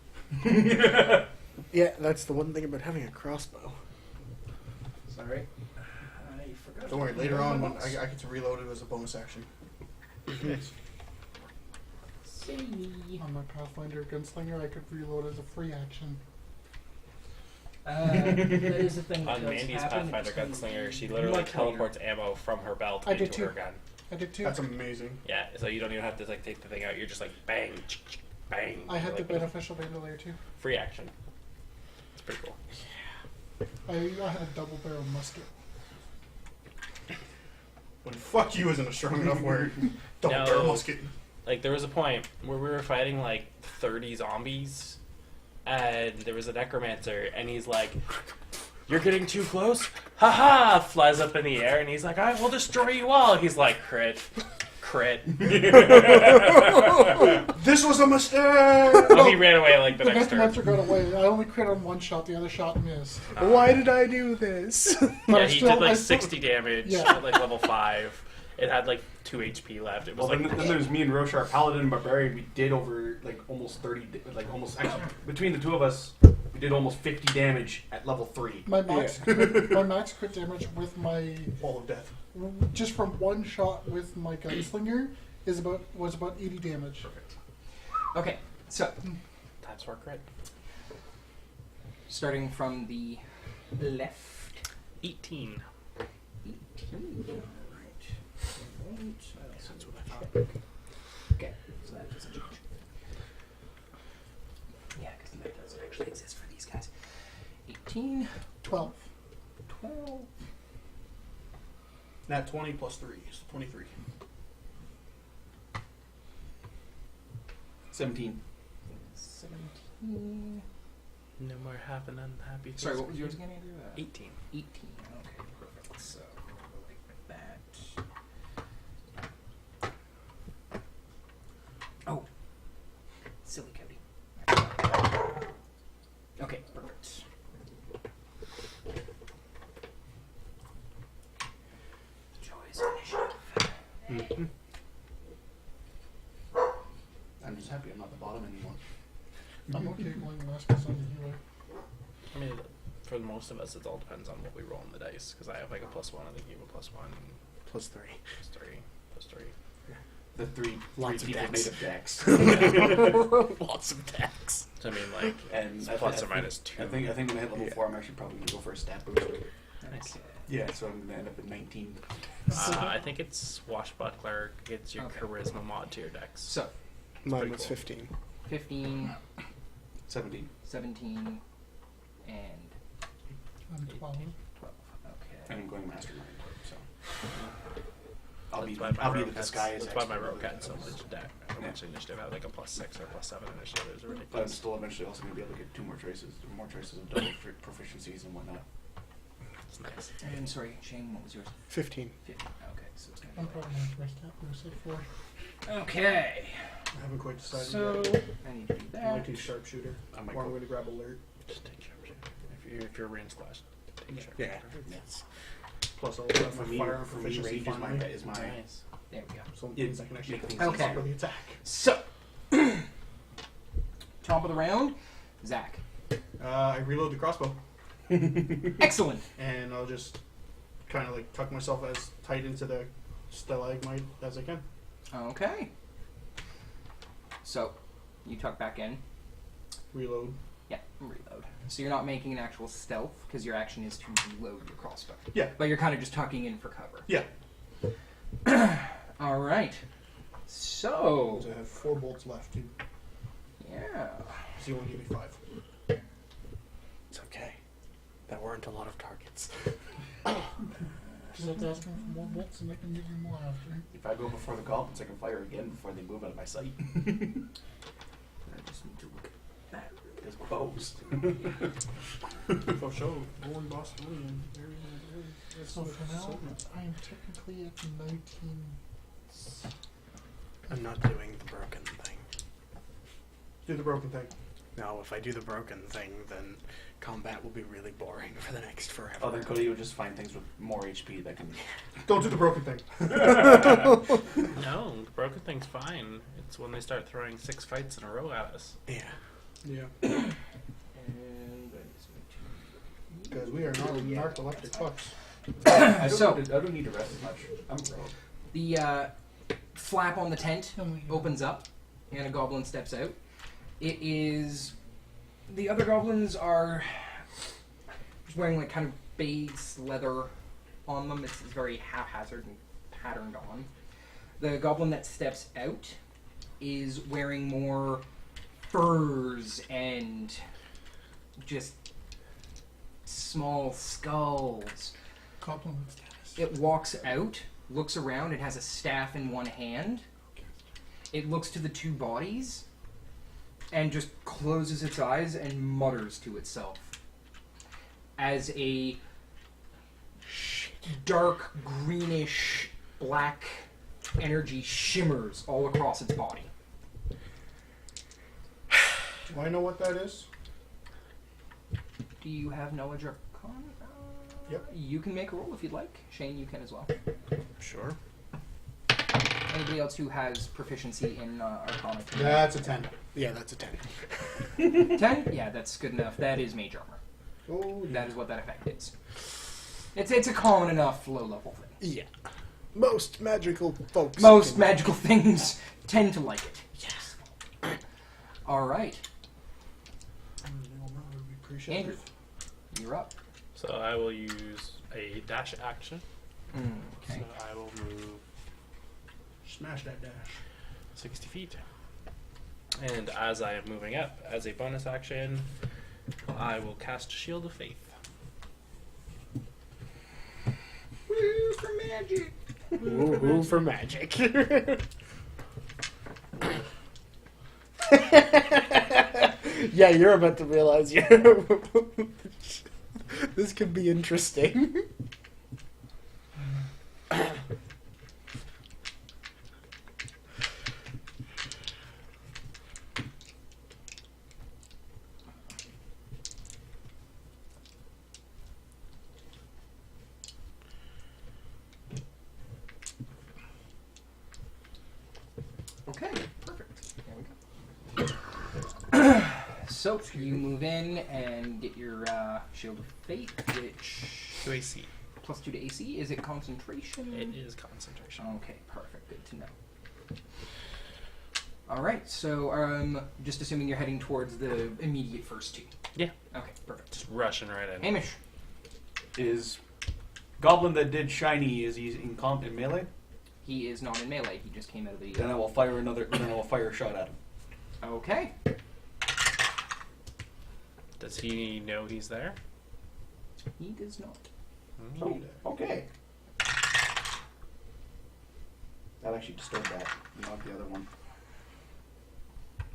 Yeah, that's the one thing about having a crossbow. Sorry. I forgot. Don't worry, later on when I get to reload it as a bonus action. On my Pathfinder Gunslinger, I could reload as a free action. That is the thing that On does Mandy's happen. Pathfinder It's going to Gunslinger, be she literally much later. teleports ammo from her belt I did into too. her gun. I did too. That's amazing. Yeah, so you don't even have to like take the thing out. You're just like bang, bang. I had the like, beneficial bandolier too. free action. It's pretty cool. I had a double barrel musket. When fuck you isn't a strong enough word. Double No. barrel musket. Like there was a point where we were fighting like 30 zombies, and there was a necromancer, and he's like, "You're getting too close." Haha! Flies up in the air, and he's like, "I will destroy you all." He's like, "Crit, crit." This was a mistake! Oh, he ran away like the The next turn. necromancer got away. I only crit on one shot. The other shot missed. Why did I do this? But Yeah, I he still- did like I still- 60 damage Yeah. at like level 5. It had like 2 HP left. It was Well, like then there's me and Roshar, Paladin and Barbarian. We did over like almost 30, actually between the two of us, we did almost 50 damage at level 3. My max, my max crit damage with my Wall of death. just from one shot with my gunslinger was about 80 damage. Perfect. Okay, so that's our crit. starting from the left. 18. 18. Alright. That's what I thought. Okay, so that doesn't change. Yeah, because the map doesn't actually exist for these guys. 18, 12. 12. Nat 20 plus 3 is 23. 17. 17. No more happy and unhappy. Sorry, what was yours again, Andrew? 18. 18. Okay, perfect. So, like that. Oh. Silly Cody. Okay, perfect. Joy's initiative. I'm just happy I'm not the bottom anymore. I'm okay going last because I'm the healer. I mean, for most of us, it all depends on what we roll on the dice. Because I have like a +1, I think you have a +1, Plus 3. +3. The three Lots of people decks. made of decks. Lots of decks. So I mean, like, And it's I plus think- or minus 2. I think when I hit level 4, I'm actually probably gonna go for a stat boost. Nice. Yeah, so I'm gonna end up at 19. I think it's Swashbuckler gets your Okay. charisma mod to your dex. So, Mine pretty was cool. 15. 15, 17. 17, and I'm 12. 12. Okay. And I'm going mastermind. So I'll be That's why my the Rogue disguise. That's why my expert. rogue had so much deck. So much initiative. I had like a +6 or +7 initiative. It was But I'm ridiculous. still eventually also gonna be able to get more choices of double proficiencies and whatnot. It's nice. And sorry, Shane, what was yours? 15. 15. Okay, so it's I'm going to probably not first up. I said 4. be. Okay. I haven't quite decided So, yet. I need to do I'm that. going to sharpshooter. I might Or I'm go. going to grab alert. Just take sharpshooter. If you're range class, take sharpshooter. Yeah. Yes. Plus I'll have For my me, fire for me, proficiency range is my finally. is my. Nice. There we go. So it Yeah, means I can actually make things Okay. for the attack. So, top of the round, Zach. I reload the crossbow. Excellent. And I'll just kind of like tuck myself as tight into the stalagmite as I can. Okay. So, you tuck back in. Reload. Yeah, reload. So you're not making an actual stealth because your action is to reload your crossbow. Yeah. But you're kind of just tucking in for cover. Yeah. All right. So, So I have 4 bolts left too. yeah. So you only give me 5. It's okay. That weren't a lot of targets. Just have to ask them for more bolts and they can give you more after. If I go before the goblins, I can fire again before they move out of my sight. I just need to look at that. There's bows. For sure. Golden boss William. So for now, I am technically at 19. I'm not doing the broken thing. Do the broken thing. No, if I do the broken thing, then combat will be really boring for the next forever. Oh, then Cody will just find things with more HP that can. Don't do the broken thing. No, the broken thing's fine. It's when they start throwing 6 fights in a row at us. Yeah. Yeah. And Because we are not narcoleptic fucks. I don't, So- need to, I don't need to rest as much. I'm a rogue. the flap on the tent Only- opens up, and a goblin steps out. It is. The other goblins are just wearing like kind of base leather on them. It's very haphazard and patterned on. The goblin that steps out is wearing more furs and just small skulls. Goblin with status. It walks out, looks around, it has a staff in one hand. It looks to the 2 bodies and just closes its eyes and mutters to itself as a dark greenish black energy shimmers all across its body. Do I know what that is? Do you have knowledge or con? Yep. You can make a roll if you'd like. Shane, you can as well. Sure. Anybody else who has proficiency in Arcana? That's a 10. Yeah, that's a 10. 10? Yeah, that's good enough. That is mage armor. Oh, That is what that effect is. It's a common enough low level thing. Yeah. Most magical folks. Most can- magical things tend to like it. Yes. All right, Andrew, you're up. So I will use a dash action. Okay. So I will move Smash that dash. 60 feet. And as I am moving up, as a bonus action, I will cast Shield of Faith. Woo for magic. Woo for magic. Yeah, you're about to realize you're. This could be interesting. Okay, perfect. There we go. So you move in and get your Shield of Fate, which To AC. +2 to AC. Is it concentration? It is concentration. Okay, perfect. Good to know. All right, so just assuming you're heading towards the immediate first two. Yeah. Okay, perfect. Just rushing right in. Hamish, Is goblin that did shiny? Is he in melee? he is not in melee. He just came out of the. Then I will fire another. Then I will fire a shot at him. Okay. Does he know he's there? He does not. Oh, okay. That actually disturbed that, not the other one.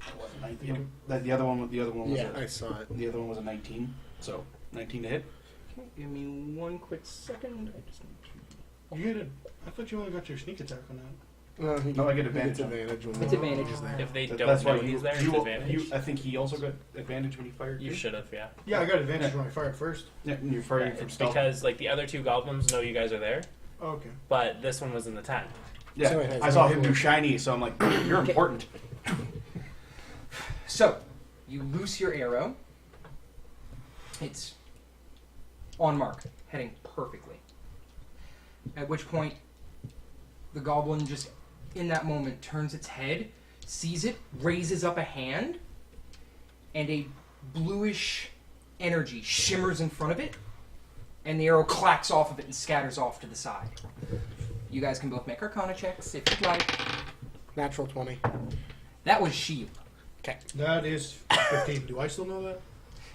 That was a 19. The other one. The other one was Yeah, I saw it. the other one was a 19. So 19 to hit. Okay, give me one quick second. I just need to. You get it. I thought you only got your sneak attack on that. No, I get advantage It's on it. advantage when It's advantage. he's there. If they That- don't that's know why he's there, it's you, advantage. I think he also got advantage when he fired. You too. should have, yeah. Yeah, I got advantage when I fired first. Yeah, and you're firing Yeah, from it's stealth. because like the other two goblins know you guys are there, Oh, okay. but this one was in the tent. Yeah, So it has I saw him no- do shiny, so I'm like, you're Okay. important. So, you loose your arrow. It's on mark, heading perfectly. At which point, the goblin just, in that moment, turns its head, sees it, raises up a hand, and a bluish energy shimmers in front of it, and the arrow clacks off of it and scatters off to the side. You guys can both make Arcana checks if you'd like. Natural 20. That was shield. Okay. That is 15. Do I still know that?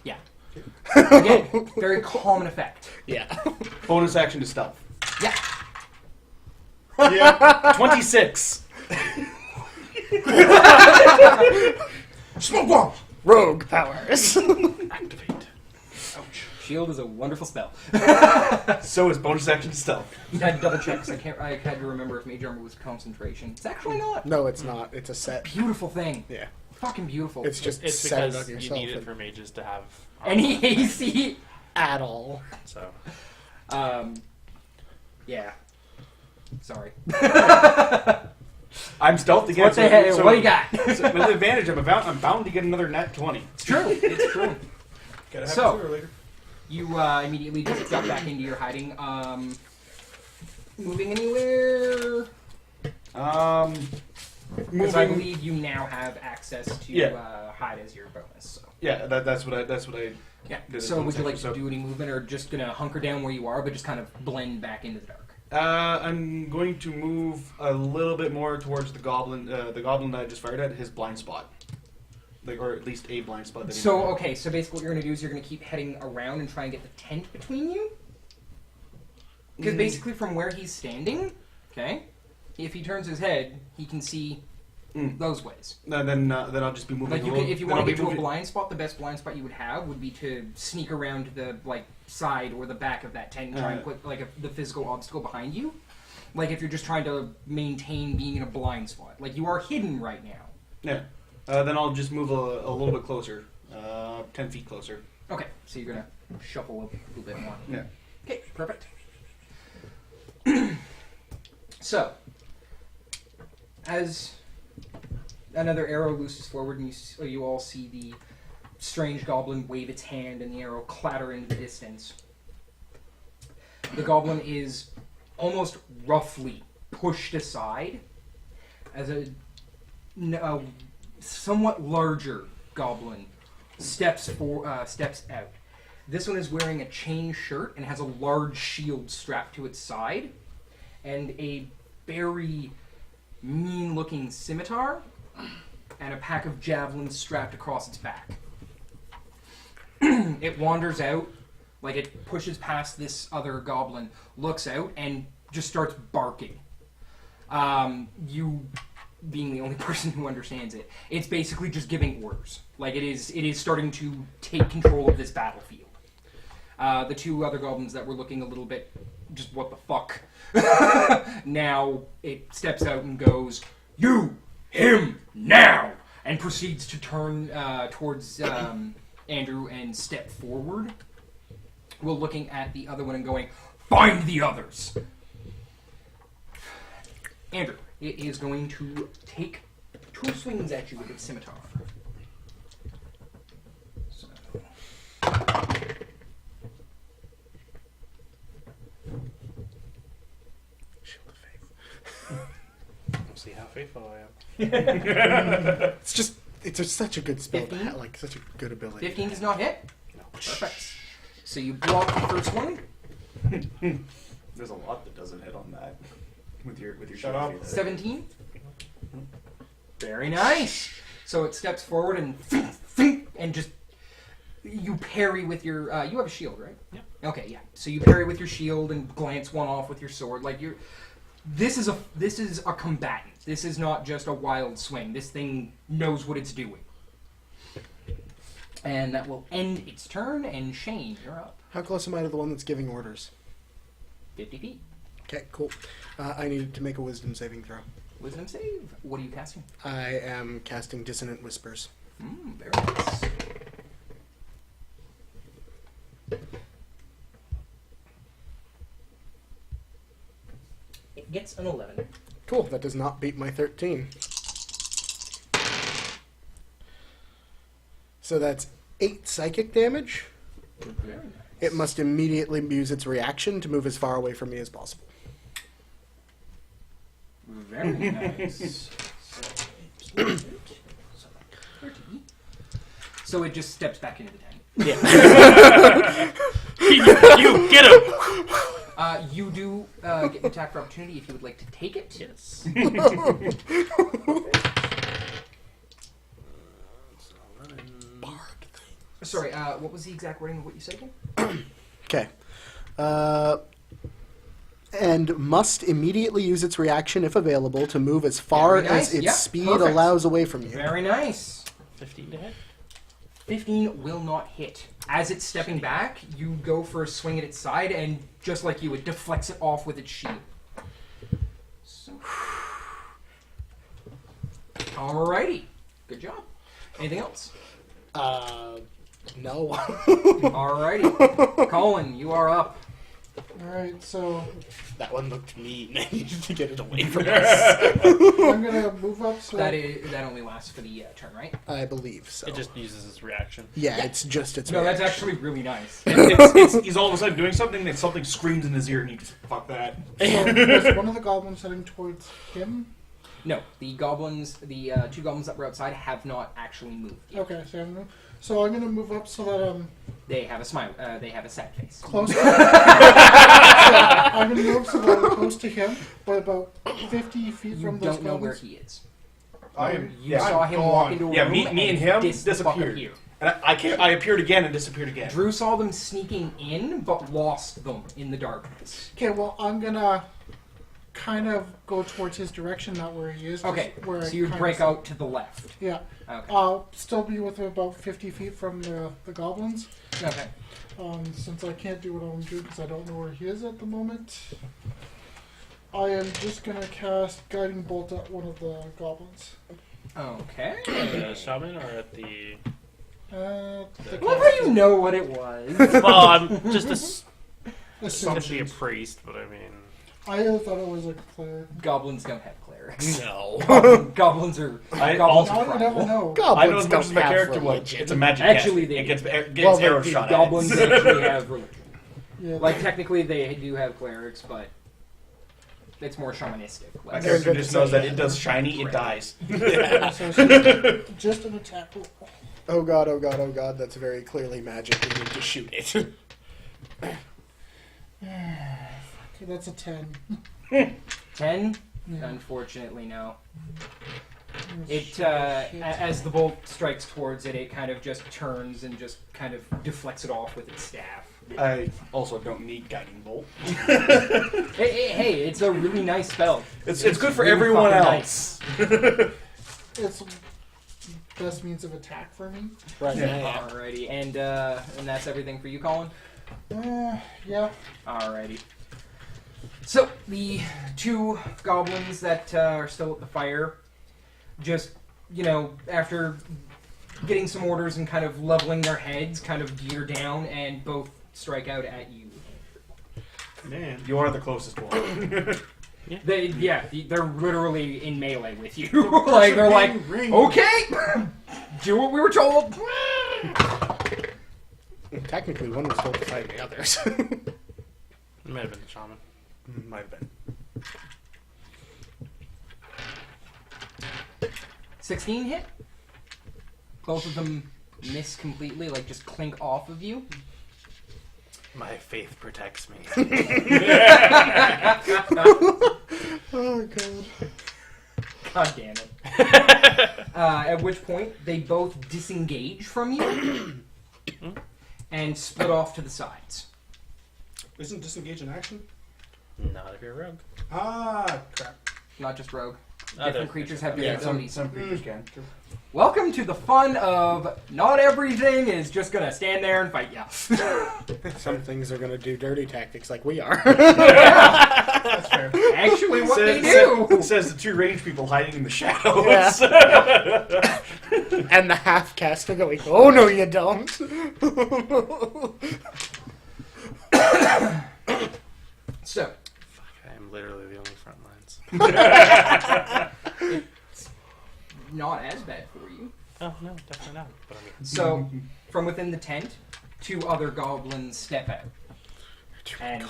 Yeah. Again, very common effect. Yeah. Bonus action to stealth. Yeah. Yeah. 26. Smoke bomb! Rogue powers. Activate. Shield is a wonderful spell. So is bonus action to stealth. I had to double check because I had to remember if mage armor was concentration. It's actually not. No, it's not. It's a set. Beautiful thing. Yeah. Fucking beautiful. It's just It's set it because on you yourself need it and- for mages to have any AC. at all. So Yeah. Sorry. I'm stealth again. What the hell? So, What do you got? so with advantage, I'm bound to get another net 20. It's true. It's true. Gotta have So- it sooner or later. You immediately just got back into your hiding. Moving anywhere? Because I Moving. believe you now have access to Yeah. hide as your bonus. So. Yeah, that's what I. Yeah. Did it So would you like so- to do any movement, or just gonna hunker down where you are, but just kind of blend back into the dark? I'm going to move a little bit more towards the goblin that I just fired at, his blind spot. Like, or at least a blind spot. That he So might have. okay, so basically what you're gonna do is you're gonna keep heading around and try and get the tent between you. Because basically from where he's standing, okay, if he turns his head, he can see those ways. Then I'll just be moving. Like a you little, can, if you then want I'll to be get to a moving- blind spot, the best blind spot you would have would be to sneak around to the like side or the back of that tent and try and put like the physical obstacle behind you. Like if you're just trying to maintain being in a blind spot, like you are hidden right now. Yeah. Then I'll just move a little bit closer, 10 feet closer. Okay, so you're gonna shuffle a little bit more. Yeah. Okay, perfect. So, As another arrow looses forward, and you all see the strange goblin wave its hand and the arrow clatter into the distance. The goblin is almost roughly pushed aside as a somewhat larger goblin steps out. This one is wearing a chain shirt and has a large shield strapped to its side and a very mean-looking scimitar and a pack of javelins strapped across its back. It wanders out, like it pushes past this other goblin, looks out, and just starts barking. You, being the only person who understands it, it's basically just giving orders. Like it is starting to take control of this battlefield. The two other goblins that were looking a little bit, just what the fuck. Now it steps out and goes, "You, him, now!" and proceeds to turn towards Andrew and step forward. We're looking at the other one and going, "Find the others!" Andrew, it is going to take 2 swings at you with its scimitar. So. Shield of Faith. We'll see how faithful I am. It's just such a good spell. 15? Like such a good ability. 15 does not hit. No. Perfect. So you block the first one. There's a lot that doesn't hit on that. With your Shut up. 17. Very nice. So it steps forward and just you parry with your. You have a shield, right? Yeah. Okay, yeah. So you parry with your shield and glance one off with your sword. Like you're. This is a combatant. This is not just a wild swing. This thing knows what it's doing. And that will end its turn. And Shane, you're up. How close am I to the one that's giving orders? 50 feet. Okay, cool. I need to make a wisdom saving throw. Wisdom save. What are you casting? I am casting Dissonant Whispers. Very nice. It gets an 11. Cool, that does not beat my 13. So that's 8 psychic damage. Very nice. It must immediately use its reaction to move as far away from me as possible. Very nice. So 30. So it just steps back into the tent. Yeah. you get him. You do get an attack for opportunity if you would like to take it. Yes. Sorry, what was the exact wording of what you said again? Okay. And must immediately use its reaction, if available, to move as far Very nice. as its Yep, speed perfect. allows away from you. Very nice. 15 to hit. 15 will not hit. As it's stepping back, you go for a swing at its side, and just like you, it deflects it off with its shield. So. Alrighty. Good job. Anything else? No. Alrighty. Colin, you are up. Alright, so That one looked mean. I needed to get it away from us. I'm gonna move up so That only lasts for the turn, right? I believe so. It just uses its reaction. Yeah, it's just its No, that's reaction. actually really nice. He's all of a sudden doing something, then something screams in his ear, and he just, fuck that. so there's one of the goblins heading towards him. No, the goblins, the 2 goblins that were outside have not actually moved yet. Okay, so I'm gonna move up so that They have a smile. They have a sad face. close to I'm gonna move so that I'm close to him, but about 50 feet You from those don't know where goblins. he is. You saw him walk into a room. Yeah, me and him disappeared. Here. And I appeared again and disappeared again. Drew saw them sneaking in, but lost them in the darkness. Okay, well I'm gonna kind of go towards his direction, not where he is. just Okay, where so I you kind break of- out to the left. Yeah. Okay. I'll still be within about 50 feet from the goblins. Okay. Since I can't do what I want to do because I don't know where he is at the moment, I am just going to cast Guiding Bolt at one of the goblins. Okay. The shaman or at the... The Well, how do you know what it was? Well, I'm just Assuming. essentially a priest, but I mean... I thought it was a cleric. Goblins don't have clerics. No. Goblins are I goblins Now are you never primal. know. I know as much don't as my have character would. religion. It's a magic Actually, cast. they It gets Well, arrows they do. shot Goblins at it. actually have religion. Yeah, Like technically, they do have clerics, but it's more shamanistic. My Like, character just knows that it does shiny, it Right. dies. so it's just an attack roll. Oh god, oh god, oh god, that's very clearly magic. We need to shoot it. Okay, that's a 10. 10? Yeah. Unfortunately, no. Shit. It as the bolt strikes towards it, it kind of just turns and just kind of deflects it off with its staff. I also don't need guiding bolt. Hey, it's a really nice spell. It's good for really everyone fucking else. It's best means of attack for me. Right Yeah. now. Alrighty, and that's everything for you, Colin? Yeah. Alrighty. So, the two goblins that are still at the fire, just, after getting some orders and kind of leveling their heads, kind of gear down, and both strike out at you. Man. You are the closest one. They're literally in melee with you. Like, they're like, okay, do what we were told. Technically, one was told to fight the others. It might have been the shaman. Might have been. 16 hit. Both of them miss completely, like just clink off of you. My faith protects me. Oh god. God damn it. At which point, they both disengage from you and split off to the sides. Isn't disengage in action? Not if you're a rogue. Ah, crap. Not just rogue. Other Different creatures have different abilities. Some creatures can. Welcome to the fun of not everything is just gonna stand there and fight ya. Some things are gonna do dirty tactics like we are. That's fair. Actually, what they do. Says the two range people hiding in the shadows. Yeah. And the half caster going, oh no you don't. So, I am literally the only front lines. not as bad for you. Oh, no, definitely not. But I mean, So, from within the tent, two other goblins step out. And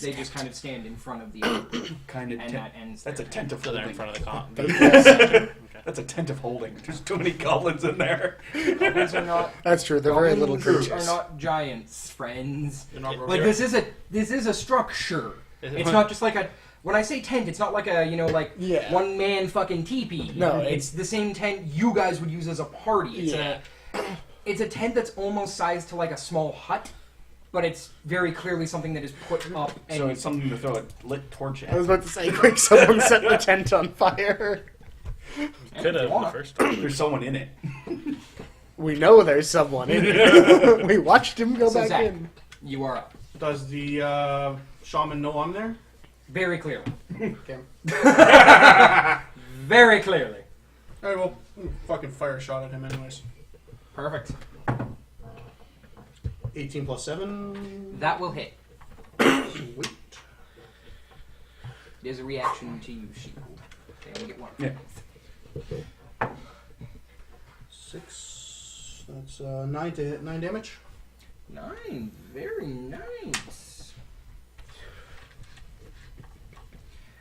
they just kind of stand in front of the other group, Kind of. and that ends That's a their tent of so they're in holding. front of the con. That's a tent of holding. There's too many goblins in there. Goblins are not. That's true, they're very little Goblins creatures. are not giants, friends. They're not Like this is a structure. It's not just like a. When I say tent, it's not like a Yeah. one man fucking teepee. No, it's the same tent you guys would use as a party. It's a tent that's almost sized to like a small hut, but it's very clearly something that is put up. And So it's something to throw a lit torch I was at. about to say, quick, someone set the tent on fire. Could have in the first one. There's someone in it. We know there's someone in it. We watched him go So back Zach, in. you are up Does the shaman know I'm there? very clearly. Okay. Very clearly. Alright, well, fucking fire a shot at him anyways. Perfect. 18 plus 7. That will hit. Sweet. There's a reaction to you, sheep. They only get one. Yeah. 6. That's 9 to hit, 9 damage. 9. Very nice.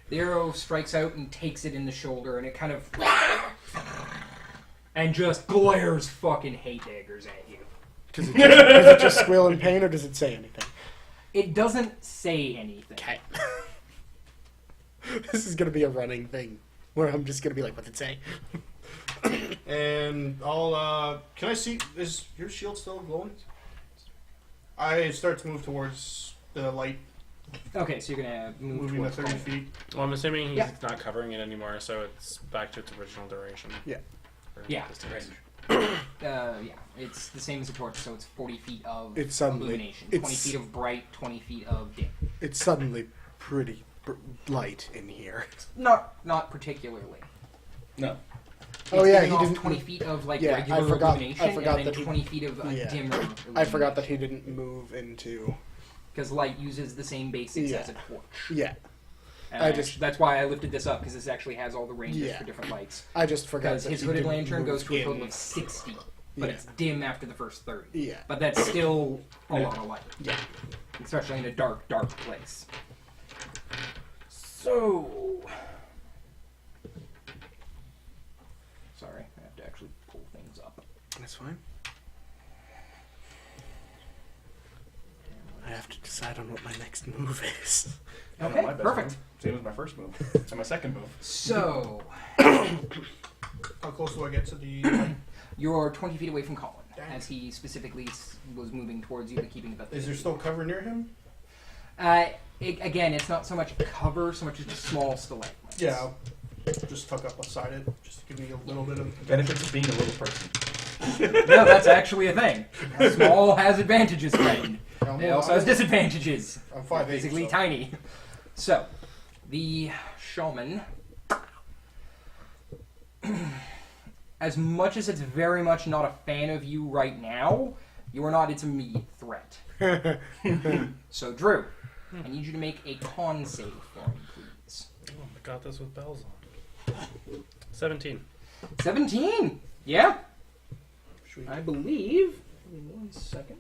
The arrow strikes out and takes it in the shoulder, and it kind of and just glares fucking hate daggers at you. Does it just squeal in pain, or does it say anything? It doesn't say anything. Okay. This is gonna be a running thing, where I'm just gonna be like, what's it say? And I'll, can I see, is your shield still glowing? I start to move towards the light, Okay, so you're gonna move moving to towards 30 Colin. feet. Well, I'm assuming he's Yeah. not covering it anymore, so it's back to its original duration. Yeah. Or Yeah. distance. Yeah, it's the same as a torch, so it's 40 feet of It's suddenly- illumination, 20 it's- feet of bright, 20 feet of dim. It's suddenly pretty light in here. Not particularly. No. Oh, It's yeah, giving he off didn't- 20 feet of like Yeah, regular I forgot illumination, and then that he- 20 feet of yeah. dimmer. I forgot that he didn't move into... Because light uses the same basics Yeah. as a torch. Yeah. That's why I lifted this up, because this actually has all the ranges Yeah. for different lights. I just forgot Because that his he hooded didn't lantern goes move to a in. total of 60, but Yeah. it's dim after the first 30. Yeah. But that's still a lot of light. Yeah. Especially in a dark, dark place. So... Sorry, I have to actually pull things up. That's fine. I have to decide on what my next move is. I know Okay, my best perfect. move. Same as my first move. And my second move. So, How close do I get to the light? you're 20 feet away from Colin, Dang. as he specifically was moving towards you, but keeping about Is there still cover near him? Again, it's not so much cover, so much as just small stalagmites. Yeah. I'll just tuck up beside it, just to give me a little bit of... Benefits of being a little person. No, that's actually a thing. Small has advantages, friend. I'm It also has disadvantages. I'm 5'8", Basically so- tiny. So, the shaman, as much as it's very much not a fan of you right now, you are not its immediate threat. So, Drew, I need you to make a con save for me, please. Oh, I got this with bells on. 17. 17! Yeah, Sweet. I believe. Give me 1 second.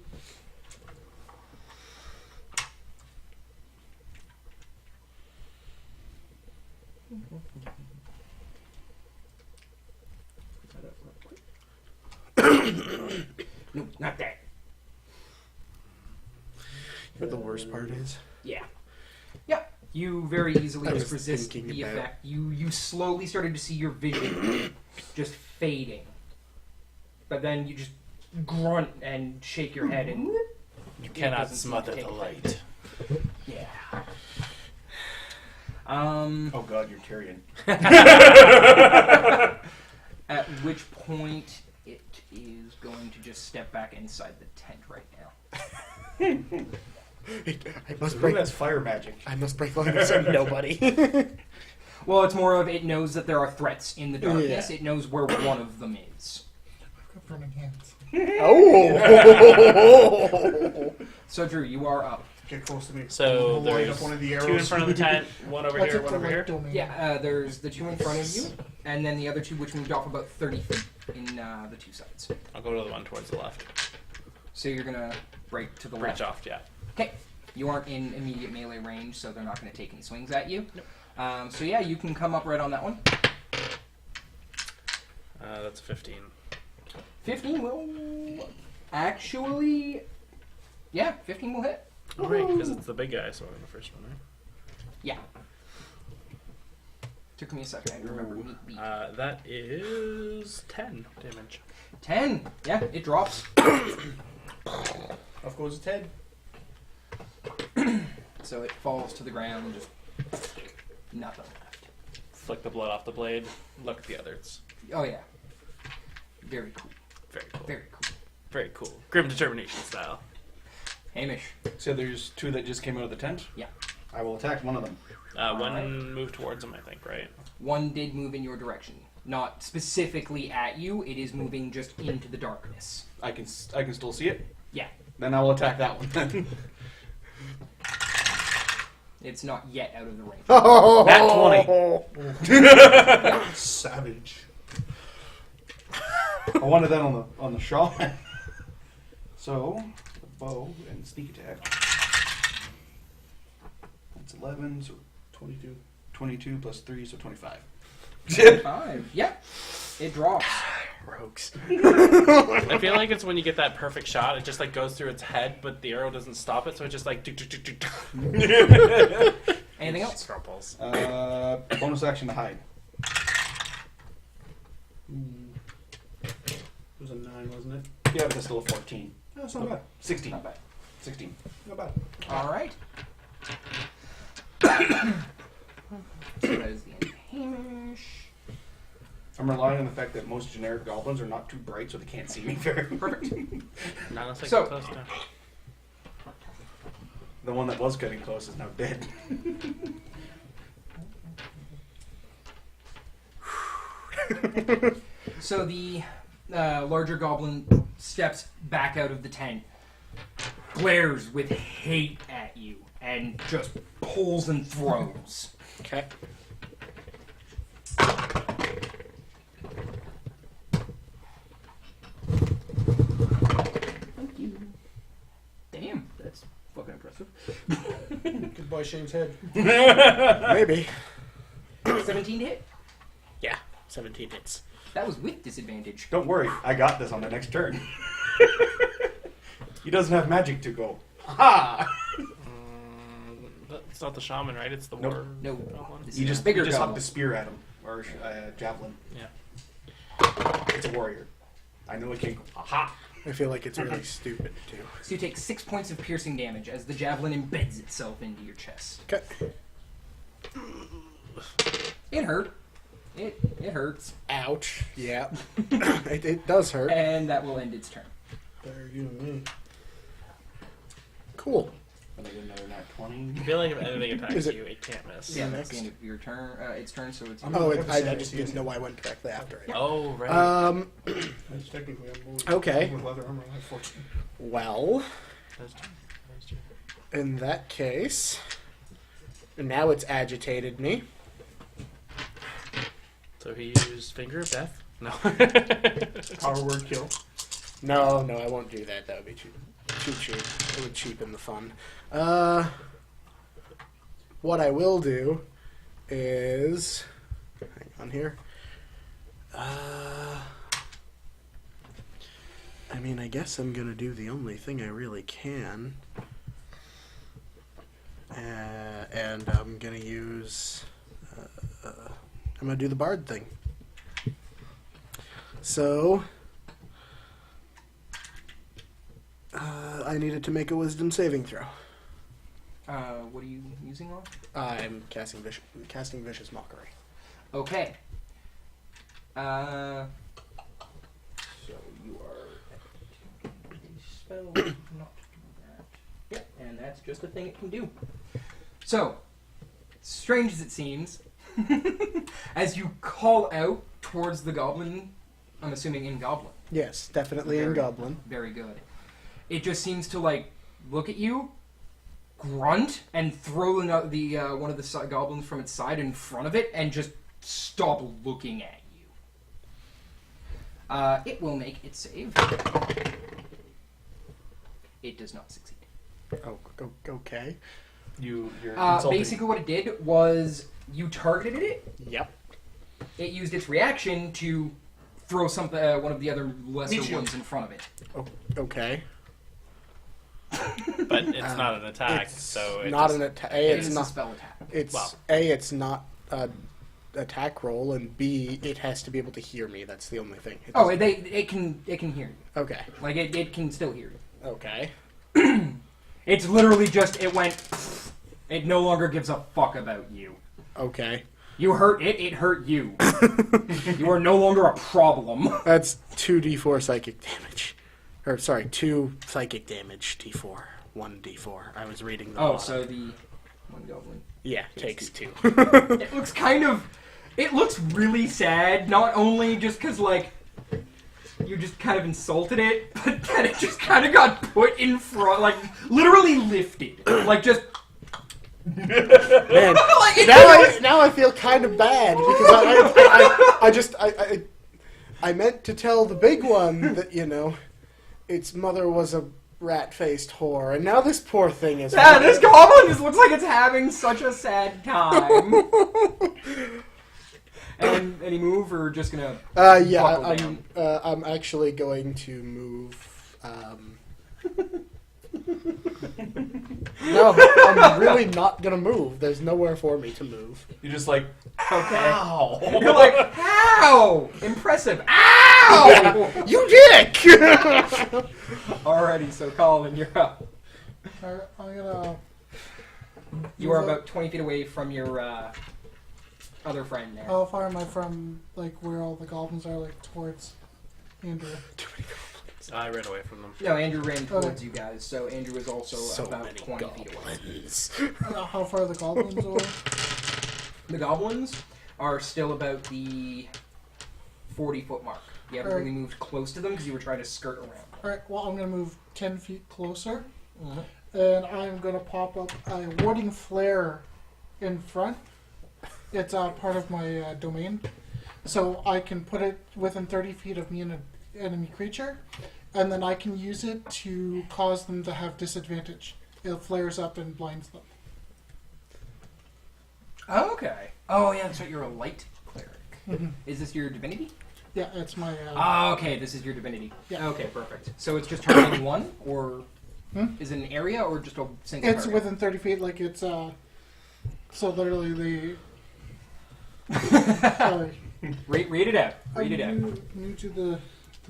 No, not that. But the worst part is, Yeah. Yeah. You very easily I just was resist thinking the about- effect. You slowly started to see your vision just fading. But then you just grunt and shake your head and You cannot smother the light. yeah. Oh god, you're Tyrion. At which point it is going to just step back inside the tent right now. I must Who break. has fire magic? I must break line so nobody. Well, it's more of it knows that there are threats in the darkness. Yeah. It knows where one of them is. I've got burning hands. Oh! So Drew, you are up. Get close to me. So I'll light there's up one of the 2 arrows. in front of the tent, one over I here, took one the over light here. domain. Yeah, there's the 2 in front of you, and then the other 2 which moved off about 30 feet in the 2 sides. I'll go to the one towards the left. So you're gonna break to the Branch left. off, yeah. Okay. You aren't in immediate melee range, so they're not going to take any swings at you. So yeah, you can come up right on that one. That's a 15. 15 will actually, yeah, 15 will hit. Oh, right, because it's the big guy, so I'm the first one, right? Yeah. Took me a second. I had to remember meat beat. That is 10 damage. 10. Yeah, it drops. Off goes its head. So it falls to the ground and just nothing left. Flick the blood off the blade. Look at the others. Oh yeah. Very cool. Very cool. Very cool. Very cool. Grim determination style. Hamish. So there's 2 that just came out of the tent? Yeah. I will attack one of them. One moved towards him, I think, right? One did move in your direction. Not specifically at you, it is moving just into the darkness. I can still see it? Yeah. Then I will attack that one. It's not yet out of the range. Nat 20. Savage. I wanted that on the shaman. So, the bow and sneak attack. That's 11, so 22. 22 plus 3, so 25. 5. Yeah. It drops. Rogues. I feel like it's when you get that perfect shot, it just like goes through its head, but the arrow doesn't stop it, so it just like Anything else? Scrumples. Bonus action to hide. It was a 9, wasn't it? Yeah, but that's still a 14. No, it's not bad. 16. Not bad. 16. Not bad. Alright. So that is the end of Hamish. I'm relying on the fact that most generic goblins are not too bright, so they can't see me very Perfect. Not unless I So- get close to. The one that was getting close is now dead. So the larger goblin steps back out of the tent, glares with hate at you, and just pulls and throws. Okay. Thank you. Damn, that's fucking impressive. Goodbye, Shane's head. Maybe. 17 to hit. Yeah. 17 hits. That was with disadvantage. Don't worry, I got this on the next turn. He doesn't have magic to go. Ha! It's not the shaman, right? It's the Nope. war. No, goblin. this You is just a bigger huck goblin. the spear at him, or javelin. Yeah. It's a warrior. I know it can't go. Aha! I feel like it's really stupid, too. So you take 6 points of piercing damage as the javelin embeds itself into your chest. Okay. It hurt. It hurts. Ouch. Yeah. it does hurt. And that will end its turn. Better you than me. Cool. And I get another nat 20. I feel like if anything attacks Is it- you, it can't miss. Yeah, that's next. the end of your turn. Its turn, so it's... Oh, Yeah. I just didn't know I went directly after it. Oh, right. That's technically Okay. with leather armor. I have 14. Well, That's true. That's true. in that case, now it's agitated me. So he used Finger of Death? No. Power word kill. No, I won't do that. That would be too cheap. It would cheapen the fun. What I will do is, hang on here. I mean, I guess I'm gonna do the only thing I really can, and I'm gonna use. I'm gonna do the bard thing. So. I needed to make a wisdom saving throw. What are you using on? I'm casting vicious mockery. Okay. So you are spell not do that. Yep, and that's just a thing it can do. So, strange as it seems, as you call out towards the goblin, I'm assuming in goblin. Yes, definitely in goblin. Very good. It just seems to look at you, grunt, and throw the one of the goblins from its side in front of it, and just stop looking at you. It will make its save. It does not succeed. Oh, okay. You're insulting. Basically, what it did was you targeted it. Yep. It used its reaction to throw something, one of the other lesser ones in front of it. Oh, okay. But it's not an attack, It's so it not just, an attack. It It's is a not. spell attack. It's Well. it's not an attack roll, and B, it has to be able to hear me. That's the only thing. It Oh, doesn't- it can hear you. okay. It can still hear you. Okay. It's literally just it went. It no longer gives a fuck about you. Okay. You hurt it. It hurt you. You are no longer a problem. That's 2d4 psychic damage. Or sorry, 2 psychic damage. D4. 1 D4. I was reading the. Oh, bottom. so the one goblin. yeah, takes 2. It looks kind of. It looks really sad. Not only just because you just kind of insulted it, but that it just kind of got put in front, literally lifted, just. Man, it now I feel kind of bad because I meant to tell the big one that its mother was a rat-faced whore, and now this poor thing is. Yeah, this goblin just looks like it's having such a sad time. And any move, or just gonna? Yeah, buckle down? I'm actually going to move. No, I'm really not gonna move. There's nowhere for me to move. You're just like, Okay. ow! You're like, how? Impressive. Ow! You dick! Alrighty, so Colin, you're up. Alright, I'm gonna. You are about 20 feet away from your other friend there. How far am I from where all the goblins are, towards Andrew? I ran away from them. No, Andrew ran towards you guys, so Andrew is also So about many 20 feet away. goblins. How far are the goblins away? The goblins are still about the 40-foot mark. You haven't really moved close to them because you were trying to skirt around. Alright, well, I'm gonna move 10 feet closer. and I'm going to pop up a warding flare in front. It's part of my domain. So I can put it within 30 feet of me and an enemy creature, and then I can use it to cause them to have disadvantage. It flares up and blinds them. Okay. Oh, yeah, that's right. You're a light cleric. Mm-hmm. Is this your divinity? Yeah, it's my... Oh, okay. This is your divinity. Yeah. Okay, perfect. So it's just targeting one, or is it an area, or just a single It's target? within 30 feet, like it's... So literally the... Sorry. Read it out. Read it out. I'm new to the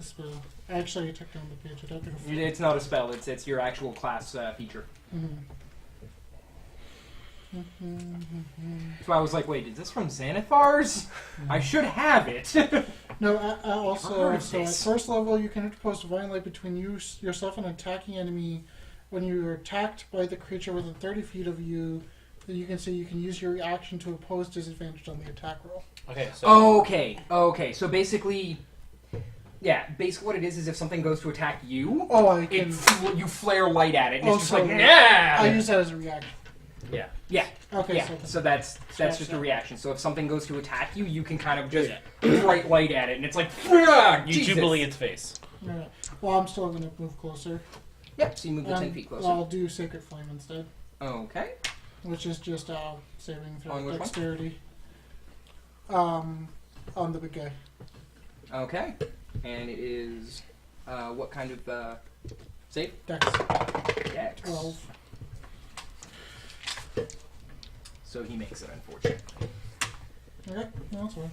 spell. Actually, I took down the page. I don't think It's not a spell. It's your actual class feature. So I was like, wait, is this from Xanathar's? I should have it. No, also, Heard so at this. first level, you can interpose divine light between yourself and an attacking enemy. When you are attacked by the creature within 30 feet of you, then you can say you can use your reaction to oppose disadvantage on the attack roll. Okay, so Okay. So basically, basically what it is if something goes to attack you, Oh, I can... you flare light at it, and Oh, it's just so like, nah! I use that as a reaction. Yeah. Okay, Yeah, so that's just a reaction. So if something goes to attack you, you can kind of just bright light at it, and it's like, you Jesus. jubilee its face. Yeah. Well, I'm still going to move closer. Yep, so you move the 10 feet closer. I'll do Sacred Flame instead, Okay. which is just saving On throw which one? dexterity. On the big guy. Okay. And it is, what kind of, save? Dex. Dex. 12. So he makes it, unfortunately. Okay, no, that's fine.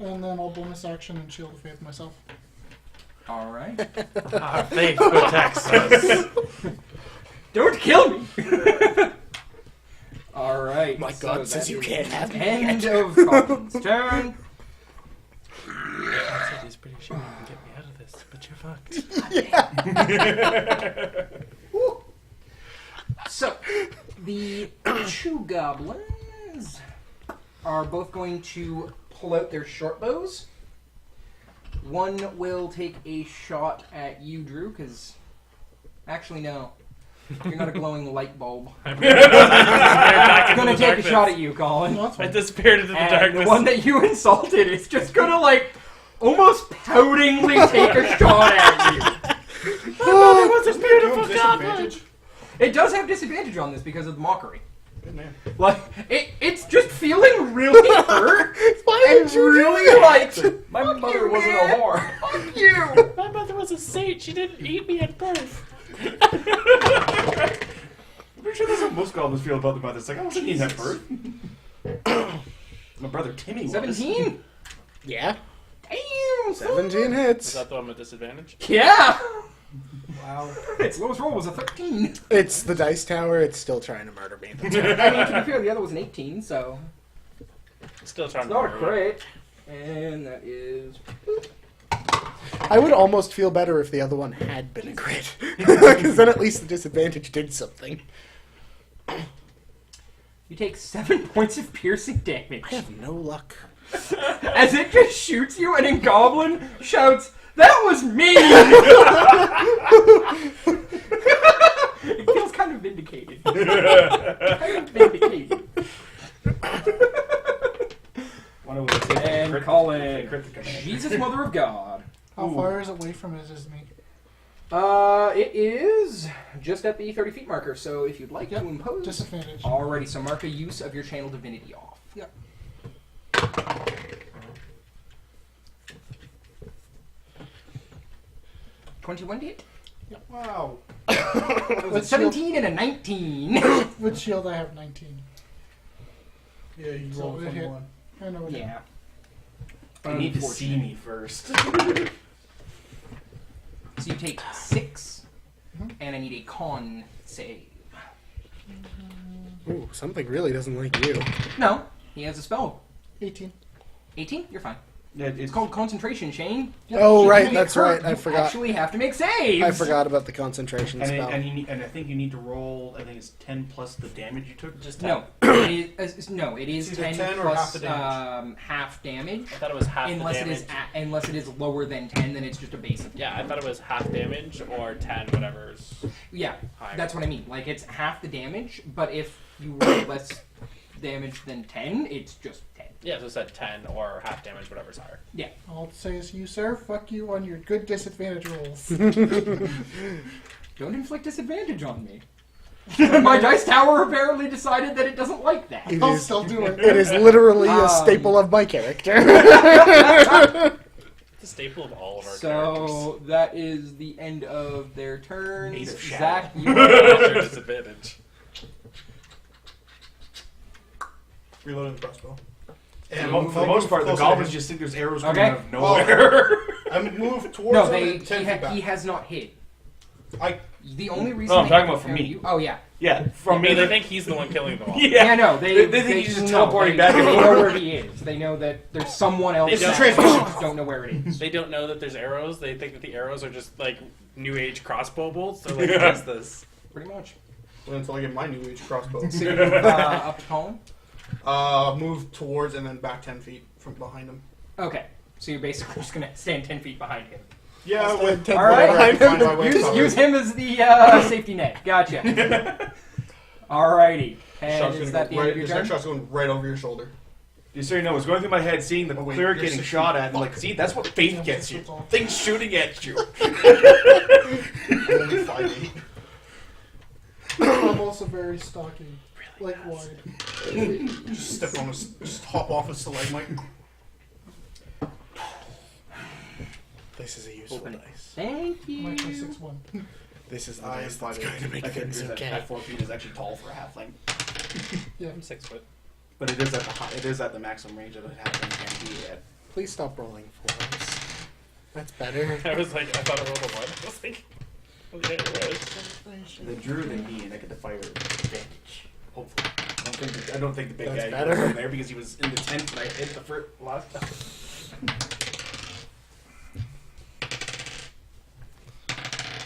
And then I'll bonus action and Shield of Faith myself. Alright. Our faith protects us. Don't kill me! Alright. My God says you can't have me. End of Coblin's turn. I said he's pretty sure you can get me out of this, but you're fucked. So, the two goblins are both going to pull out their short bows. One will take a shot at you, Drew, because... Actually, no. You're not a glowing light bulb. I'm Gonna take a shot at you, Colin. No, that's I fine. disappeared into the And darkness. the one that you insulted is just gonna, like, almost poutingly take a shot at you. Oh, what's this beautiful Disadvantage. It does have disadvantage on this because of the mockery. Good man. Like, it's just feeling really hurt and really like, My mother wasn't man. a whore. fuck you! My mother was a saint. She didn't eat me at birth. I'm pretty sure that's how most goblins feel about the mother. It's like, I wasn't eating at birth. My brother Timmy was. 17? Yeah, Damn! 17 Is hits. that the one with disadvantage? Yeah! Wow. Its lowest roll was a 13. It's the dice tower. It's still trying to murder me. I mean, to be fair, the other was an 18, so... Still trying It's to not a remember. crit. And that is... I would almost feel better if the other one had been a crit, because then at least the disadvantage did something. You take 7 points of piercing damage. I have no luck. As it just shoots you, and then Goblin shouts, "That was me!" It feels kind of vindicated. And Colin, Jesus, Mother of God. How far is it away from it is me? It is just at the 30 feet marker, so if you'd like to impose... Disadvantage. Alrighty, so mark a use of your channel divinity off. Yep. 21 to hit. Wow. It was a 17 and a 19. With shield, I have 19. Yeah, you So rolled it hit. 21. I know it hit. Yeah. You need to see me first. So you take 6, and I need a con save. Ooh, something really doesn't like you. No, he has a spell. 18. 18? You're fine. Yeah, It's called concentration, Shane. Oh, You right, get that's hurt, right. I you forgot. actually have to make saves. I forgot about the concentration and, spell. and I think you need to roll. I think it's 10 plus the damage you took. Just 10. No, it is, no, it is It's either 10, 10 or plus half the damage. half damage. I thought it was half Unless the it damage. is unless it is lower than 10, then it's just a basic. Yeah, I thought it was half damage or 10, whatever's Yeah, higher. that's what I mean. Like it's half the damage, but if you roll less damage than 10, it's just 10. Yeah, so it said 10 or half damage, whatever's higher. Yeah. All to say is you, sir, fuck you on your good disadvantage rolls. Don't inflict disadvantage on me. My dice tower apparently decided that it doesn't like that. It I'll is- still do it. It is literally a staple of my character. It's a staple of all of our characters. So that is the end of their turns. Eight of shadow. Zach, you What's your disadvantage? Reloading the crossbow. And And for the most part, the closer goblins to him. just think there's arrows coming Okay. out of nowhere. I moved towards no, him they and 10 feet back. he has not hit. I The only reason No, I'm they talking haven't about from found me. You, oh yeah, yeah, from me, They think he's the one killing them all. yeah. No, They think he's just no, teleporting they, back and They know forth. where he is. They know that there's someone else. It's a that transmission. don't know where it is. They don't know that there's arrows. They think that the arrows are just like new age crossbow bolts. They're like, what is this? Pretty much. went until I get my new age crossbow. So you move, up to Colin. Move towards and then back 10 feet from behind him. Okay, so you're basically just gonna stand 10 feet behind him. Yeah, I'll with stand 10 All right. whatever I can find my way Use, covered. use him as the safety net. Gotcha. Alrighty. And Shot's is gonna that the go end right, of your this next turn? shot's going right over your shoulder. Just so you know, it's going through my head, seeing the Oh, wait, cleric you're getting 6 shot feet. at, and like, see, that's what faith gets you. Things shooting at you. I'm only 5'8". I'm also very stocky. Like wide. Just step on just hop off a stalagmite. This is a useful Open. dice. Thank I'm actually you. 6'1". This is the I am dice that's 5'8". going to make I think things that okay. at 4 feet is actually tall for a halfling. Yeah. I'm 6 foot. But it is at the it is at the maximum range that a halfling can be at. Please stop rolling for us. That's better. I was like, I thought I rolled a 1. I was like, okay, it was. The druid and me, and I get the fire advantage. Hopefully. I don't think the big That's guy better. was in there because he was in the tent and I hit the first last time.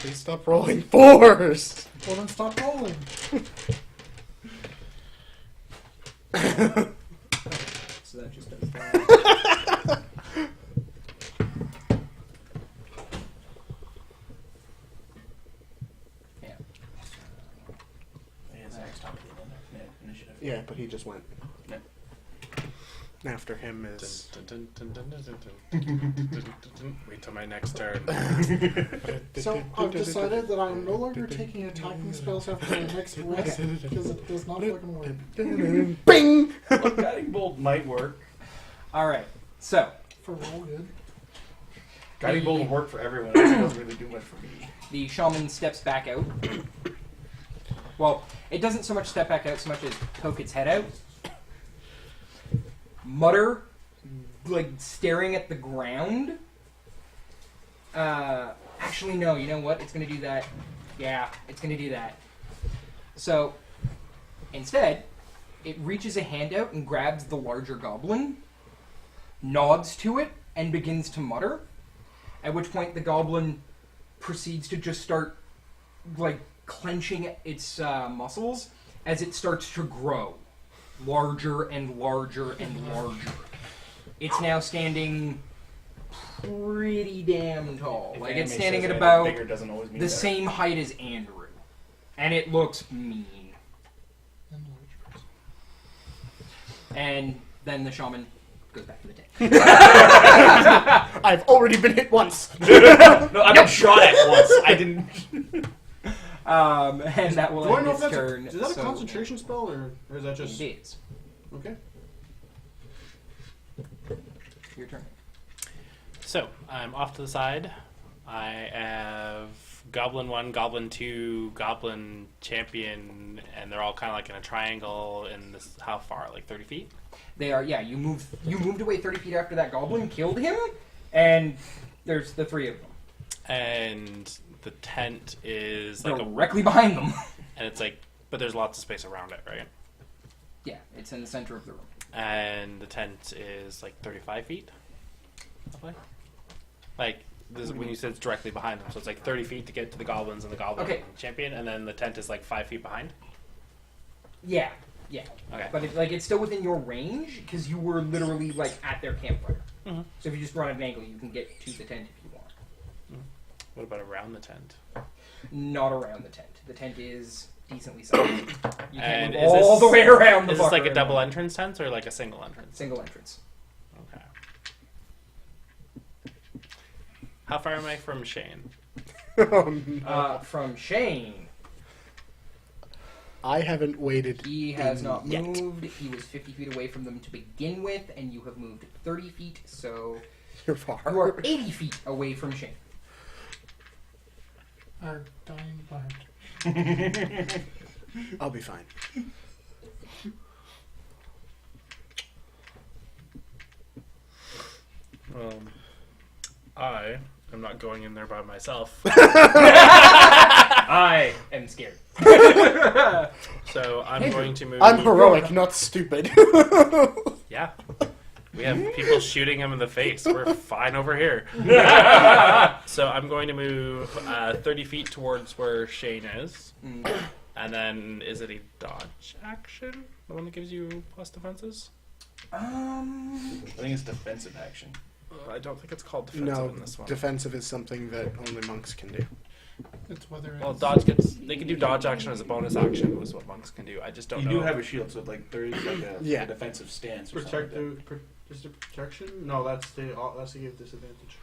Please stop rolling fours. Well, then stop rolling. So that just does that. Yeah. Yeah, Zach's top of the initiative. Yeah, but he just went. Yep. After him is. Wait till my next turn. So I've decided that I'm no longer taking attacking spells after my next rest because it does not fucking work. Bing! Well, guiding bolt might work. Alright, so For roll good. Guiding bolt will work for everyone else. It doesn't really do much for me. the shaman steps back out. Well, it doesn't so much step back out so much as poke its head out. Mutter, like staring at the ground. Actually, no, you know what? It's going to do that. Yeah, it's going to do that. So, instead, it reaches a hand out and grabs the larger goblin, nods to it, and begins to mutter. At which point, the goblin proceeds to just start, like, clenching its muscles as it starts to grow. Larger and larger and larger. It's now standing pretty damn tall. If Like, anime it's standing says at that about bigger doesn't always mean the better. same height as Andrew. And it looks mean. And large person. And then the shaman goes back to the tank. I've already been hit once. No, I've been shot at once. I didn't. And that will Do I end know if its that's turn. is that a so- concentration spell or is that just It is. okay? Your turn. So, I'm off to the side. I have Goblin 1, Goblin 2, Goblin Champion, and they're all kind of like in a triangle in this, how far? Like 30 feet? They are, yeah, you moved away 30 feet after that goblin killed him, and there's the three of them. And the tent is like Directly behind them. and it's like, but there's lots of space around it, right? Yeah, it's in the center of the room. And the tent is like 35 feet. possibly? Like, this, when you said it's directly behind them, so it's like 30 feet to get to the goblins and the goblin Okay. champion, and then the tent is like 5 feet behind? Yeah. Okay. But it's still within your range because you were literally like at their campfire. Mhm. So if you just run at an angle, you can get to the tent if you want. What about around the tent? Not around the tent. The tent is decently sized. You And can't is move all this- the way around the Is this like fucker. a double entrance tent or like a single entrance? Single entrance. Okay. How far am I from Shane? Oh, no. From Shane, I haven't waited. he has not yet. moved. He was 50 feet away from them to begin with, and you have moved 30 feet, so You're far. you are 80 feet away from Shane. Our dying bard. I'll be fine. I am not going in there by myself. I am scared. So I'm going to move. I'm heroic, not stupid. Yeah. We have people shooting him in the face. We're fine over here. So I'm going to move 30 feet towards where Shane is. And then, is it a dodge action? The one that gives you plus defenses? I think it's defensive action. I don't think it's called defensive No, in this one. defensive is something that only monks can do. It's whether it's Well, dodge gets. They can do dodge action as a bonus action, was what monks can do. I just don't You know. do have a shield, so like there is like a, Yeah. a defensive stance. Or something like that. Is the protection? No, that's the give disadvantage.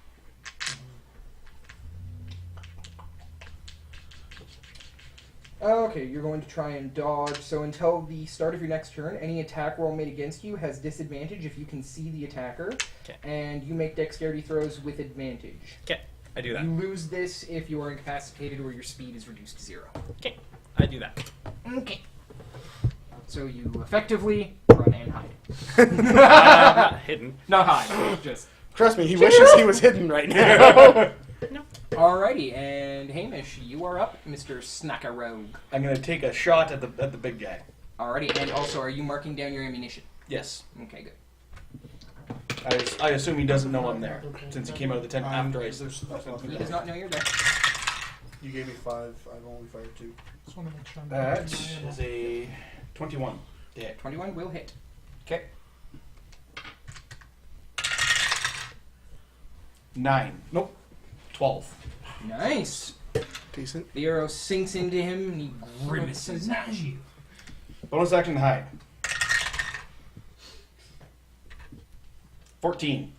Okay, you're going to try and dodge. So until the start of your next turn, any attack roll made against you has disadvantage if you can see the attacker. Okay. And you make dexterity throws with advantage. Okay, I do that. You lose this if you are incapacitated or your speed is reduced to 0. Okay, I do that. Okay. So you effectively run and hide. Not hidden. Not hide, just... Trust me, he wishes he was hidden right now. Alrighty, and Hamish, you are up, Mr. Snacker Rogue. I'm gonna take a shot at the big guy. Alrighty, and also, are you marking down your ammunition? Yes. Okay, good. I assume he doesn't know I'm there since he came out of the tent after I. He does not know you're there. You gave me 5. I've only fired 2. Just want to make sure I'm That not is a 21. Yeah. 21 will hit. Okay. 9. Nope. 12. Nice. Decent. The arrow sinks into him, and he grimaces at you. Bonus action hide. 14.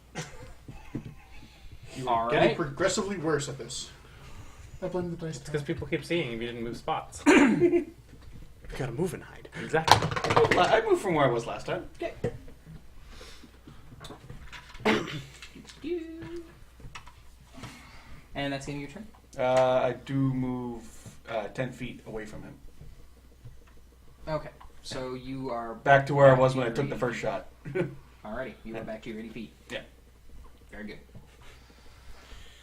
You All are getting right. progressively worse at this. I blame the dice. It's because people keep seeing if you didn't move spots. We gotta move and hide. Exactly. I moved from where I was last time. Okay. And that's the end of your turn. I do move 10 feet away from him. Okay. So you are Back to where I was when I took the first shot. Alrighty, you are back to your 80 feet. Yeah. Very good.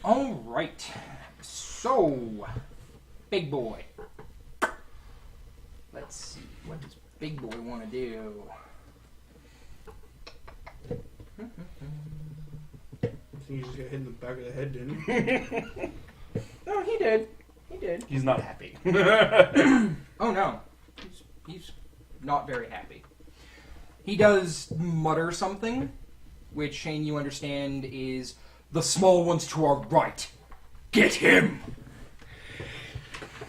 Alright. So, big boy. Let's see. What does big boy want to do? I think you just got hit in the back of the head, didn't you? No, he did. He did. He's not happy. Oh no. He's not very happy. He does mutter something, which, Shane, you understand is the small ones to our right. Get him!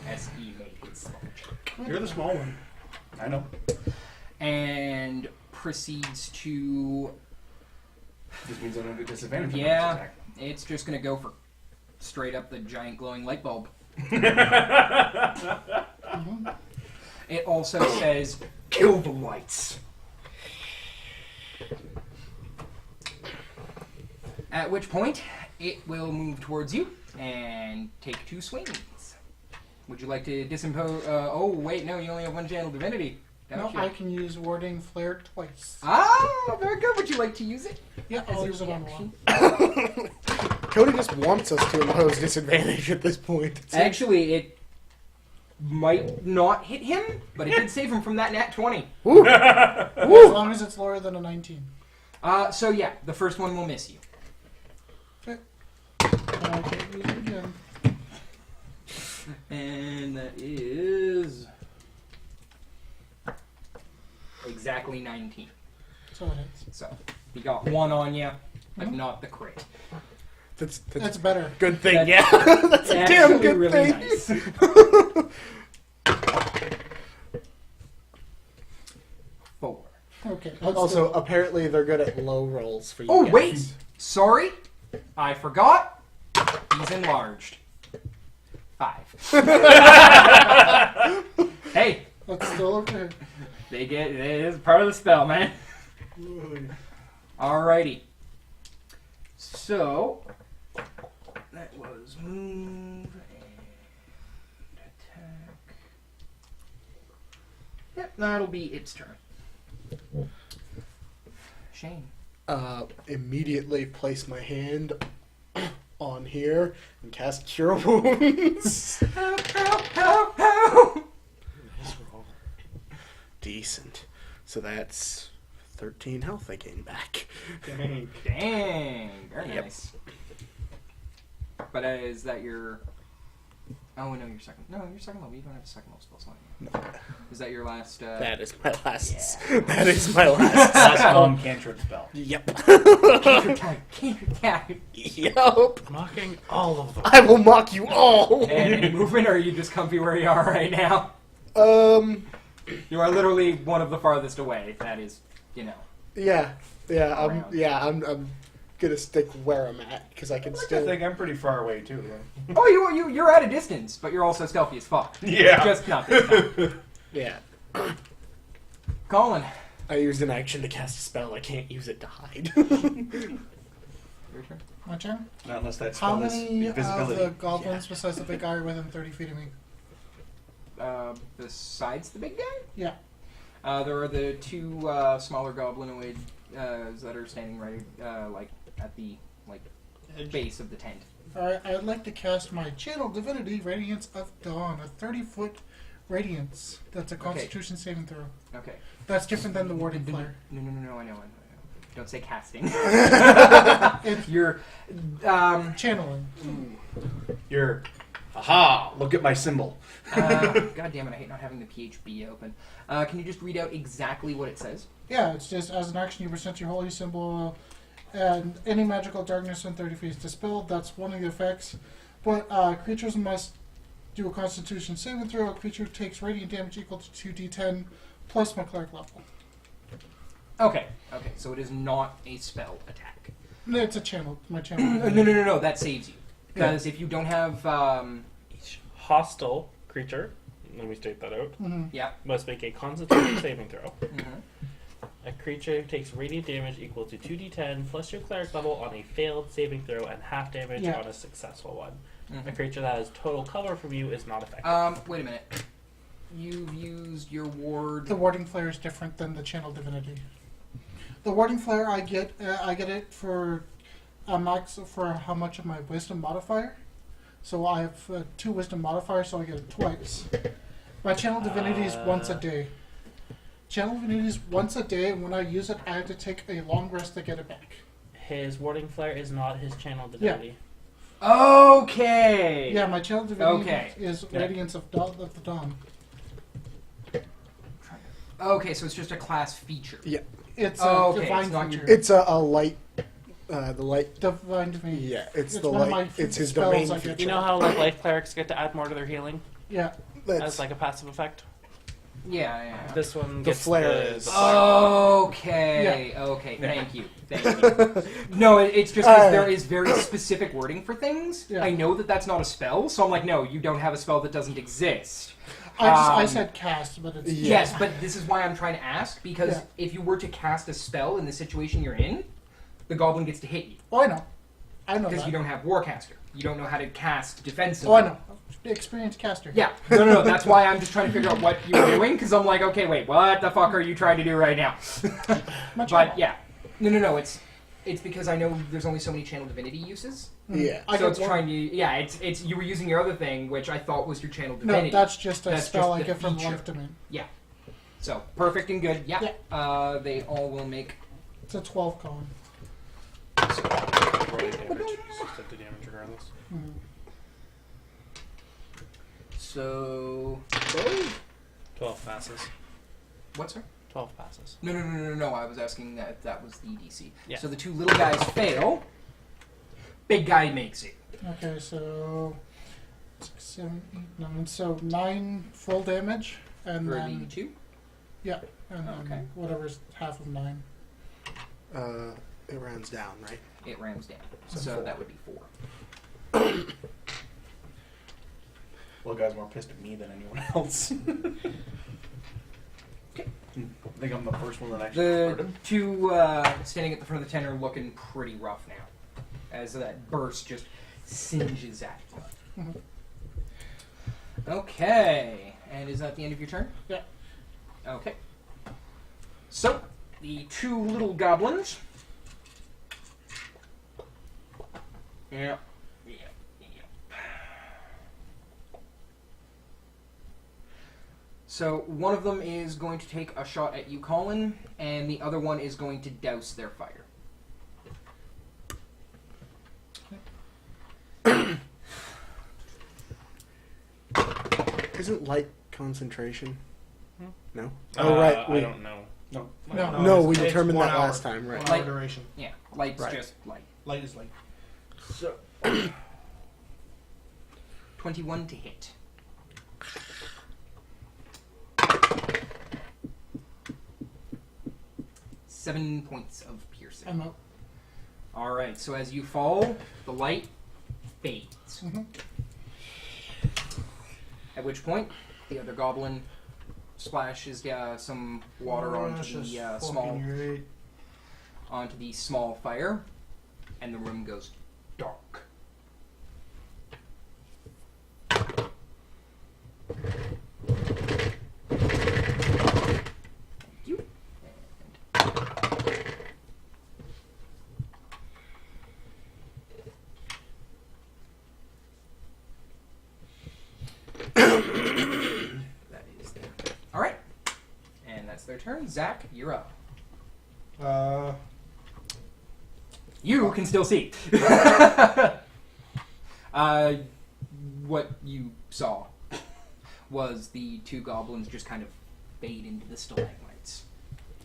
As he made his small check. You're the small one. I know. And proceeds to... This means I don't get disadvantage. on Yeah, this attack. it's just going to go for straight up the giant glowing light bulb. It also says, kill the lights. At which point, it will move towards you and take 2 swings. Would you like to disimpose... oh, wait, no, you only have 1 channel divinity. No, Don't you? I can use warding flare twice. Ah, very good. Would you like to use it? Yeah, As I'll a use it on reaction? one. Cody just wants us to impose disadvantage at this point. Actually, it might not hit him, but it did save him from that nat 20. Woo! As long as it's lower than a 19. So yeah, the first one will miss you. use it again. And that is exactly 19. So it is. So you got one on you, but not the crit. That's better. Good thing, That- yeah. That's a damn Actually good really thing. nice. 4. Okay. Also, apparently they're good at low rolls for you. Oh guys. wait, sorry, I forgot. He's enlarged. 5. Hey, That's still okay. it is part of the spell, man. Alrighty. So that was move and attack. Yep, that'll be its turn. Shane. Immediately place my hand on here and cast Cure Wounds. Nice roll. Decent. So that's 13 health I gain back. Dang. Dang, very Yep. nice. But is that your? Oh no, your second. No, your second level. You don't have a second level spell slot. No, Is that your last? that is my last. Yeah. That is my last. Last known cantrip spell. Yep. Can't. Yup. Mocking all of them. I will mock you all. And movement, or are you just comfy where you are right now? You are literally one of the farthest away. That is, Yeah. Around. I'm gonna stick where I'm at because I can I still. think I'm pretty far away too. Oh, you're at a distance, but you're also stealthy as fuck. Yeah. Just not this time. Yeah. Colin. I used an action to cast a spell. I can't use it to hide. Your turn. My turn. Not unless that How spell is many of invisibility. the goblins besides the big guy are within 30 feet of me? Besides the big guy? Yeah. There are the 2 smaller goblinoid that are standing right, at the base of the tent. Alright, I'd like to cast my Channel Divinity Radiance of Dawn, a 30-foot radiance. That's a Constitution saving throw. Okay. That's different than the Warding Flare. No, I know. Don't say casting. It's You're, channeling. You're, aha! Look at my symbol. God damn it, I hate not having the PHB open. Can you just read out exactly what it says? Yeah, it's just as an action you present your holy symbol and any magical darkness in 30 feet is dispelled. That's one of the effects. But creatures must do a Constitution saving throw. A creature takes radiant damage equal to 2d10 plus my cleric level. Okay, so it is not a spell attack. No, it's a channel. My channel. No, that saves you. Because if you don't have, Each hostile creature, let me state that out, yeah. must make a Constitution saving throw. Mhm. A creature takes radiant damage equal to 2d10 plus your cleric level on a failed saving throw and half damage on a successful one. A creature that has total cover from you is not affected. Wait a minute. You've used your ward. The Warding Flare is different than the Channel Divinity. The Warding Flare, I get it for a max for how much of my Wisdom modifier. So I have 2 Wisdom modifiers, so I get it twice. My Channel Divinity is once a day. Channel Divinity is once a day, and when I use it, I have to take a long rest to get it back. His warding flare is not his channel divinity. Okay. Yeah, my Channel Divinity Okay. is Radiance of the Dawn. Okay, so it's just a class feature. Yeah. It's a Okay, divine it's not feature. It's a light. The light. Divine Divinity. Yeah, it's the one of light. my It's his spells domain I get. feature. You know how like life clerics get to add more to their healing Yeah. as like a passive effect? Yeah. This one The gets flare the is- flare. Okay. Okay. Thank you. No, it's just because there is very specific wording for things. Yeah. I know that that's not a spell, so I'm like, no, you don't have a spell that doesn't exist. I said cast, but it's Yes, but this is why I'm trying to ask, because Yeah. if you were to cast a spell in the situation you're in, the goblin gets to hit you. Oh, I know. I know Because that. you don't have Warcaster. You don't know how to cast defensively. Oh, I know. Experienced caster. Yeah. No. That's why I'm just trying to figure out what you were doing, because I'm like, okay, wait, what the fuck are you trying to do right now? Much But yeah. No. It's because I know there's only so many channel divinity uses. Yeah. I So get it's one- trying to it's you were using your other thing, which I thought was your channel No, divinity. that's just a That's spell just I the get from feature. Life Domain. So perfect and good. Yeah. Yeah. They all will make It's a 12 column. rolling damage. Just at the damage regardless. Mhm. So 12 passes. what's her? 12 passes. No. I was asking that if that was the DC. Yeah. So the two little guys fail. Big guy makes it. Okay, so 6, 7, 8, 9. So 9 full damage, and For then the two. and Okay. then whatever's half of 9. It rounds down, right? It rams down. So So 4. that would be 4. Well, guy's more pissed at me than anyone else. Okay. I think I'm the first one that actually hurt The him. two standing at the front of the tent are looking pretty rough now, as that burst just singes at them. Mhm. Okay, and is that the end of your turn? Yeah. Okay. So, the two little goblins. Yeah. So, one of them is going to take a shot at you, Colin, and the other one is going to douse their fire. Isn't light concentration? Hmm? No. Oh right. I don't know. No. No, we it's determined 1 that hour. last time, right? 1 Like- hour duration. Yeah, light's Right. just light. Light is light. So, 21 to hit. Seven points of piercing. I'm up. All right. So as you fall, the light fades. Mhm. At which point, the other goblin splashes some water onto the small fire, and the room goes dark. Thank you. That is there. All right, and that's their turn. Zach, you're up. You can still see. What you saw was the two goblins just kind of fade into the stalagmites.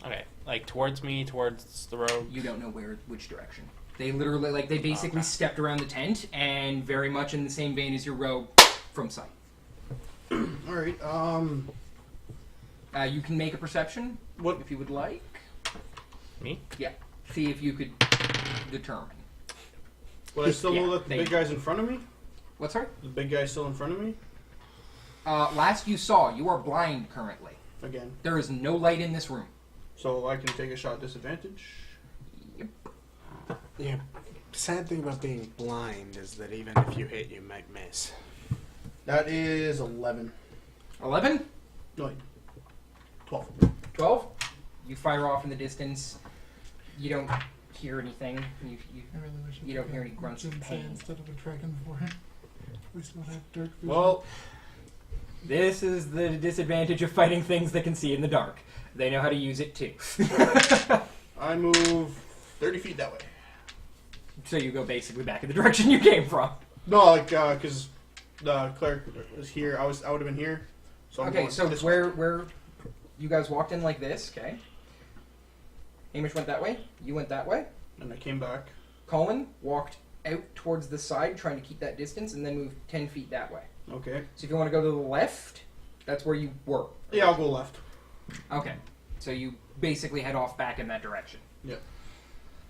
Okay, like towards me, towards the road. You don't know which direction. They literally, they basically Okay. stepped around the tent, and very much in the same vein as your rogue, from sight. All right. You can make a perception, What? if you would like. Me? Yeah. See if you could determine. Would I still Yeah, know that the they- big guy's in front of me? What's sorry? The big guy's still in front of me? Last you saw, you are blind currently. Again. There is no light in this room. So I can take a shot at disadvantage. Yep. Yeah. Sad thing about being blind is that even if you hit, you might miss. That is 11. 11? No, wait. 12. 12? You fire off in the distance. You don't hear anything. You I really wish You don't hear any grunts of Ginseng pain. instead of a dragon for it. We still have dark vision. Well, This is the disadvantage of fighting things that can see in the dark. They know how to use it too. I move 30 feet that way. So you go basically back in the direction you came from. No, like, because the cleric was here. I would have been here. So I'm Okay, going so this way. where you guys walked in like this, okay? Hamish went that way. You went that way. And I came back. Colin walked out towards the side, trying to keep that distance, and then moved 10 feet that way. Okay. So if you want to go to the left, that's where you were. Yeah, I'll go left. Okay. So you basically head off back in that direction. Yeah.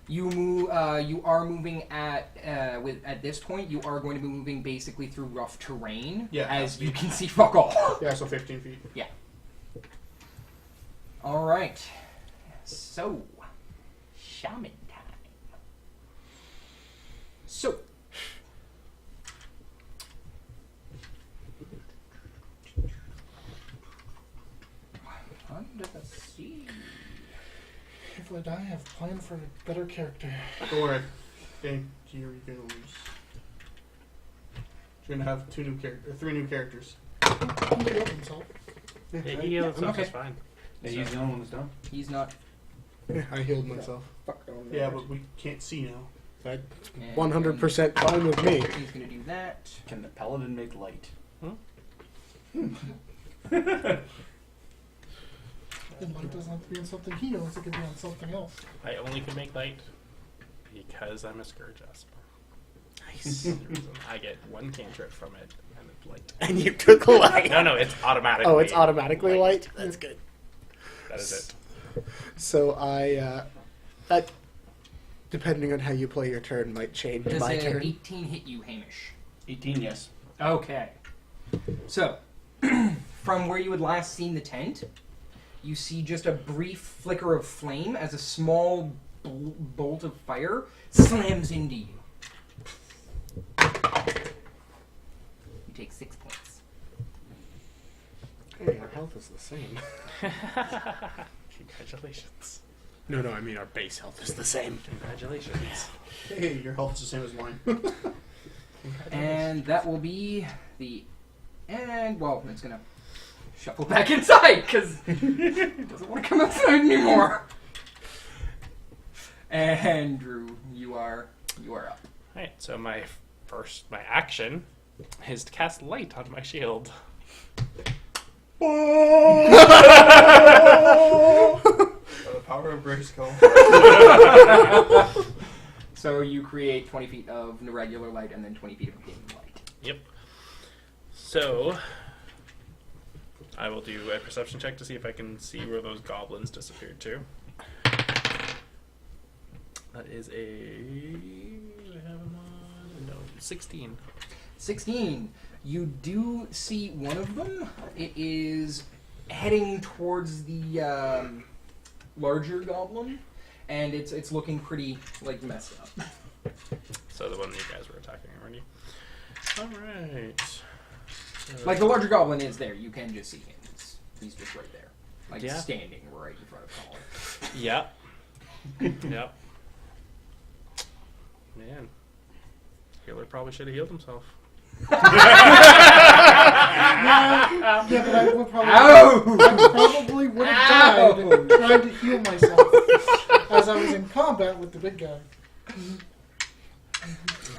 You move. You are moving at this point. You are going to be moving basically through rough terrain. Yeah, As you can see, fuck all. Yeah, so 15 feet. All right. So, shaman time. So. Under the sea. If I die, I have planned for a better character. Don't worry. Okay, you're gonna lose. You're gonna have 3 new characters. He healed himself. Yeah, he heals himself okay. just fine. Yeah, he's the only one that's done. He's not. Yeah, I healed myself. Fucked on Yeah, but we can't see now. That's And 100% fine with me. He's going to do that. Can the paladin make light? And light doesn't have to be on something he owns, it could be on something else. I only can make light because I'm a Scourge Esper. Nice. The reason I get one cantrip from it, and it's light. And you took light. No, it's automatically. Oh, it's automatically light? That's good. That is it. So that, depending on how you play your turn, might change Does my an turn. 18 hit you, Hamish? 18, yes. Okay. So, from where you had last seen the tent, you see just a brief flicker of flame as a small bolt of fire slams into you. You take 6 points. Hey, our health is the same. Congratulations. No, I mean our base health is the same. Congratulations. Hey, your health's the same as mine. And that will be the... And, well, it's going to shuffle back inside, because it doesn't want to come outside anymore. Andrew, you are up. Alright, so my action is to cast light on my shield. By the power of Grayskull. So you create 20 feet of irregular light and then 20 feet of dim light. Yep. So I will do a perception check to see if I can see where those goblins disappeared to. That is a 16. 16. You do see one of them. It is heading towards the larger goblin, and it's looking pretty messed up. So the one that you guys were attacking already. Alright. Like the larger goblin is there. You can just see him. He's just right there, Yeah. standing right in front of Colin. Yep. Yep. Man. Healer probably should have healed himself. Yeah, but I would probably, Ow! I probably would have died trying to heal myself as I was in combat with the big guy.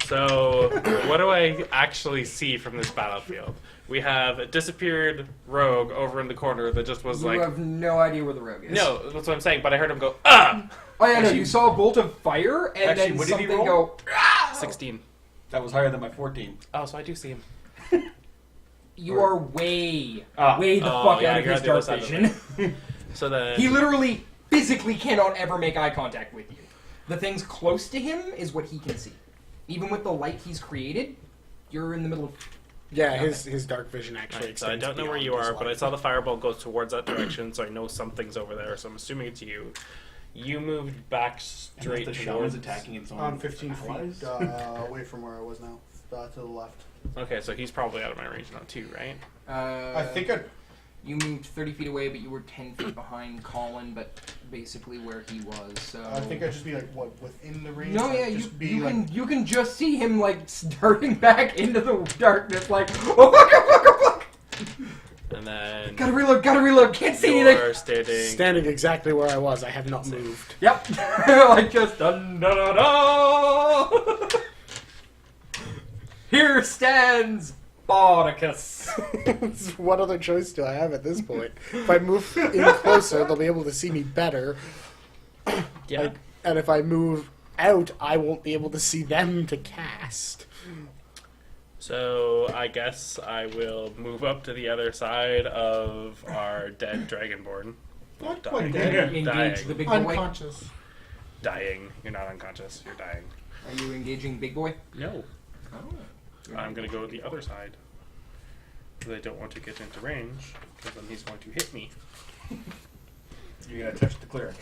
So, what do I actually see from this battlefield? We have a disappeared rogue over in the corner that just was You like... have no idea where the rogue is. No, that's what I'm saying, but I heard him go, ah! Oh yeah, no. Actually- You saw a bolt of fire and Actually, then what did he something roll? go. 16. That was higher than my 14. Oh, so I do see him. You are way Ah. the Oh, fuck yeah, out of you're his on the other dark side of vision. So then... He literally, physically cannot ever make eye contact with you. The things close to him is what he can see. Even with the light he's created, you're in the middle of... Yeah, his dark vision actually Right, so I extends don't know where beyond you his are, but I light. saw the fireball go towards that direction, so I know something's over there, so I'm assuming it's you. You moved back straight the shaman's towards... attacking its own I'm 15 allies? feet away from where I was now, to the left. Okay, so he's probably out of my range now too, right? I think You moved 30 feet away, but you were 10 feet behind Colin, but basically where he was, so... I'd just be within the range? No, Like, yeah, just you can just see him, starting back into the darkness, oh, fuck! And then... Gotta reload, can't see anything! You're standing... Standing exactly where I was, I have not moved. Yep, just dun-da-da-da! Here stands Bardicus. What other choice do I have at this point? If I move in closer, they'll be able to see me better. Yeah. And if I move out, I won't be able to see them to cast. So I guess I will move up to the other side of our dead dragonborn. Not Dying. quite dead. Engage Dying. the big boy. Unconscious. Dying. You're not unconscious. You're dying. Are you engaging big boy? No. Oh. I'm going to go the other side. Because I don't want to get into range, because then he's going to hit me. You're going to touch the cleric.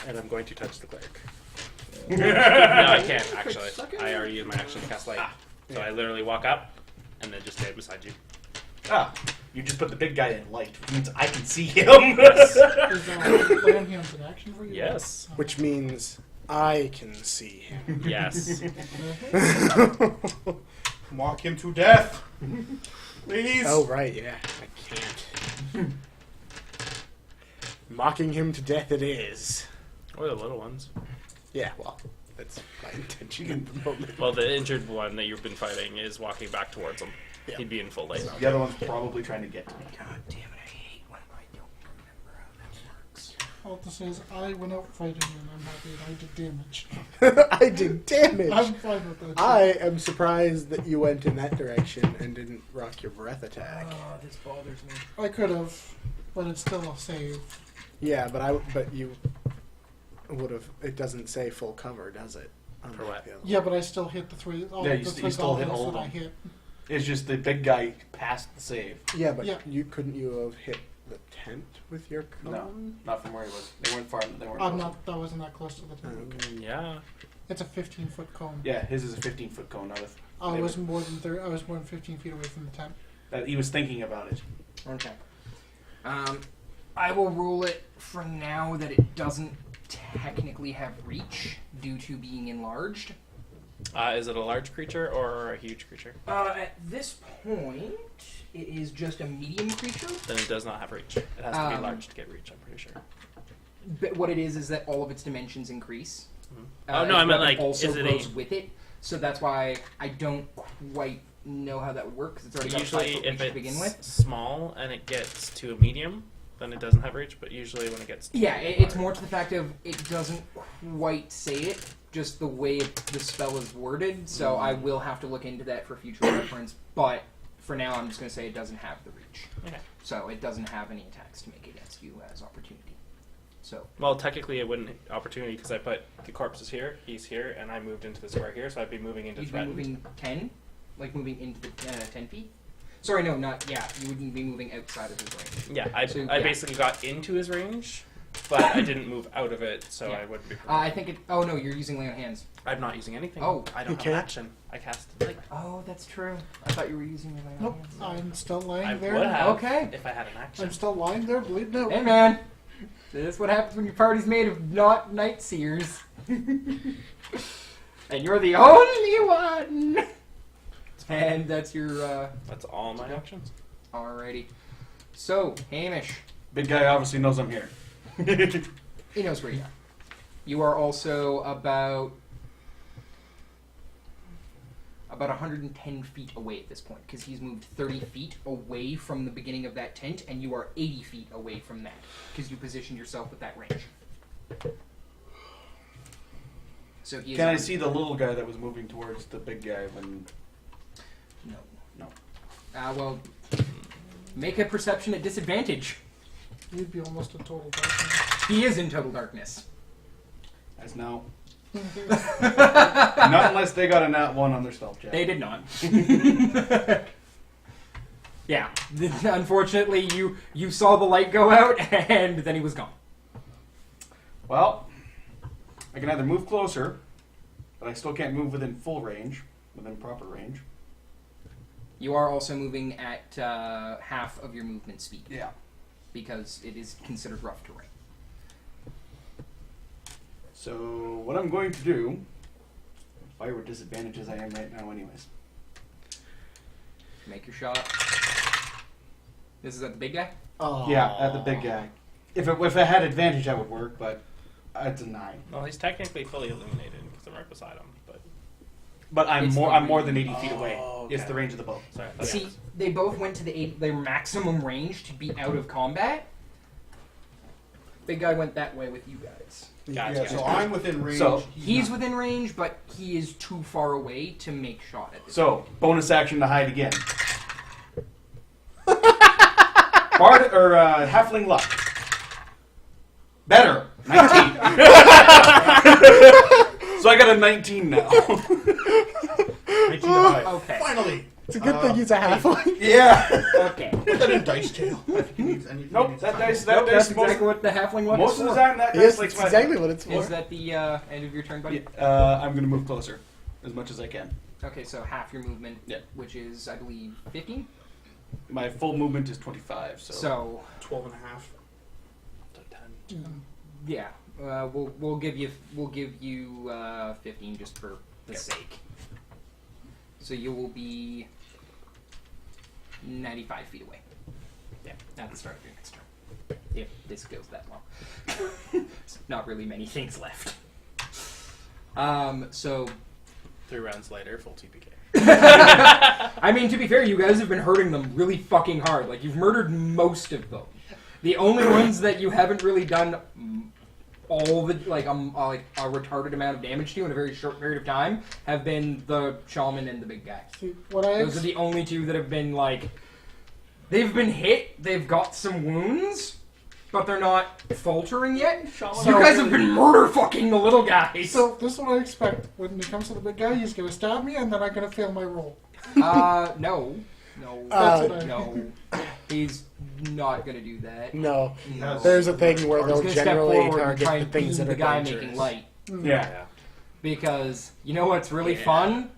And I'm going to touch the cleric. No, I can't, actually. I already used my action to cast light. So I literally walk up, and then just stand beside you. Ah, you just put the big guy in light, which means I can see him. Is lay on hands in action for you? Yes. Which means I can see him. Yes. Mock him to death! Please! Oh, right, yeah. I can't. Mocking him to death it is. Or the little ones. Yeah, well, That's my intention at the moment. Well, the injured one that you've been fighting is walking back towards him. Yeah. He'd be in full light. The other one's probably trying to get to me. God damn it! I hate when I don't remember how that works. All this is, I went out fighting and I'm happy and I did damage. I did damage. I'm fine with that. I am surprised that you went in that direction and didn't rock your breath attack. Oh, this bothers me. I could have, but it's still a save. Yeah, but you would have. It doesn't say full cover, does it? For what? Yeah, but I still hit the three. Yeah, the you three still hit goblins all of that I them. hit. It's just the big guy passed the save. Yeah, but Yeah. you couldn't you have hit the tent with your cone? Not from where he was. They weren't far. They weren't. I'm close. not. That wasn't that close to the tank. Yeah. It's a 15-foot cone. Yeah, his is a 15-foot cone. Not a, I was more than 30, I was more than 15 feet away from the tent. he was thinking about it. Okay. I will rule it for now that it doesn't technically have reach due to being enlarged. Is it a large creature or a huge creature? At this point, it is just a medium creature. Then it does not have reach. It has to be Um, large to get reach, I'm pretty sure. But what it is that all of its dimensions increase. Oh, no, its I meant, weapon like, also is it grows a- with it. So that's why I don't quite know how that would work because it's already got a Usually, 5 foot if reach to it's begin with. small and it gets to a medium, then it doesn't have reach. But usually, when it gets to Yeah, it's more to the fact of it doesn't quite say it, just the way the spell is worded. So I will have to look into that for future reference. But for now, I'm just going to say it doesn't have the reach. Okay. So it doesn't have any attacks to make against you as opportunity. So Well, technically, it wouldn't opportunity because I put the corpses here, he's here, and I moved into the square here, so I'd be moving into you'd be threatened. moving 10, like moving into the 10 feet. Sorry, no, not yeah. You wouldn't be moving outside of his range. Yeah, I So, I yeah. basically got into his range, but I didn't move out of it, so Yeah. I wouldn't be. I think it. Oh no, you're using lay on hands. I'm not using anything. Oh. I You don't have can't? action. I cast like Oh, that's true. I thought you were using your lay on Nope, hands. I'm still lying I there. would have Okay. if I had an action. I'm still lying there, bleeding out. Hey man, this is what happens when your party's made of not night seers, and you're the only one. And that's your That's all my actions. alrighty. So Hamish, Big guy obviously knows I'm here. he knows where you are. You are also about 110 feet away at this point because he's moved 30 feet away from the beginning of that tent, and you are 80 feet away from that because you positioned yourself with that range. So he is Can I on- see the little guy that was moving towards the big guy when? No. No. Well, make a perception at disadvantage. You'd be almost a total darkness. He is in total darkness. As now. Not unless they got a nat 1 on their stealth check. They did not. Yeah. Unfortunately, you saw the light go out, and then he was gone. Well, I can either move closer, but I still can't move within full range, within proper range. You are also moving at half of your movement speed Yeah. because it is considered rough terrain. So what I'm going to do, if I were disadvantaged as I am right now, anyways. Make your shot. This is at the big guy? Oh. Yeah, at the big guy. If I had advantage, that would work, but it's a 9. Well, he's technically fully illuminated because I'm right beside him. But I'm It's more the than range. 80 feet away. Oh, It's okay. the range of the bow. Sorry. I thought See, they both went to their maximum range to be out of combat. Big guy went that way with you guys. Gotcha. Yeah, so I'm within range. So- He's within range, but he is too far away to make shot at this. So, bonus action to hide again. Bard or halfling luck. Better. 19. So I got a 19 now. 19 to hide. Okay. Finally! It's a good thing he's a halfling. Yeah. Okay. Put that in dice tail. If he needs anything, Nope, he needs that time. dice. Nope, That that's dice exactly what the halfling luck most is of the for. time that Yes, dice likes that's my. exactly what it's for. Is that the end of your turn, buddy? I'm gonna move closer, as much as I can. Okay, so half your movement, Yeah. which is, I believe, 15. My full movement is 25. So 12 and a half. yeah, we'll give you 15 just for the Okay. sake. So you will be 95 feet away. Yeah, at the start of your next turn. If this goes that long. Not really many things left. So 3 rounds later, full TPK. I mean, to be fair, you guys have been hurting them really fucking hard. Like, you've murdered most of them. The only ones that you haven't really done all the, like a retarded amount of damage to in a very short period of time have been the shaman and the big guy. See, Those are the only two that have been, like, they've been hit, they've got some wounds, but they're not faltering yet. So you guys have been murder fucking the little guys. So this is what I expect. When it comes to the big guy, he's gonna stab me, and then I'm gonna fail my roll. No. That's what I No. He's not gonna do that. No. No. There's a thing where He's they'll gonna step generally forward and target try the and things beam that the are guy dangerous. making light. Yeah. Because you know what's really fun?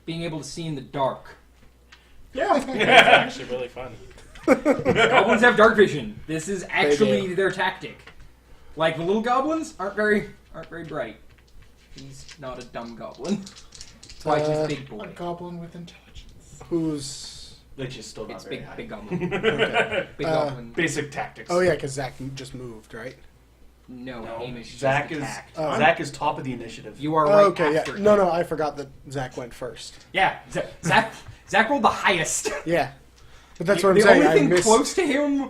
Being able to see in the dark. It's actually really fun. Goblins have dark vision. This is actually their tactic. Like the little goblins aren't very bright. He's not a dumb goblin. That's why he's big A boy. goblin with intelligence. Who's... Which is still not It's very big, high. big goblin. Okay. Big goblin. Basic tactics. Oh yeah, because Zach just moved, right? No, No, Hamish Zach just is attacked. Zach is top of the initiative. You are right Okay, yeah. after him. No, I forgot that Zach went first. Yeah, Zach rolled the highest. Yeah. But that's what I'm the saying. only I thing missed... close to him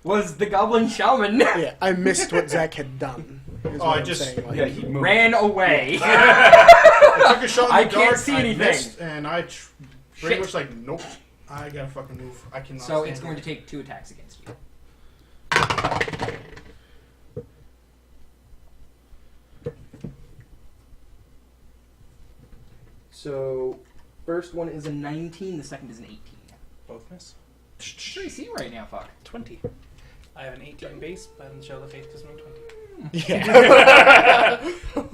was the goblin shaman. Yeah, I missed what Zach had done. is Oh, what I I'm just- saying, like- Yeah, he moved. Ran away. I took a shot in the I can't dark, see I anything. missed, and I pretty Shit. much like, nope. I gotta fucking move. I cannot. So stand it's going to here. take 2 attacks against you. So, first one is a 19, the second is an 18. Both miss. What do you see right now, fuck? 20. I have an 18 base, but Show the Faith gives me 20. Yeah.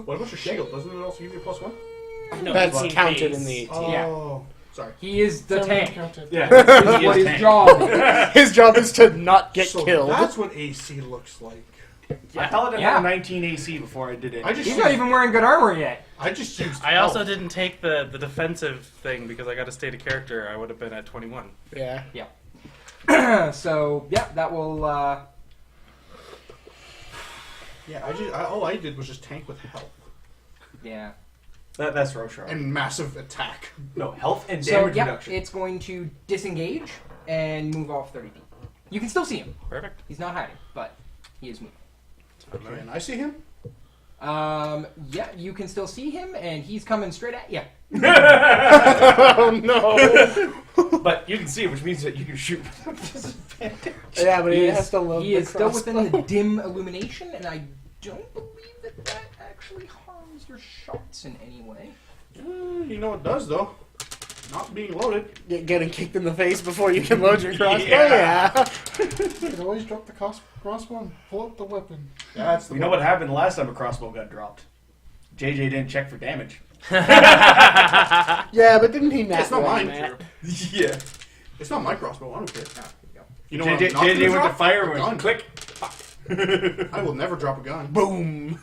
What about your shield? Doesn't it also give you +1? No, That's 18 counted base. in the 18. Oh, sorry. He is the Seven tank. counted. Yeah. This is He what is his tank. job is. His job is to not get So killed. that's what AC looks like. I Paladin Yeah. had a 19 AC before I did it. I just He's not even wearing good armor yet. I just used. I also health. didn't take the defensive thing because I got a stated character. I would have been at 21. Yeah. So, yeah, that will, Yeah, all I did was just tank with health yeah. That's Roshar. and massive attack. No, health and So, damage yeah, reduction. it's going to disengage and move off 30 feet. You can still see him. Perfect. He's not hiding, but he is moving. Can I see him? Yeah, you can still see him, and he's coming straight at you. Oh no. But you can see it, which means that you can shoot. Yeah, but he is, has to love he the is still within the crossbow. dim illumination, and I don't believe that actually harms your shots in any way. You know what does though? Not being loaded. Getting kicked in the face before you can load your crossbow. Yeah. Yeah. You can always drop the crossbow and pull out the weapon. That's the You know what happened the last time a crossbow got dropped? JJ didn't check for damage. Yeah, but didn't he nat It's not one mine. that? Yeah. It's not my crossbow. I don't care. Ah, here we go. You know what? JJ, I'm not gonna JJ went to drop? fire A and gun. went click. I will never drop a gun. Boom.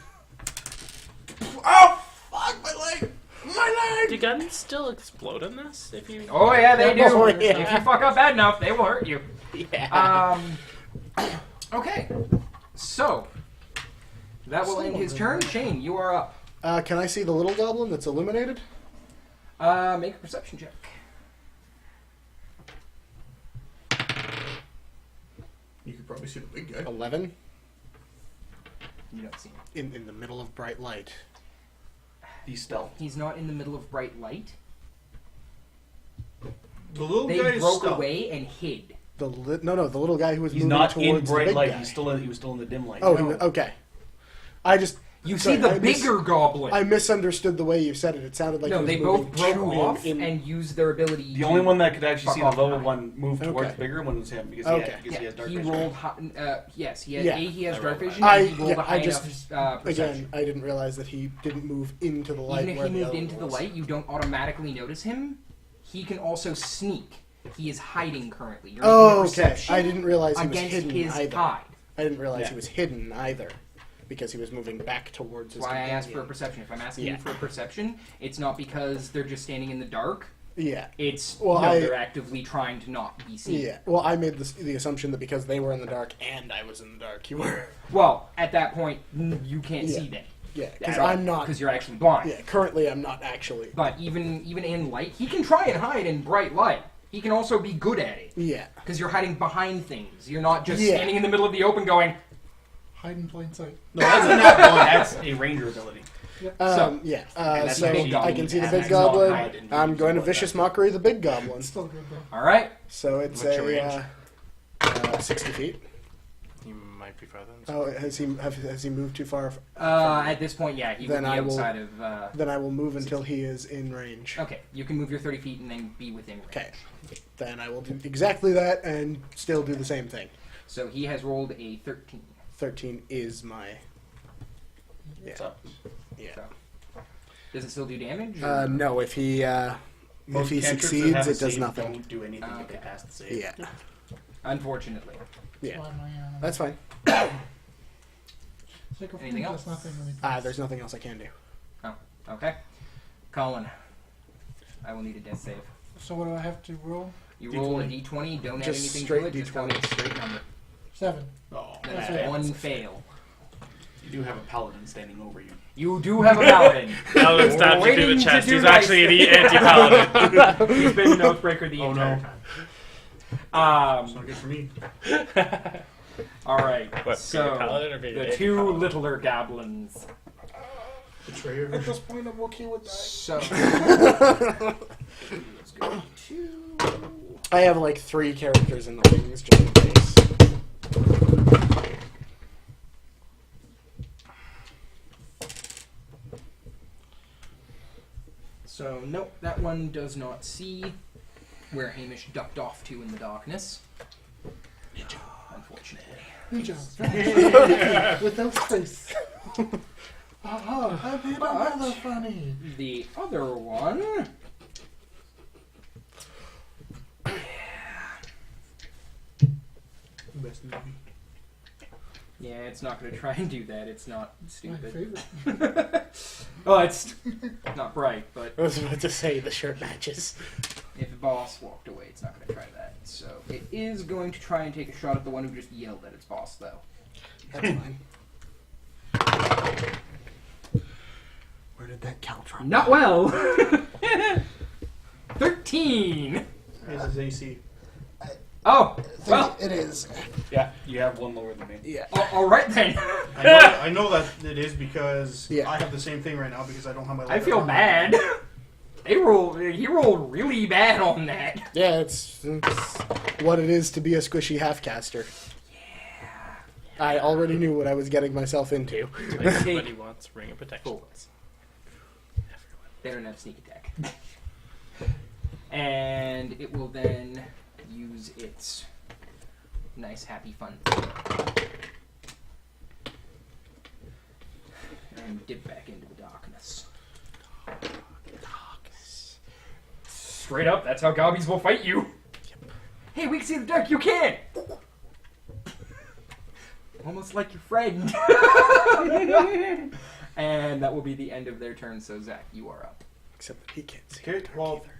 Oh fuck my leg! My Do leg! guns still explode in this? If you Oh, yeah, they do. Oh, yeah. If you fuck up bad enough, they will hurt you. Yeah. Okay. So, that will end his turn. Shane, you are up. Can I see the little goblin that's illuminated? Make a perception check. You could probably see the big guy. 11. You don't see him. In the middle of bright light. He's stealth. He's not in the middle of bright light. The little They guy is broke stealth. away and hid. The no, the little guy who was He's moving not in towards bright the big light. guy. He was still in the dim light. Oh, No. okay. I just You sorry, see the I bigger goblin. I misunderstood the way you said it. It sounded like no, he was they moving both broke to him off in- and used their ability. The to only one that could actually fuck see the off lower behind. one move towards Okay. the bigger one was him because Okay. he has dark he vision. rolled. Yes, he has. Yeah. He has I dark rolled vision. I- and he rolled yeah, a high I just- enough perception. Again, I didn't realize that he didn't move into the light. Even if where he the moved other into the was. light, you don't automatically notice him. He can also sneak. He is hiding currently. You're Oh, making a okay. perception I didn't realize he was against hidden his either. hide. I didn't realize Yeah. he was hidden either, because he was moving back towards his That's why I asked for a companion. perception. If I'm asking Yeah. you for a perception, it's not because they're just standing in the dark. Yeah. It's Well, no, I- they're actively trying to not be seen. Yeah. Well, I made the assumption that because they were in the dark and I was in the dark, you were. Well, at that point, you can't Yeah. see them. Yeah, because I'm not. Because you're actually blind. Yeah, currently I'm not actually. But even in light, he can try and hide in bright light. He can also be good at it. Yeah. Because you're hiding behind things. You're not just standing in the middle of the open going... Hide in plain sight. No, that's not one. That's a ranger ability. So that's so big I can see the goblin, big and that's not goblin. hide and I'm use going to like vicious that. mockery the big goblin. Still good though. Alright. So it's What's your range? 60 feet. You might be farther than Oh, has he moved too far? At this point, yeah, he would Then be I will- outside of... Then I will move until he is in range. Okay, you can move your 30 feet and then be within range. Okay. Then I will do exactly that and still do the same thing. So he has rolled a 13. 13 is my... What's up? Yeah. So, does it still do damage? or- No, if he Most cantrips that succeeds, have a it does save nothing. Don't do anything if they Okay. pass the save. Yeah. Unfortunately. Yeah. Why am I, That's fine. Take a Anything food, else? that's nothing really. There's nothing else I can do. Okay. Colin, I will need a death save. So what do I have to roll? You roll a d20, don't add Just anything straight to it, just tell me a straight number. 7. Oh, That's That's it. one fail. you do have a paladin standing over you. You do have a paladin. Paladin stabbed you through Waiting the to chest. do He's nice actually things. an anti-paladin. He's been an Oathbreaker the Oh, entire no. time. It's not good for me. Alright, What, being a so paladin or being an the two anti-paladin? littler goblins. Betrayer. At this point, I'm okay with that. So, I have like 3 characters in the wings just in case. so nope, that one does not see where Hamish ducked off to in the darkness. Unfortunately. Good job. Without space. Aha, I've hit another funny. The other one... Best movie. Yeah, it's not going to try and do that. It's not My stupid. favorite. Oh, it's not bright, but I was about to say the shirt matches. if the boss walked away, it's not going to try that. So it is going to try and take a shot at the one who just yelled at its boss, though. That's fine. Where did that caltron? Not well! 13! It's his AC. Oh, well, It is. Yeah, you have one lower than me. Yeah. alright then. I know that it is because Yeah. I have the same thing right now because I don't have my. I feel bad. He rolled really bad on that. Yeah, it's what it is to be a squishy half-caster. Yeah. I already knew what I was getting myself into. Everybody wants Ring of Protection. Cool. They don't have sneak attack. And it will then use its nice, happy, fun thing. And dip back into the darkness. Straight up, that's how gobbies will fight you. Hey, we can see the dark, you can't! Almost like your friend. And that will be the end of their turn, so Zach, you are up. Except that he can't see. Okay, the dark well, either.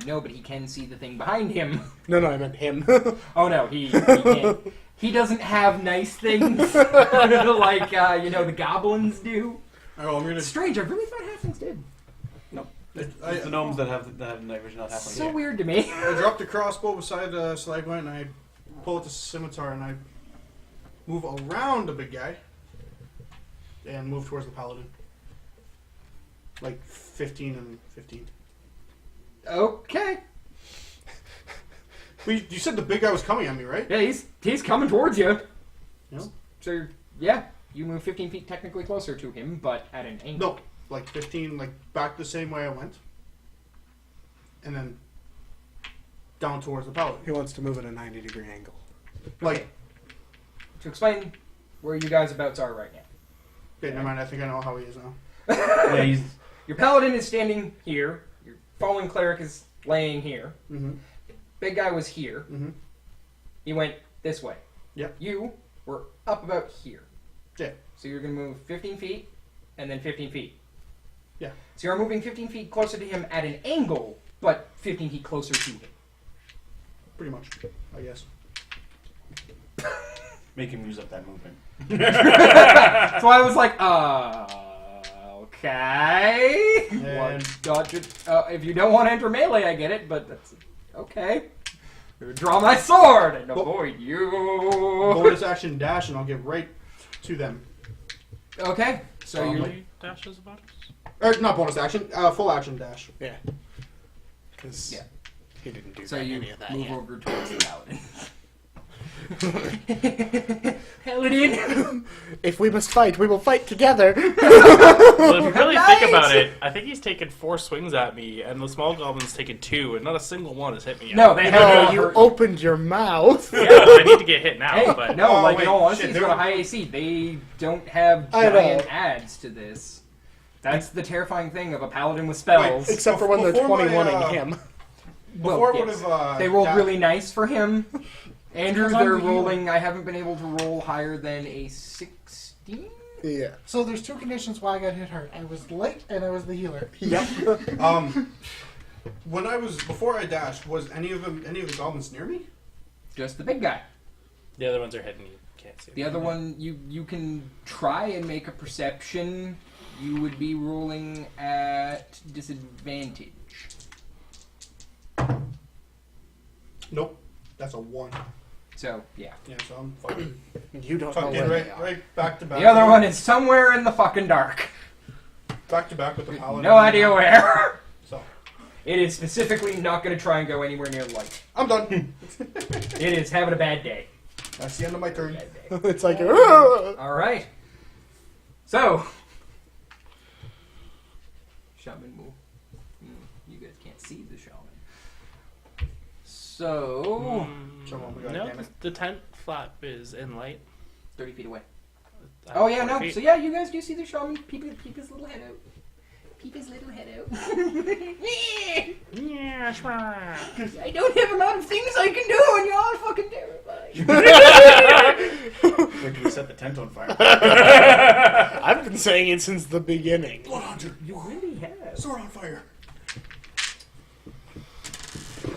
No, but he can see the thing behind him. No, I meant him. Oh no, he can't. He doesn't have nice things like the goblins do. oh, I'm gonna. It's strange. I really thought halflings did. It's the gnomes that have night vision, not halflings. So weird to me. I dropped the crossbow beside the stalagmite and I pull out the scimitar and I move around the big guy and move towards the paladin. Like 15 and 15. Okay. Well, you said the big guy was coming at me, right? Yeah, he's coming towards you. Yeah. So yeah, you move 15 feet technically closer to him, but at an angle. No, like 15, like back the same way I went. And then down towards the paladin. He wants to move at a 90-degree angle. Like, To explain where you guys abouts are right now. okay, never mind, I think I know how he is now. Yeah, he's Your paladin is standing here. Your fallen cleric is laying here. Mm-hmm. Big guy was here. Mm-hmm. He went this way. Yep. You were up about here. Yeah. So you're going to move 15 feet and then 15 feet. Yeah. So you're moving 15 feet closer to him at an angle, but 15 feet closer to him. Pretty much, I guess. make him use up that movement. So I was like, Okay. And- Dodge it. If you don't want to enter melee, I get it, but that's okay. Draw my sword and avoid you. Bonus action dash, and I'll get right to them. Okay, so How you. many dashes about it? Or not bonus action, full action dash. Yeah. Because Yeah. he didn't do So that, you any of that move yet. over towards the paladin. If we must fight, we will fight together. Well, if you really Nice! think about it, I think he's taken 4 swings at me, and the small goblin's taken 2, and not a single one has hit me yet. No, they No, haven't. you opened your mouth. Yeah, I need to get hit now, Hey, but no, Oh, like wait, in all honesty, shit, he's got a high AC. They don't have I know. giant adds to this. That's the terrifying thing of a paladin with spells. Except for when they're Before my, 21ing him. Before Well, I would yes. have. They rolled really nice for him. Andrew, Because I'm they're the healer. rolling. I haven't been able to roll higher than a 16. Yeah. So there's 2 conditions why I got hit hard. I was late and I was the healer. Yep. When I was before I dashed, was any of the goblins near me? Just the big guy. the other ones are hidden. You can't see The them. other one, you can try and make a perception. You would be rolling at disadvantage. Nope, that's a 1. So yeah. Yeah, so I'm fucking You don't know tucked where in they right, are. right back to back. The other one is somewhere in the fucking dark. back to back with the paladin. No idea where. So It is specifically not going to try and go anywhere near light. I'm done. It is having a bad day. That's the end of my turn. Bad day. It's like, "Ugh." All right. So, shaman move. You guys can't see the shaman. So, So what we got, No, damn it. the tent flap is in light. 30 feet away. I Oh have yeah, 40 no. feet. So yeah, you guys do see the shaman peep his little head out. Peep his little head out. Yeah, sure. I don't have a lot of things I can do, and y'all are fucking terrified. Wait till we set the tent on fire. I've been saying it since the beginning. Blood hunter, You really have. sword on fire.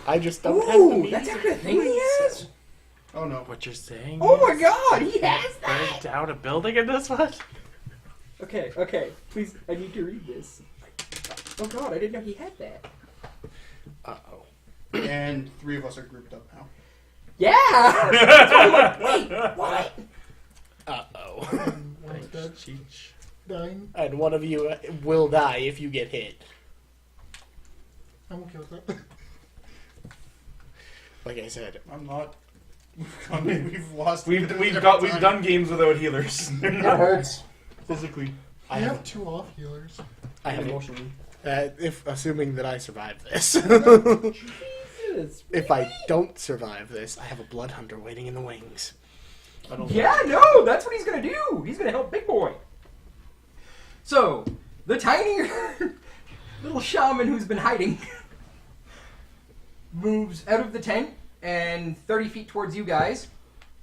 I just don't have the Ooh, means that's to actually a thing he do has? so. Oh no. What you're saying? Oh my is god, he has burn that! down a building in this one? Okay, please, I need to read this. Oh god, I didn't know he had that. Uh-oh. And 3 of us are grouped up now. Yeah! I'm like, wait, what? Uh-oh. One's dead, Cheech. dying. And one of you will die if you get hit. I'm okay with that. Like I said. I'm not. We've lost. We've done games without healers. It hurts physically. I have 2 off healers. I have emotionally. if assuming that I survive this. Jesus. If I don't survive this, I have a blood hunter waiting in the wings. I don't. Yeah, no, that's what he's gonna do. He's gonna help Big Boy. So, the tiny little shaman who's been hiding moves out of the tent and 30 feet towards you guys,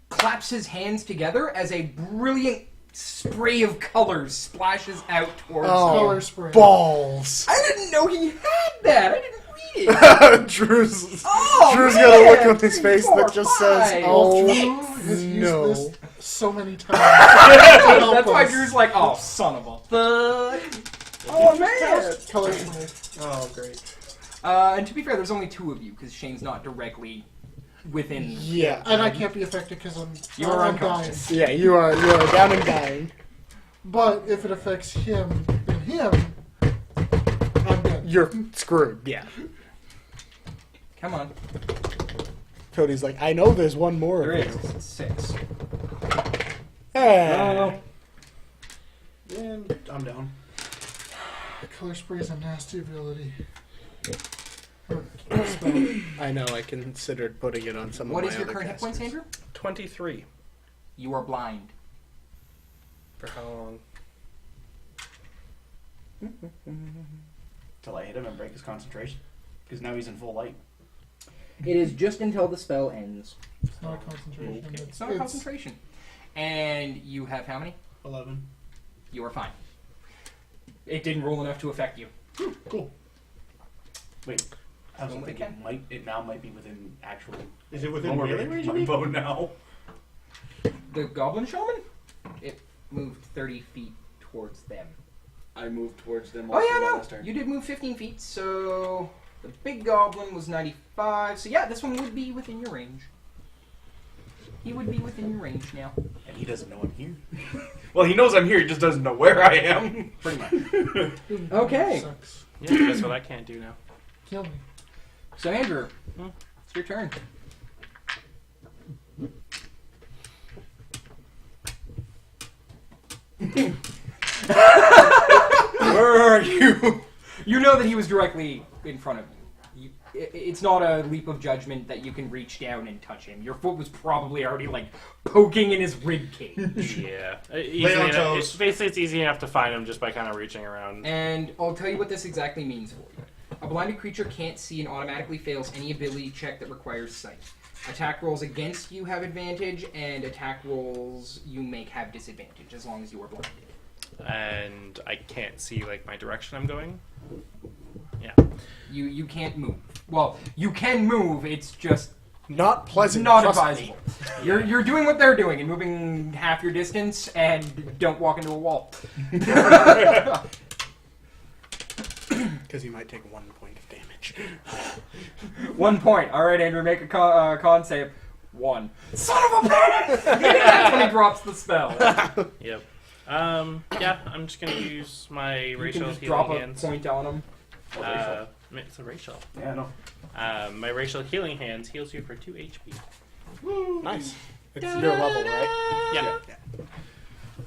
claps his hands together as a brilliant spray of colors splashes out towards Oh. you. Color spray. Balls! I didn't know he had that. I didn't read it. Drew's Oh, got man. a look on his 3, face 4, that just 5. says, "Oh Drew has used no!" this so many times. That's why Drew's like, oh, son of a fuck. Oh, man. Color spray. Oh great. And to be fair, there's only 2 of you because Shane's not directly within. Yeah, And I can't be affected because You are I'm unconscious. yeah, you are down and dying. But if it affects him and him, I'm dead. You're screwed. Yeah. Come on. Cody's like, I know there's one more. There of is. you." It's 6. Ah. And I'm down. Color spray is a nasty ability. Or spell. I know. I considered putting it on some What of is my your other current hit points, casters. Andrew? 23. You are blind. For how long? Till I hit him and break his concentration. Because now he's in full light. It is just until the spell ends. It's not a concentration. Okay. It's not a concentration. And you have how many? 11. You are fine. It didn't roll enough to affect you. Cool. Wait. I was Only thinking 10. it now might be within actual Is it within lower melee range range? of my bow now. The goblin shaman? It moved 30 feet towards them. I moved towards them. Oh also yeah, last no, turn. you did move 15 feet, so the big goblin was 95. So yeah, this one would be within your range. He would be within your range now. And he doesn't know I'm here. Well, he knows I'm here. He just doesn't know where I am. Pretty much. Okay. Sucks. Yeah, that's what I can't do now. Kill me. So Andrew, it's your turn. Where are you? You know that he was directly in front of you. It's not a leap of judgment that you can reach down and touch him. Your foot was probably already like poking in his rib cage. Yeah. Lay on toes. Basically, it's easy enough to find him just by kind of reaching around. And I'll tell you what this exactly means for you. A blinded creature can't see and automatically fails any ability check that requires sight. Attack rolls against you have advantage, and attack rolls you make have disadvantage as long as you are blinded. And I can't see like my direction I'm going. Yeah. You can't move. Well, you can move. It's just Not pleasant. not trust advisable. You're doing what they're doing and moving half your distance, and don't walk into a wall. Because you might take 1 point of damage. 1 point. All right, Andrew, make a con save. 1. Son of a bitch! That's when he drops the spell. Yep. Yeah, I'm just gonna use my You racial can just healing drop a hands. point on him. It's a racial. Yeah, no. My racial healing hands heals you for 2 HP. Nice. It's your level, right? Yeah.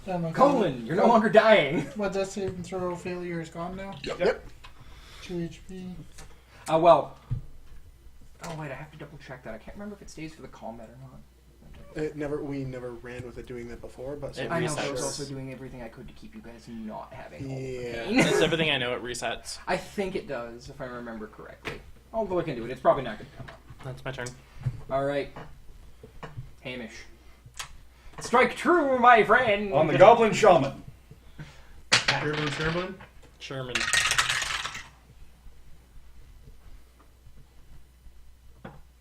Oh my God. Colin, you're no longer dying. What that save and throw failure is gone now? Yep. 2 HP. Well. Oh wait, I have to double check that. I can't remember if it stays for the combat or not. We never ran with it doing that before, but so It I know, but I was resets. also doing everything I could to keep you guys not having all Yeah. the pain. It's everything I know. It resets. I think it does, if I remember correctly. I'll look into it. It's probably not going to come up. That's my turn. All right, Hamish. Strike true, my friend. On the Goblin Shaman. Sherman. Sherman.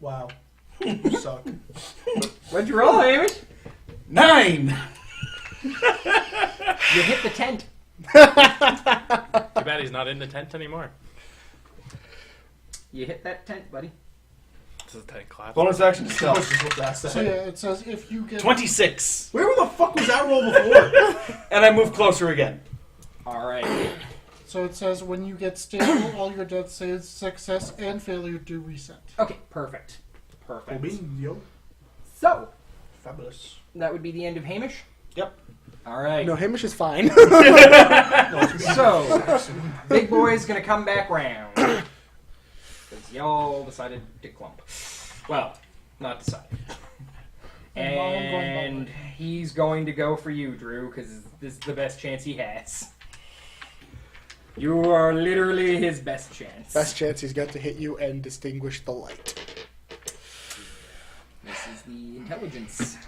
Wow. You suck. What'd you roll, Hamish? 9! You hit the tent. Too bad he's not in the tent anymore. You hit that tent, buddy. This is a tight clap. Bonus action to That stealth. was just what that So said. yeah, it says if you get 26. Where the fuck was that roll before? And I move closer again. All right. So it says when you get stable, all your death saves, success, and failure do reset. Okay, perfect. Perfect. Yo. So, Fabulous. that would be the end of Hamish? Yep. All right. No, Hamish is fine. No, it's gonna So, Big Boy's gonna come back round. Because y'all decided to clump. Well, not decided. And now I'm going And bye-bye. he's going to go for you, Drew, because this is the best chance he has. You are literally his best chance. Best chance he's got to hit you and distinguish the light. This is the intelligence.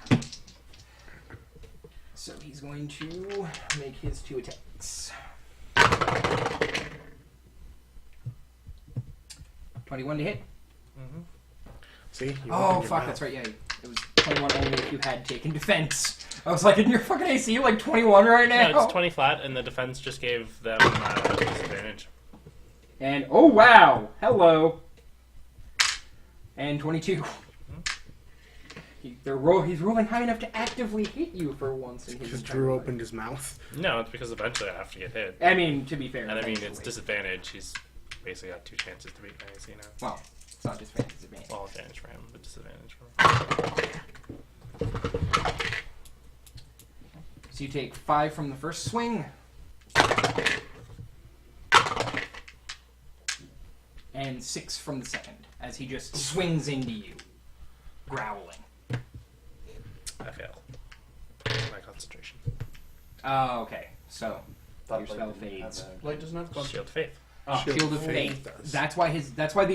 So he's going to make his 2 attacks. 21 to hit. See? You Oh, opened your fuck, mouth. that's right, yeah. It was 21 only if you had taken defense. I was like, in your fucking AC, like 21 right now? No, it's 20 flat, and the defense just gave them disadvantage. And, oh wow, hello. And 22. He's rolling high enough to actively hit you for once in his Because entire Drew life. opened his mouth. No, it's because eventually I have to get hit. I mean, to be fair. And I mean, it's eventually. disadvantage. He's basically got 2 chances to beat my AC now. Well, it's not disadvantage, it's advantage. Well, advantage for him, but disadvantage for me. So you take 5 from the first swing. And 6 from the second, as he just swings into you, growling. I fail. My concentration. Oh, okay. So, Thought your Blake spell didn't have fades. that. Light doesn't have concept. Shield of Faith. Shield of Faith Faith. does. That's why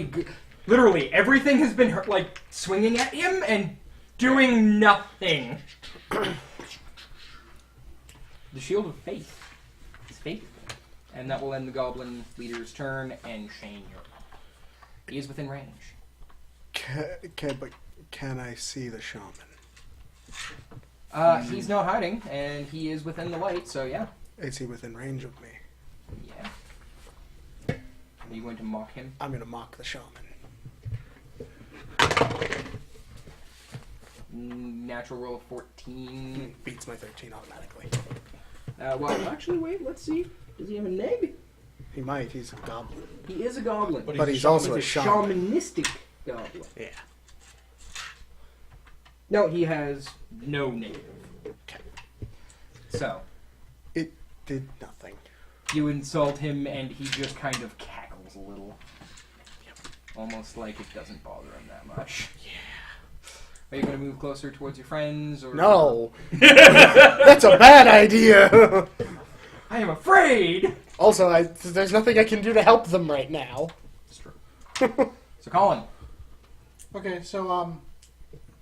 literally everything has been like swinging at him and doing nothing. The Shield of Faith is faithful, and that will end the Goblin leader's turn. And Shane, you're up. He is within range. But can I see the shaman? He's not hiding, and he is within the light. So yeah. Is he within range of me? Are you going to mock him? I'm going to mock the shaman. Natural roll of 14. Beats my 13 automatically. Well, actually, wait. Let's see. Does he have a neg? He might. He's a goblin. He is a goblin. But he's also a He's shaman. shamanistic goblin. Yeah. No, he has no neg. Okay. So, It did nothing. you insult him, and he just kind of cackles a little. Almost like it doesn't bother him that much. Yeah. Are you going to move closer towards your friends? Or No. That's a bad idea. I am afraid! Also, there's nothing I can do to help them right now. It's true. So, Colin. Okay, so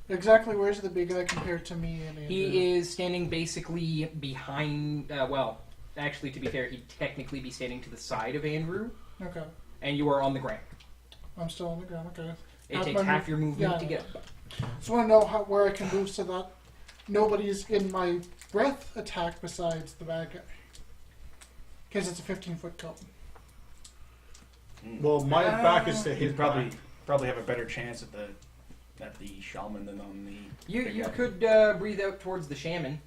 exactly where's the big guy compared to me and Andrew? He is standing basically behind. Well, actually, to be fair, he'd technically be standing to the side of Andrew, Okay, and you are on the ground. I'm still on the ground. Okay. It Half takes my half move- your movement yeah. to get up. Just want to know where I can move so that nobody's in my breath attack besides the bad guy. Because it's a 15-foot cone. Well, my back is to his He'd back. probably have a better chance at the shaman than on the. You big you guy. could breathe out towards the shaman.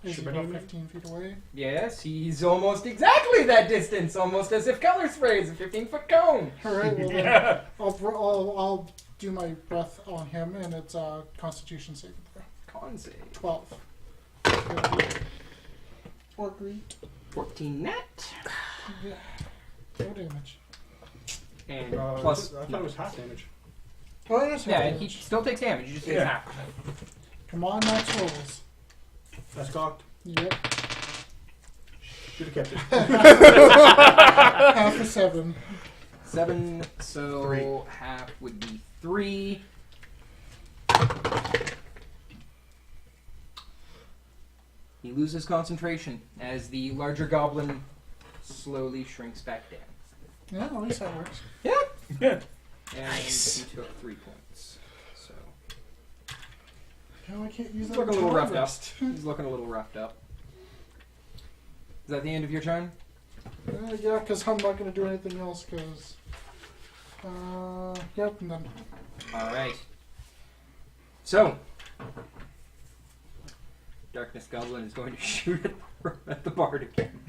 Is he Should about I- 15 feet away? Yes, he's almost exactly that distance, almost as if color spray is a 15-foot cone. Alright, well then I'll do my breath on him, and it's a Constitution saving throw. Con save. 12. Or great. 14 net. Yeah. No damage. And I plus. thought it was half damage. Oh, that's Yeah, no and he damage. still takes damage. You just take Yeah. half. Come on, max rolls. That's cocked. Yep. Should have kept it. Half a 7. 7, so 3. half would be 3. He loses concentration as the larger goblin slowly shrinks back down. Yeah, at least that works. And Nice. he took 3 points. So No, I can't use he's that. looking a little until I roughed up. rest. He's looking a little roughed up. Is that the end of your turn? Yeah, because I'm not going to do anything else, because... yep, and then... Alright. So, Darkness Goblin is going to shoot at the bard again.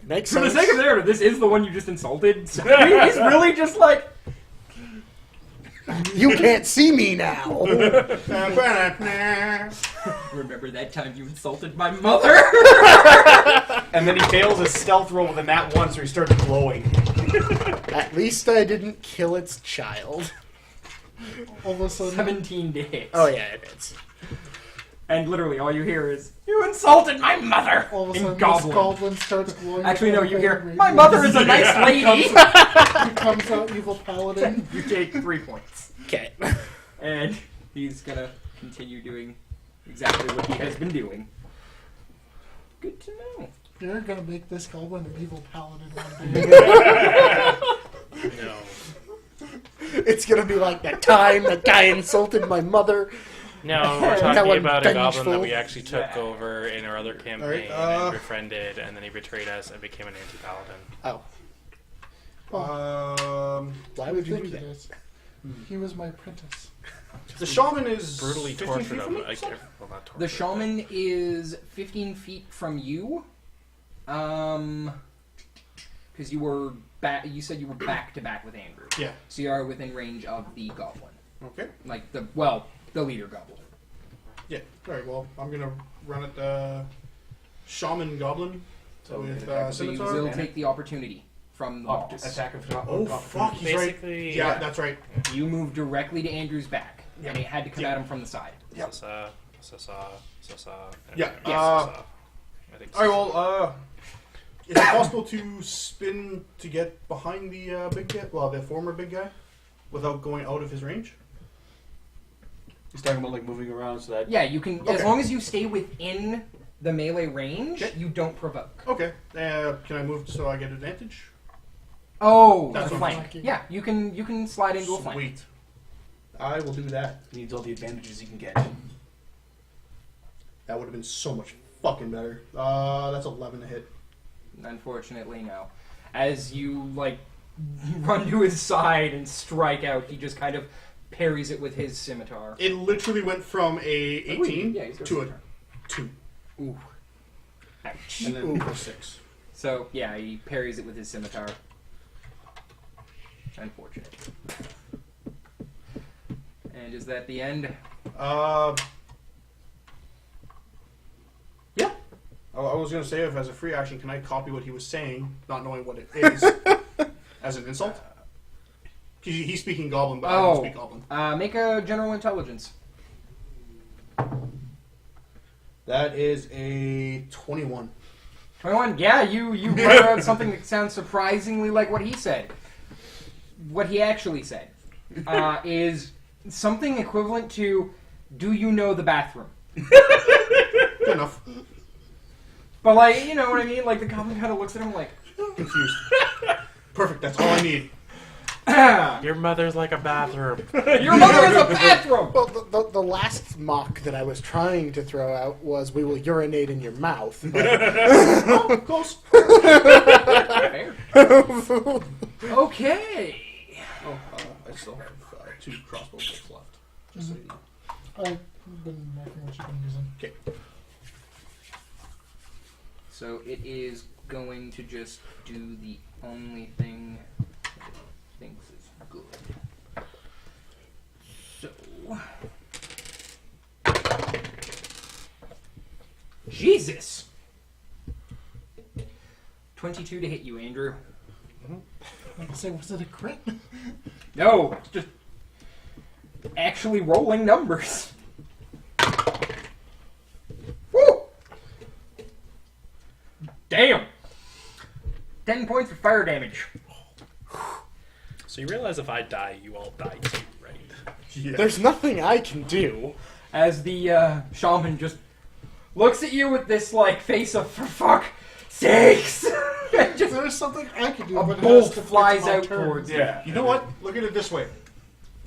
Makes For the sense. sake of there, this is the one you just insulted. So he's really just like, You can't see me now. remember that time you insulted my mother? And then he fails his stealth roll with a nat 1, so he starts glowing. At least I didn't kill its child. All of a sudden... 17 to hit. Oh yeah, it is. And literally all you hear is, you insulted my mother! All of a in sudden, Goblin. this goblin starts glowing. Actually, no, you hear, Radiance. my mother is a nice lady! Becomes an evil paladin. You take 3 points. Okay. And he's gonna continue doing exactly what he has been doing. Good to know. You're gonna make this goblin an evil paladin one day. No. It's gonna be like that time that guy insulted my mother. No, we're That talking one about a goblin that vengeful. we actually took Yeah. over in our other campaign Alright, and befriended, and then he betrayed us and became an anti-paladin. Oh, why would you think do he that? is? He was my apprentice. The shaman is Brutally 15 tortured feet him. from me? Well, not tortured. The shaman is 15 feet from you. Because you were back. You said you were back to back with Andrew. Yeah. So you are within range of the goblin, Okay. like the leader goblin. Yeah. Alright, well, I'm gonna run at the shaman goblin So with attack So you scimitar. will take the opportunity from the boss. attack of Oh, fuck, he's right. Basically, Yeah, that's right. You move directly to Andrew's back, Yeah. and he had to come at him from the side. Yep. Sasa. And Yeah, then- yes. I think Alright, well, is it possible to spin to get behind the big guy? Well, the former big guy? Without going out of his range? He's talking about like moving around so that. Yeah, you can as Okay. long as you stay within the melee range, Okay. you don't provoke. Okay. Can I move so I get advantage? Oh, That's a what flank. I'm thinking. Yeah, you can slide into a flank. Sweet. I will do that. He needs all the advantages he can get. That would have been so much fucking better. That's 11 to hit. Unfortunately, no. As you like run to his side and strike out, he just kind of parries it with his scimitar. It literally went from a 18 Yeah, he's got to a scimitar. 2, Ooh. Ouch. and then a 6. So yeah, he parries it with his scimitar. Unfortunate. And is that the end? Yeah. I was gonna say, if as a free action, can I copy what he was saying, not knowing what it is, as an insult? He's speaking Goblin, but I don't speak Goblin. Make a general intelligence. That is a 21. 21. Yeah, you brought out something that sounds surprisingly like what he said. What he actually said is something equivalent to, "Do you know the bathroom?" Good enough. But like, you know what I mean? Like the goblin kind of looks at him like, Confused. Perfect. That's all I need. Your mother's like a bathroom. "Your mother is a bathroom." Well, the last mock that I was trying to throw out was, "We will urinate in your mouth." Oh, close. Fair. Okay. Oh, I still have 2 crossbow bolts left. Just so you know. I've been marking what you've been using. Okay. So it is going to just do the only thing it thinks is good. So. Jesus! 22 to hit you, Andrew. Like I say, was it a crit? No, it's just actually rolling numbers. Woo! Damn! 10 points of fire damage. So you realize if I die, you all die too, right? Yeah. There's nothing I can do. As the shaman just looks at you with this like face of "for fuck sakes." Just There's something I could do, a but it bolt has to flies get to my out turn. towards you. Yeah. You know what? Look at it this way.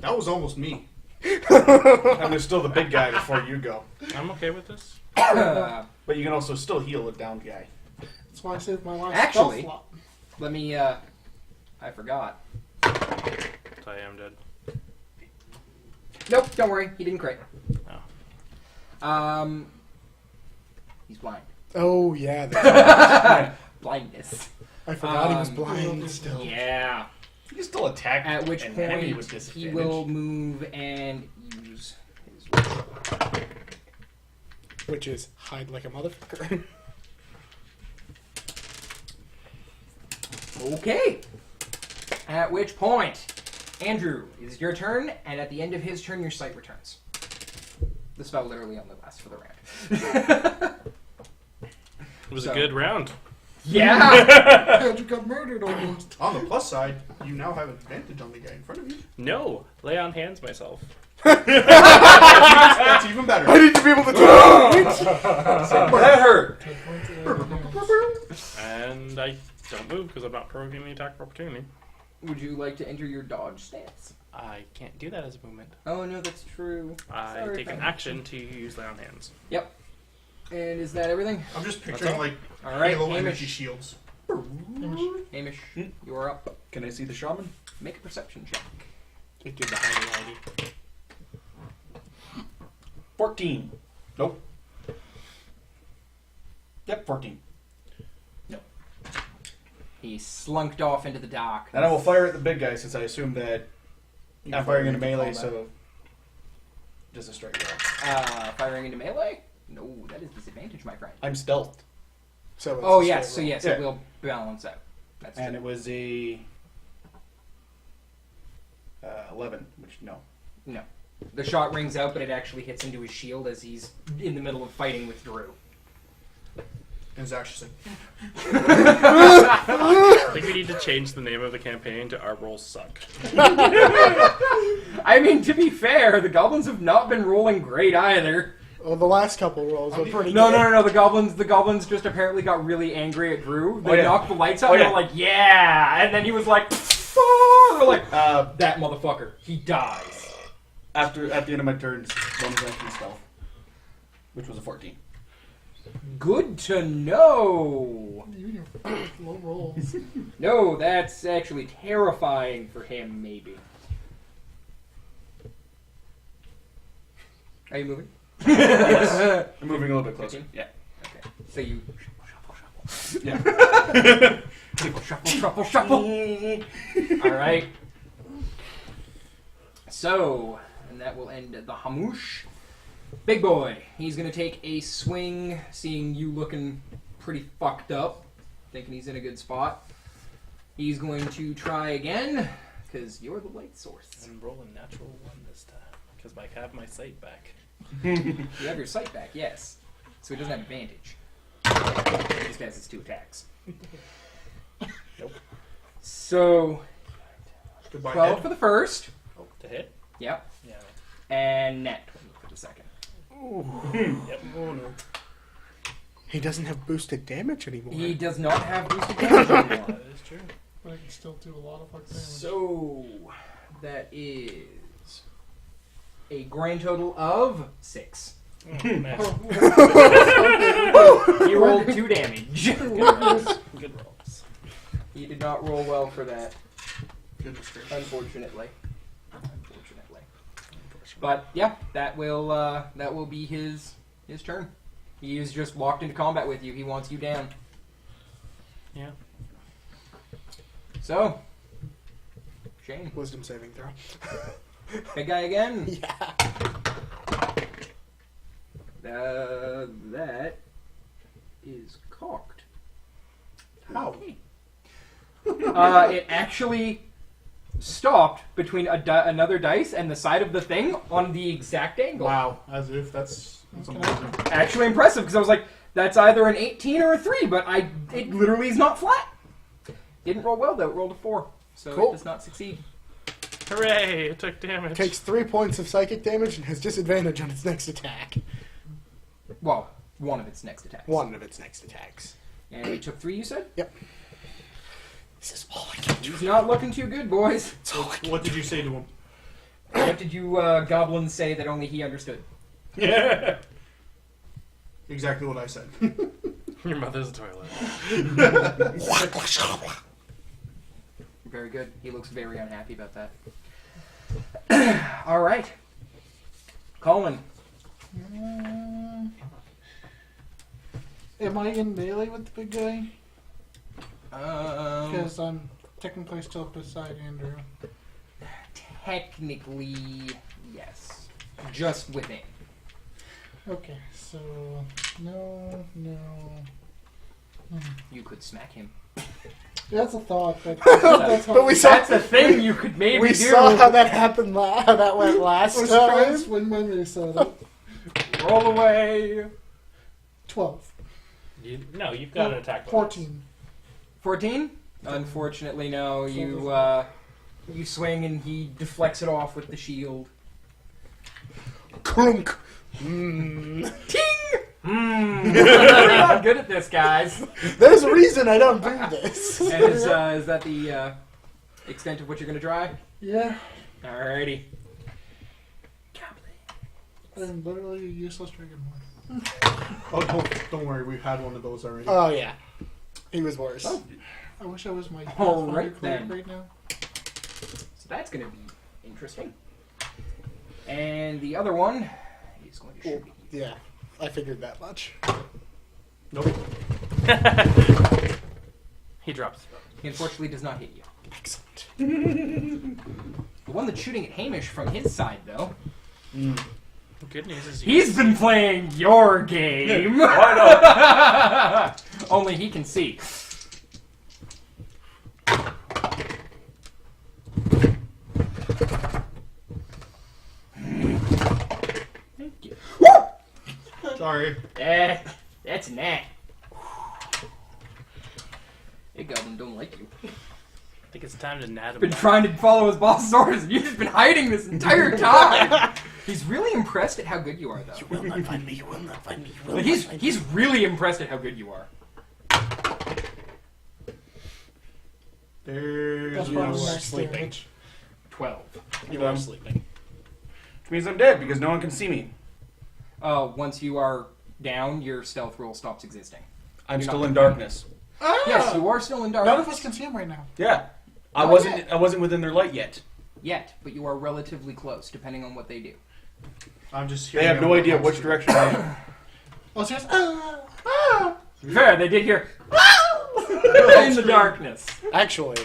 That was almost me. And there's still the big guy before you go. I'm okay with this. But you can also still heal a down guy. That's why I saved my last Actually- spell slot. Let me. I forgot. I am dead. Nope, don't worry. He didn't crit. Oh. He's blind. Oh yeah, that's Blindness. I forgot he was Um, blind still. Yeah. You can still attack At which an enemy point with he disadvantage. will move and use his. Which is hide like a motherfucker. Okay. At which point, Andrew, it's your turn, and at the end of his turn, your sight returns. The spell literally only lasts for the round. It was So- a good round. Yeah. Yeah, you got murdered almost. On the plus side, you now have advantage on the guy in front of you. No, lay on hands myself. That's even better. I need to be able to do That hurt. 10 points of damage. And I don't move because I'm not provoking the attack of opportunity. Would you like to enter your dodge stance? I can't do that as a movement. Oh no, that's true. I Sorry, take an Frank. action to use lay on hands. Yep. And is that everything? I'm just picturing like All right, Halo Hamish. energy shields. Hamish, you are up. Can I see the shaman? Make a perception check. It did the hidey 14. Nope. Yep, 14. He slunked off into the dock. And I will fire at the big guy since I assume that I'm firing into melee, so just a straight roll. Firing into melee? No, that is disadvantage, my friend. I'm stealthed, So it's Oh a yes, so straight roll. yes, Yeah. it will balance out. That's and true. it was a 11, which no. No. The shot rings out, but it actually hits into his shield as he's in the middle of fighting with Drew. And Zach's just like, I think we need to change the name of the campaign to Our Rolls Suck. I mean, to be fair, the goblins have not been rolling great either. Well, the last couple rolls were pretty No, good. no. The goblins just apparently got really angry at Drew. They Oh, yeah. knocked the lights out. Oh, and yeah. They were like, "Yeah!" And then he was like, "Ah!" They're like, "That motherfucker, he dies." At the end of my turn, bonus action stealth, which was a 14. Good to know. You and your low rolls. No, that's actually terrifying for him, maybe. Are you moving? Yes. I'm moving a little bit closer. 15? Yeah. Okay. So you shuffle. Yeah. Shuffle. All right. So, and that will end the Hamouche. Big boy. He's going to take a swing, seeing you looking pretty fucked up, thinking he's in a good spot. He's going to try again, because you're the light source. I'm rolling natural 1 this time because I have my sight back. You have your sight back, yes. So he doesn't have advantage. He just has his 2 attacks. Nope. So, Goodbye, 12 Ed. for the first. Oh, to hit? Yep. Yeah. And net 20 for the second. Yep. Oh no. He doesn't have boosted damage anymore. He does not have boosted damage anymore. That is true. But I can still do a lot of fuck damage. So, that is a grand total of 6. Oh, man. He rolled 2 damage. Good rolls. Good rolls. He did not roll well for that, Goodness gracious. unfortunately. But yeah, that will be his turn. He is just walked into combat with you. He wants you down. Yeah. So, Shane, Wisdom saving throw. big guy again. Yeah. That is cocked. How? Okay. It actually stopped between another dice and the side of the thing on the exact angle. Wow. As if that's amazing. Actually impressive, because I was like, that's either an 18 or a 3, but it literally is not flat. Didn't roll well though, it rolled a 4. So Cool. it does not succeed. Hooray! It took damage. Takes 3 points of psychic damage and has disadvantage on its next attack. Well, one of its next attacks. One of its next attacks. And it took 3, you said? This is all I can do. He's not looking too good, boys. It's all I can What did you say to him? What did you goblins say that only he understood? Yeah. Exactly what I said. Your mother's toilet. Very good. He looks very unhappy about that. All right. Colin. Am I in melee with the big guy? Um, Because I'm technically still beside Andrew. Technically, yes. Just within. Okay, so no. You could smack him. That's a thought. That's But we saw That's a thing you could maybe we do. saw how that happened. How that went I last was trying to time. swing my mace at it. Roll away. 12. No, you've got an attack bonus. 14. 14? Unfortunately, no. You swing and he deflects it off with the shield. Crunk. Mm. Ting! I'm not good at this, guys. There's a reason I don't do this. And is that the extent of what you're going to try? Yeah, Alrighty. I'm literally a useless dragonborn. Oh, don't worry. We've had one of those already. Oh yeah, he was worse. Oh. I wish I was my All Pathfinder right, cleric then. right now. So that's going to be interesting. And the other one is going to shoot. Yeah, I figured that much. Nope. He drops. He unfortunately does not hit you. Excellent. The one that's shooting at Hamish from his side, though, The good news is he's been playing your game. Why not? Only he can see. Thank you. Sorry. That's nat. Hey, Goblin don't like you. I think it's time to nat him. Been trying to follow his boss's orders, and you've just been hiding this entire time. He's really impressed at how good you are, though. You will not find me. You will not find me. You will Like, not find me. he's really impressed at how good you are. There's That's no probably way. max sleeping. damage. 12. You are sleeping. Which means I'm dead because no one can see me. Once you are down, your stealth roll stops existing. I'm You're still not- in darkness. Yes, you are still in None darkness. of us can see him right now. Yeah. I Not wasn't. yet. I wasn't within their light yet. Yet, but you are relatively close, depending on what they do. I'm just They hearing have no them idea across which the- direction I am. Oh, it's just, To be fair, they did hear in the darkness. Actually,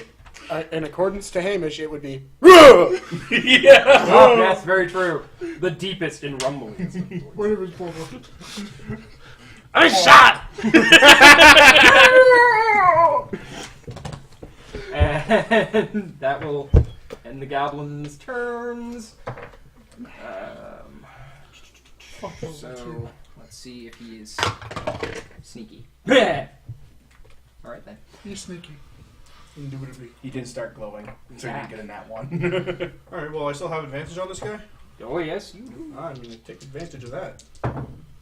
in accordance to Hamish, it would be. Yeah. Oh, that's very true. The deepest in rumblings. whatever it's called. I'm shot! And that will end the goblins' turns. Fuck those two. So, let's see if he is sneaky. Alright then. He's sneaky. Indubitably. He didn't start glowing, so he didn't get in that one. Alright, well, I still have advantage on this guy. Oh, yes, you do. I'm going to take advantage of that.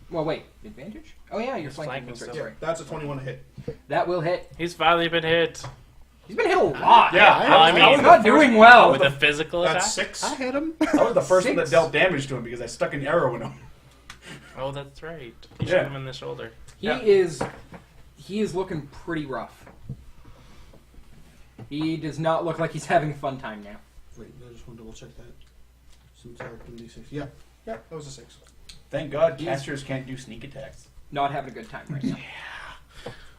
Well, wait. Advantage? Oh, yeah, you're He's flanking. flanking That's right, still. sorry. That's a 21 to hit. That will hit. He's finally been hit. He's been hit a lot. Yeah, I mean, He's not doing well. with a physical attack. That's 6. I hit him. I was the first one that 6. dealt damage to him because I stuck an arrow in him. Oh, that's right. You Yeah. shot him in the shoulder. He Yeah. is looking pretty rough. He does not look like he's having a fun time now. Wait, I just want to double check that. Some type of D6. Yeah. Yeah, that was a 6. Thank God casters can't do sneak attacks. Not having a good time right now.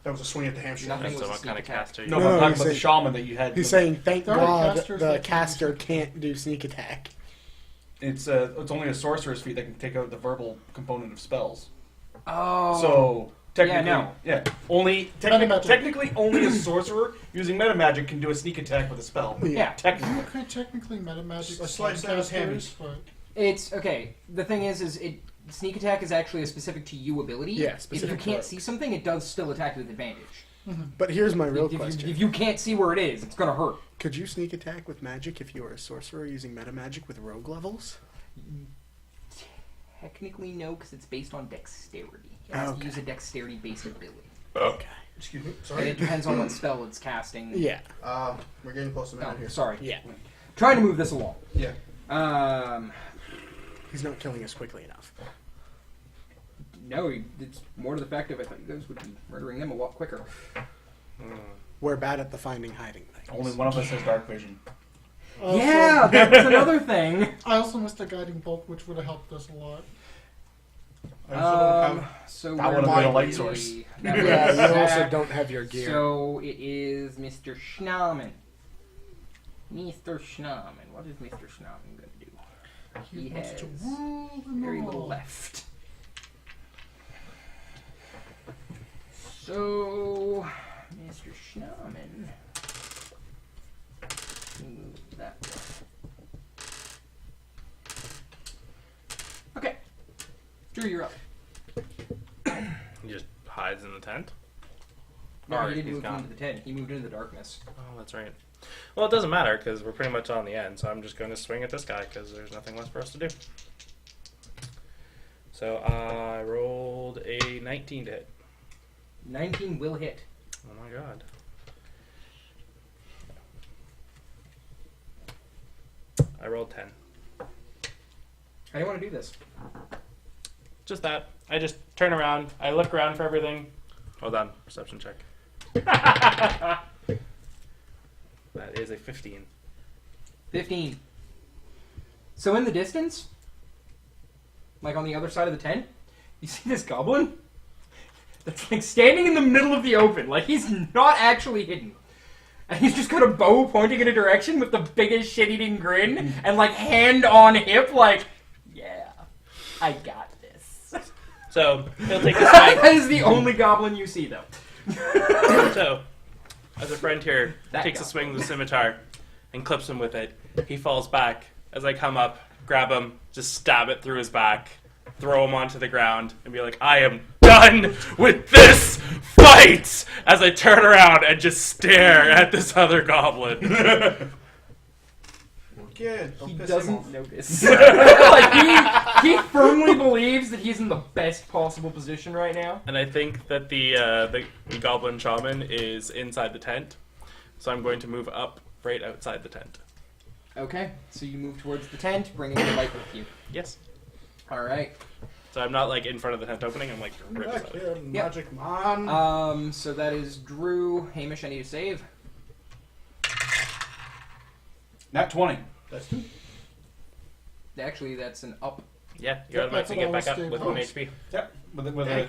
That was a swing at the hamstring. Nothing So was a what sneak kind of attack. caster? No, No, but I'm talking he's about the shaman that you had. He's saying, thank There are God casters the that can caster do can't do sneak attack. It's only a sorcerer's feat that can take out the verbal component of spells. Oh. So technically, no. only Metamagic. technically only a sorcerer using metamagic can do a sneak attack with a spell. Yeah. Technically. You could technically metamagic A slice down his casters, hammies. but It's okay. The thing is sneak attack is actually a specific to you ability. Yeah, If you specific to can't it. see something, it does still attack with advantage. But here's my real If question. you can't see where it is, it's gonna hurt. Could you sneak attack with magic if you were a sorcerer using metamagic with rogue levels? Technically, no, because it's based on dexterity. It has to Okay. use a dexterity-based ability. Okay. Excuse me. And Sorry. it depends on what spell it's casting. Yeah. We're getting close to the Oh, minute here. sorry. Yeah. Trying to move this along. Yeah. He's not killing us quickly enough. No, it's more to the fact of I thought you guys would be murdering them a lot quicker. We're bad at the finding hiding things. Only one of us has dark vision. also, Yeah, that was another thing. I also missed a guiding bolt, which would have helped us a lot. I also don't have. So That where would've been a would light we- source. that would Yeah, be you also Zach. don't have your gear. So it is Mr. Schnamen. Mr. Schnamen. What is Mr. Schnamen going to do? He wants has to rule them very all. little left. So, Mr. Schnamen. Move that way. Okay. Drew, you're up. He just hides in the tent. No, Or he didn't he's move gone. into the tent. He moved into the darkness. Oh, that's right. Well, it doesn't matter because we're pretty much on the end, so I'm just going to swing at this guy because there's nothing left for us to do. So I rolled a 19 to hit. 19 will hit. Oh my god. I rolled 10. How do you want to do this? Just that. I just turn around. I look around for everything. Hold on. Perception check. That is a 15. 15. So in the distance, like on the other side of the tent, you see this goblin that's like standing in the middle of the open, like he's not actually hidden. And he's just got a bow pointing in a direction with the biggest shit-eating grin and like hand on hip, like, yeah, I got this. So he'll take a swing. That is the only goblin you see, though. So, as a friend here That takes guy. a swing with the scimitar and clips him with it, he falls back. As I come up, grab him, just stab it through his back, throw him onto the ground, and be like, I am done with this fight! As I turn around and just stare at this other goblin. Good. Don't He piss him off. doesn't notice. Like he firmly believes that he's in the best possible position right now. And I think that the goblin shaman is inside the tent, so I'm going to move up right outside the tent. Okay, so you move towards the tent, bringing the light with you. Yes. All right. So I'm not like in front of the tent opening. I'm like right Back beside it. here, magic man. So that is Drew. Hamish, I need a save. Nat 20. That's 2. Actually, that's an up. Yeah, you Yep, automatically that's get back what I up was with doing. 1 HP. Yep. With Dang.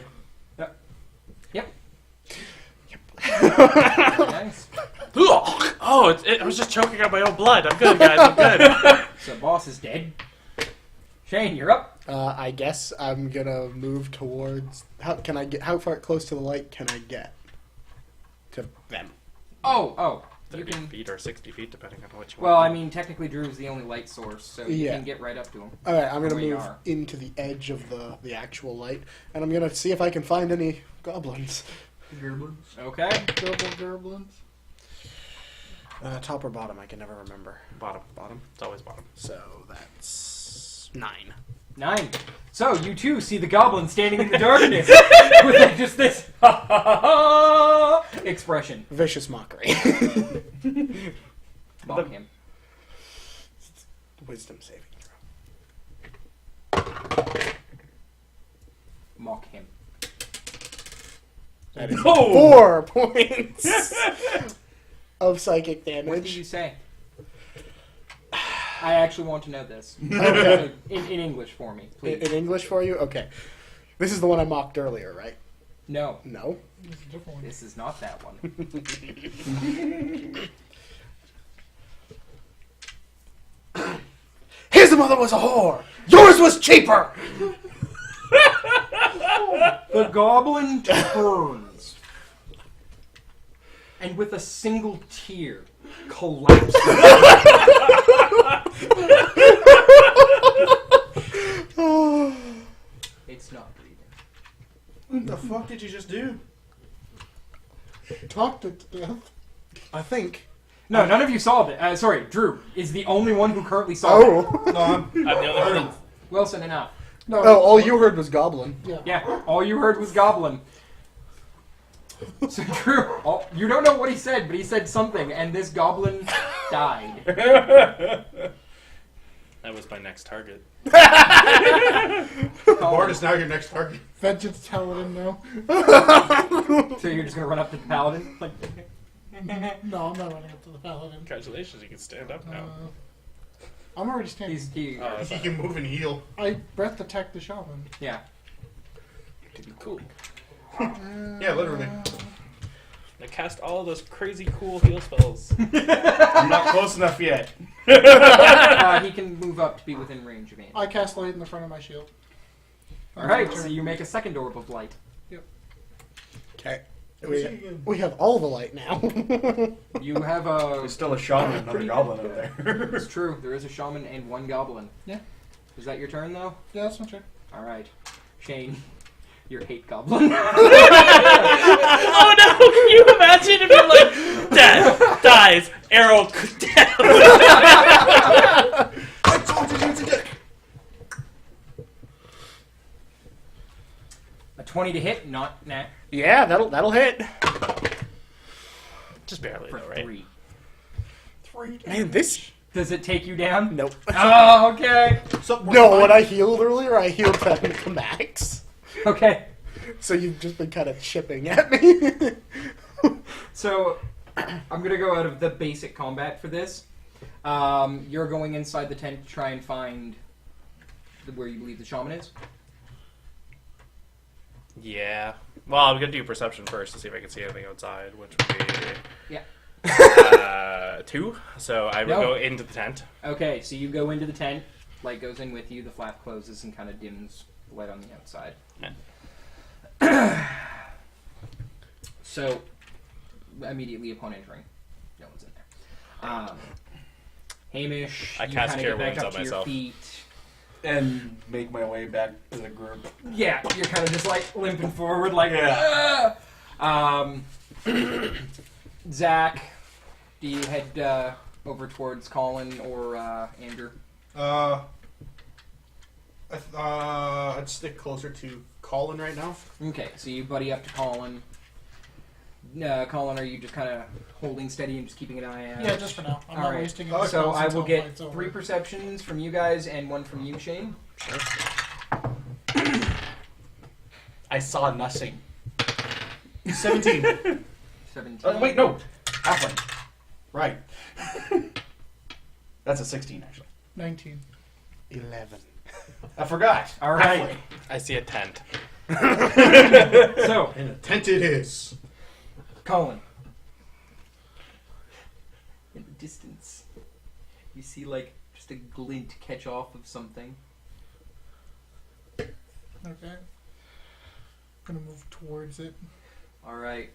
Nice. Oh, I was just choking on my own blood. I'm good, guys. I'm good. So boss is dead. Shane, you're up. I guess I'm gonna move towards. How far close to the light can I get? To them. Oh, you 30 can. feet or 60 feet, depending on what you Well, want. I mean, technically Drew is the only light source, so you Yeah. can get right up to him. All right, I'm gonna Where you move are. into the edge of the actual light, and I'm gonna see if I can find any goblins. Okay. Double goblins. Top or bottom? I can never remember. Bottom. It's always bottom. So that's 9. 9. So you too see the goblin standing in the darkness with like just this expression. Vicious mockery. Mock him. Wisdom saving throw. Mock him. That is Oh! 4 points of psychic What did damage. you say? I actually want to know this. Okay. In English for me, In please. English for you? Okay. This is the one I mocked earlier, right? No, No? This is a different one. this is not that one. His mother was a whore! Yours was cheaper! The goblin turns, and with a single tear, collapses. It's not breathing. What the fuck did you just do? Talked it to death. I think. No, none of you saw it. Sorry, Drew is the only one who currently saw it. Oh! No, I'm I'm the only one. Wilson, enough. No. Oh, all you heard was goblin. Yeah. Yeah, all you heard was goblin. So Drew, you don't know what he said, but he said something, and this goblin died. That was my next target. Bard is now your next target. Vengeance Paladin now. So you're just gonna run up to the paladin? Like, No, I'm not running up to the paladin. Congratulations, you can stand up now. I'm already standing. Oh, that's He not- can move and heal. I breath attack the shaman. yeah. cool. Yeah, literally. I cast all of those crazy cool heal spells. I'm not close enough yet. He can move up to be within range of aim. I cast light in the front of my shield. Alright, so you make a second orb of light. Okay. See again. We have all the light now. You have a... There's still a shaman and another goblin out there. It's true, there is a shaman and one goblin. Yeah. Is that your turn, though? Yeah, that's not true. Alright. Shane, your hate goblin. Oh no! Can you imagine if you're like, death, dies, arrow, death? I told you to get. A 20 to hit, not nat. Yeah, that'll hit. Just barely, For though, right? 3. Man, this. Does it take you down? Nope. Oh, okay. No, when I healed earlier, I healed to max. Okay. So you've just been kind of chipping at me. So, I'm gonna go out of the basic combat for this. You're going inside the tent to try and find where you believe the shaman is. Yeah. Well, I'm gonna do perception first to see if I can see anything outside, which would be Yeah. 2. So I will No. go into the tent. Okay, so you go into the tent. Light goes in with you. The flap closes and kind of dims the light on the outside. So, immediately upon entering, no one's in there. Hamish, I you cast kind Cure of get back Wounds up on to your myself. feet. And make my way back to the group. Yeah, you're kind of just like limping forward, like. Yeah. "Ah!" Zach, do you head over towards Colin or Andrew? I'd stick closer to Colin right now. Okay, so you buddy up to Colin. Colin, are you just kind of holding steady and just keeping an eye out? Yeah, just for now. I'm All not right. wasting Oh, any So spells I will until get fight's over. 3 perceptions from you guys and 1 from you, Shane. Sure. I saw nothing. 17. 17. Wait, no. Halfling. Right. That's a 16, actually. 19. 11. I forgot. All right. Halfling. I see a tent. So, And a tent it is. Colin. In the distance, you see like just a glint catch off of something. Okay. I'm gonna move towards it. All right.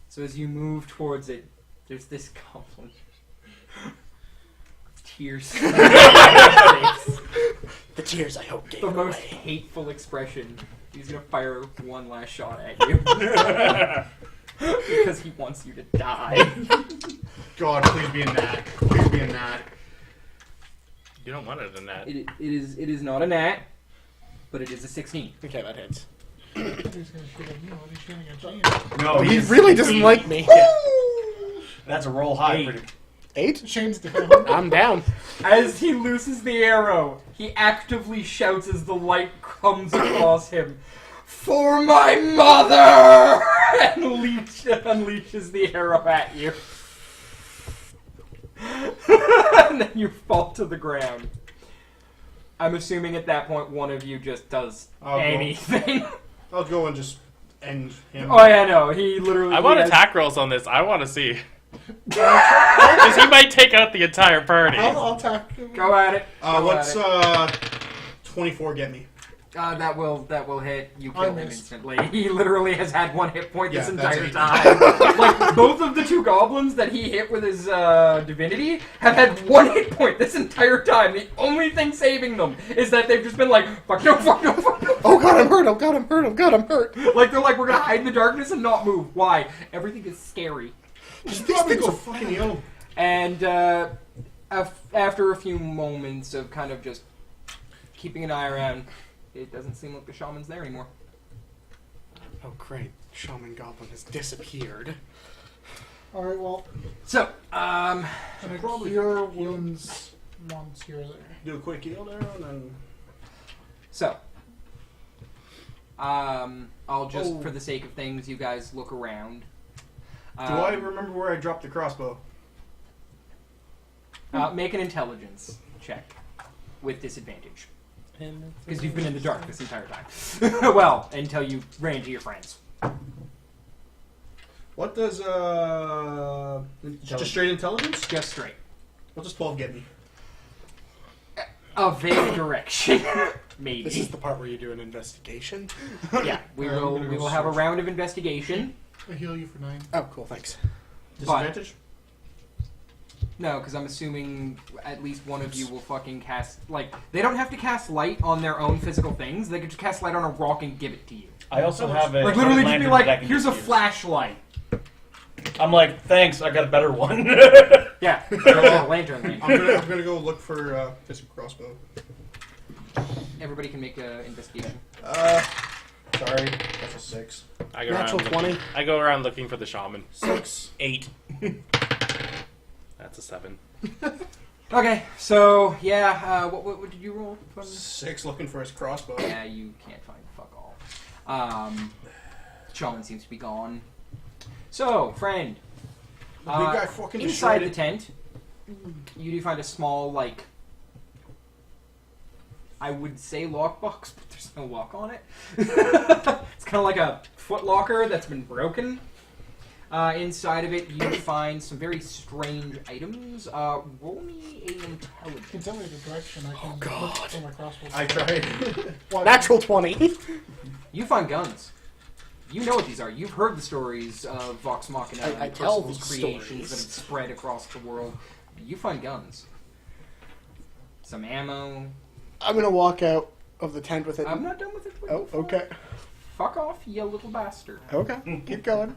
So as you move towards it, there's this goblin. Tears. The tears I hope gave most hateful expression. He's gonna fire one last shot at you because he wants you to die. God, please be in that. Please be in that. You don't want it in that. It is not a nat, but it is a 16. Okay, that hits. He's gonna shoot at you. What is he shooting at James? No, He he's really doesn't like me. That's a roll high. 8. Pretty. 8? Shane's down. I'm down. As he looses the arrow, he actively shouts as the light comes across him, "For my mother!" and unleashes the arrow at you. And then you fall to the ground. I'm assuming at that point one of you just does I'll go. anything. I'll go and just end him. Oh yeah, no, he literally... I want he has- attack rolls on this. I want to see. Because he might take out the entire party. I'll attack him. Go at it. Go What's at it. 24 get me? That will hit. You I kill him missed. instantly. He literally has had 1 hit point this Yeah, that's entire it. time. Like both of the 2 goblins that he hit with his divinity have had 1 hit point this entire time. The only thing saving them is that they've just been like, fuck no, fuck no, fuck no. Oh god, I'm hurt. Oh god, I'm hurt. Oh god, I'm hurt. Like they're like, we're gonna hide in the darkness and not move. Why? Everything is scary. These things are fucking ill. And after a few moments of kind of just keeping an eye around, it doesn't seem like the shaman's there anymore. Oh great. Shaman Goblin has disappeared. Alright, well, So, I'm gonna cure wounds once you're there. Do a quick heal there and then... So, I'll just, Oh. for the sake of things, you guys look around. Do I remember where I dropped the crossbow? Make an intelligence check with disadvantage. Because you've been in the dark this entire time. Well, until you ran to your friends. What does, just straight intelligence? Just straight. What does 12 get me? A vague direction. Maybe. This is the part where you do an investigation. Yeah, we I'm will gonna we go will have a search. round of investigation. I heal you for 9. Oh, cool, thanks. Disadvantage? No, because I'm assuming at least one of you will fucking cast... Like, they don't have to cast light on their own physical things. They could just cast light on a rock and give it to you. I also have a Like, literally just be lantern like, that I can here's a just use. flashlight. I'm like, thanks, I got a better one. Yeah, a lantern. I'm gonna go look for this crossbow. Everybody can make an investigation. Sorry, that's a 6. I go Natural around 20. I go around looking for the shaman. 6. 8. That's a 7. Okay, so, yeah, what did you roll? 6 looking for his crossbow. Yeah, you can't find fuck all. Shaman seems to be gone. So, friend. The big guy fucking Inside destroyed the it. tent, you do find a small, like, I would say lockbox, but there's no lock on it. It's kind of like a foot locker that's been broken. Inside of it, you find some very strange items. Roll me an You can intelligence. tell me the direction. I can God. look for my crossbow. I tried. What? Natural 20. You find guns. You know what these are. You've heard the stories of Vox Machina I and tell Percival's these creations stories. that have spread across the world. You find guns. Some ammo. I'm gonna walk out of the tent with it. I'm not done with it. Oh, okay. Fuck off, you little bastard. Okay, keep going.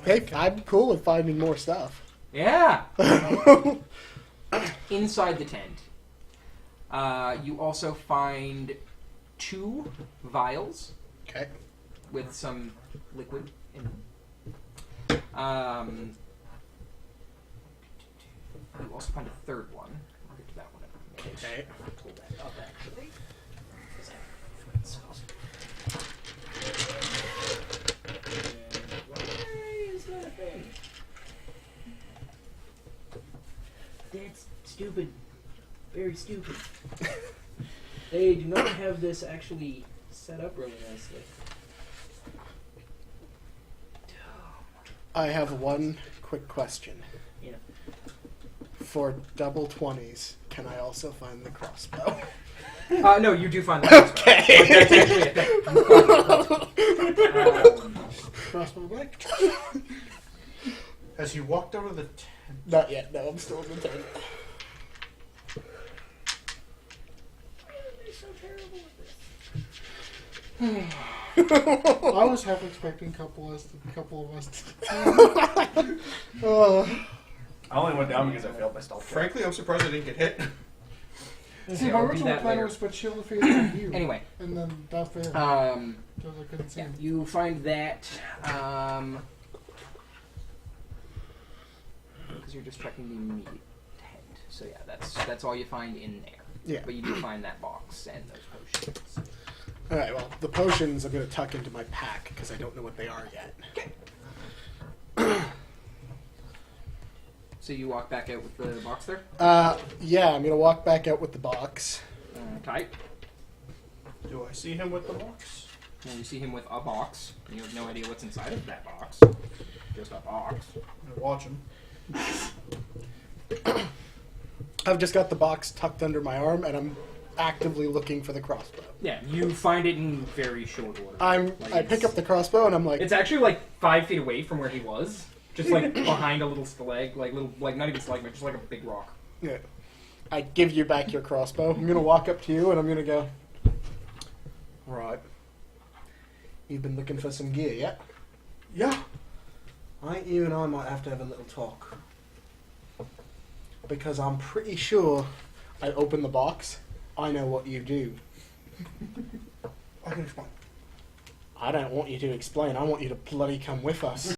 Hey, I'm cool with finding more stuff. Yeah. Inside the tent, you also find 2 vials Okay. with some liquid in them. You also find a 3rd one. We'll get to that one in a minute. Okay. Pull that up, actually. That's stupid. Very stupid. They do not have this actually set up really nicely. I have one quick question. Yeah. For double 20s, can I also find the crossbow? No, you do find the crossbow. Okay. Like, that's actually a thing. Crossbow back. As you walked out of the tent, Not yet. No, I'm still in the tent. They're so terrible at this. I was half expecting a couple of us. I only went down because I failed my stealth check. frankly, I'm surprised I didn't get hit. See, Yeah, my we'll do original that plan later. was put shield of faith on you, Anyway, and then that failed. Because I couldn't see yeah, him. you find that. Because you're just checking the immediate tent. So yeah, that's all you find in there. Yeah. But you do find that box and those potions. Alright, well, the potions I'm going to tuck into my pack because I don't know what they are yet. So you walk back out with the box there. Yeah, I'm going to walk back out with the box. Tight. Do I see him with the box? And you see him with a box. And you have no idea what's inside of that box. Just a box. I watch him. I've just got the box tucked under my arm and I'm actively looking for the crossbow. Yeah, you find it in very short order. I pick up the crossbow and I'm like, It's actually like 5 feet away from where he was. Just like behind a little not even stalagmite, just like a big rock. yeah. I give you back your crossbow. I'm gonna walk up to you and I'm gonna go, right. You've been looking for some gear yet? Yeah. I think you and I might have to have a little talk. Because I'm pretty sure I open the box, I know what you do. I can explain. I don't want you to explain, I want you to bloody come with us.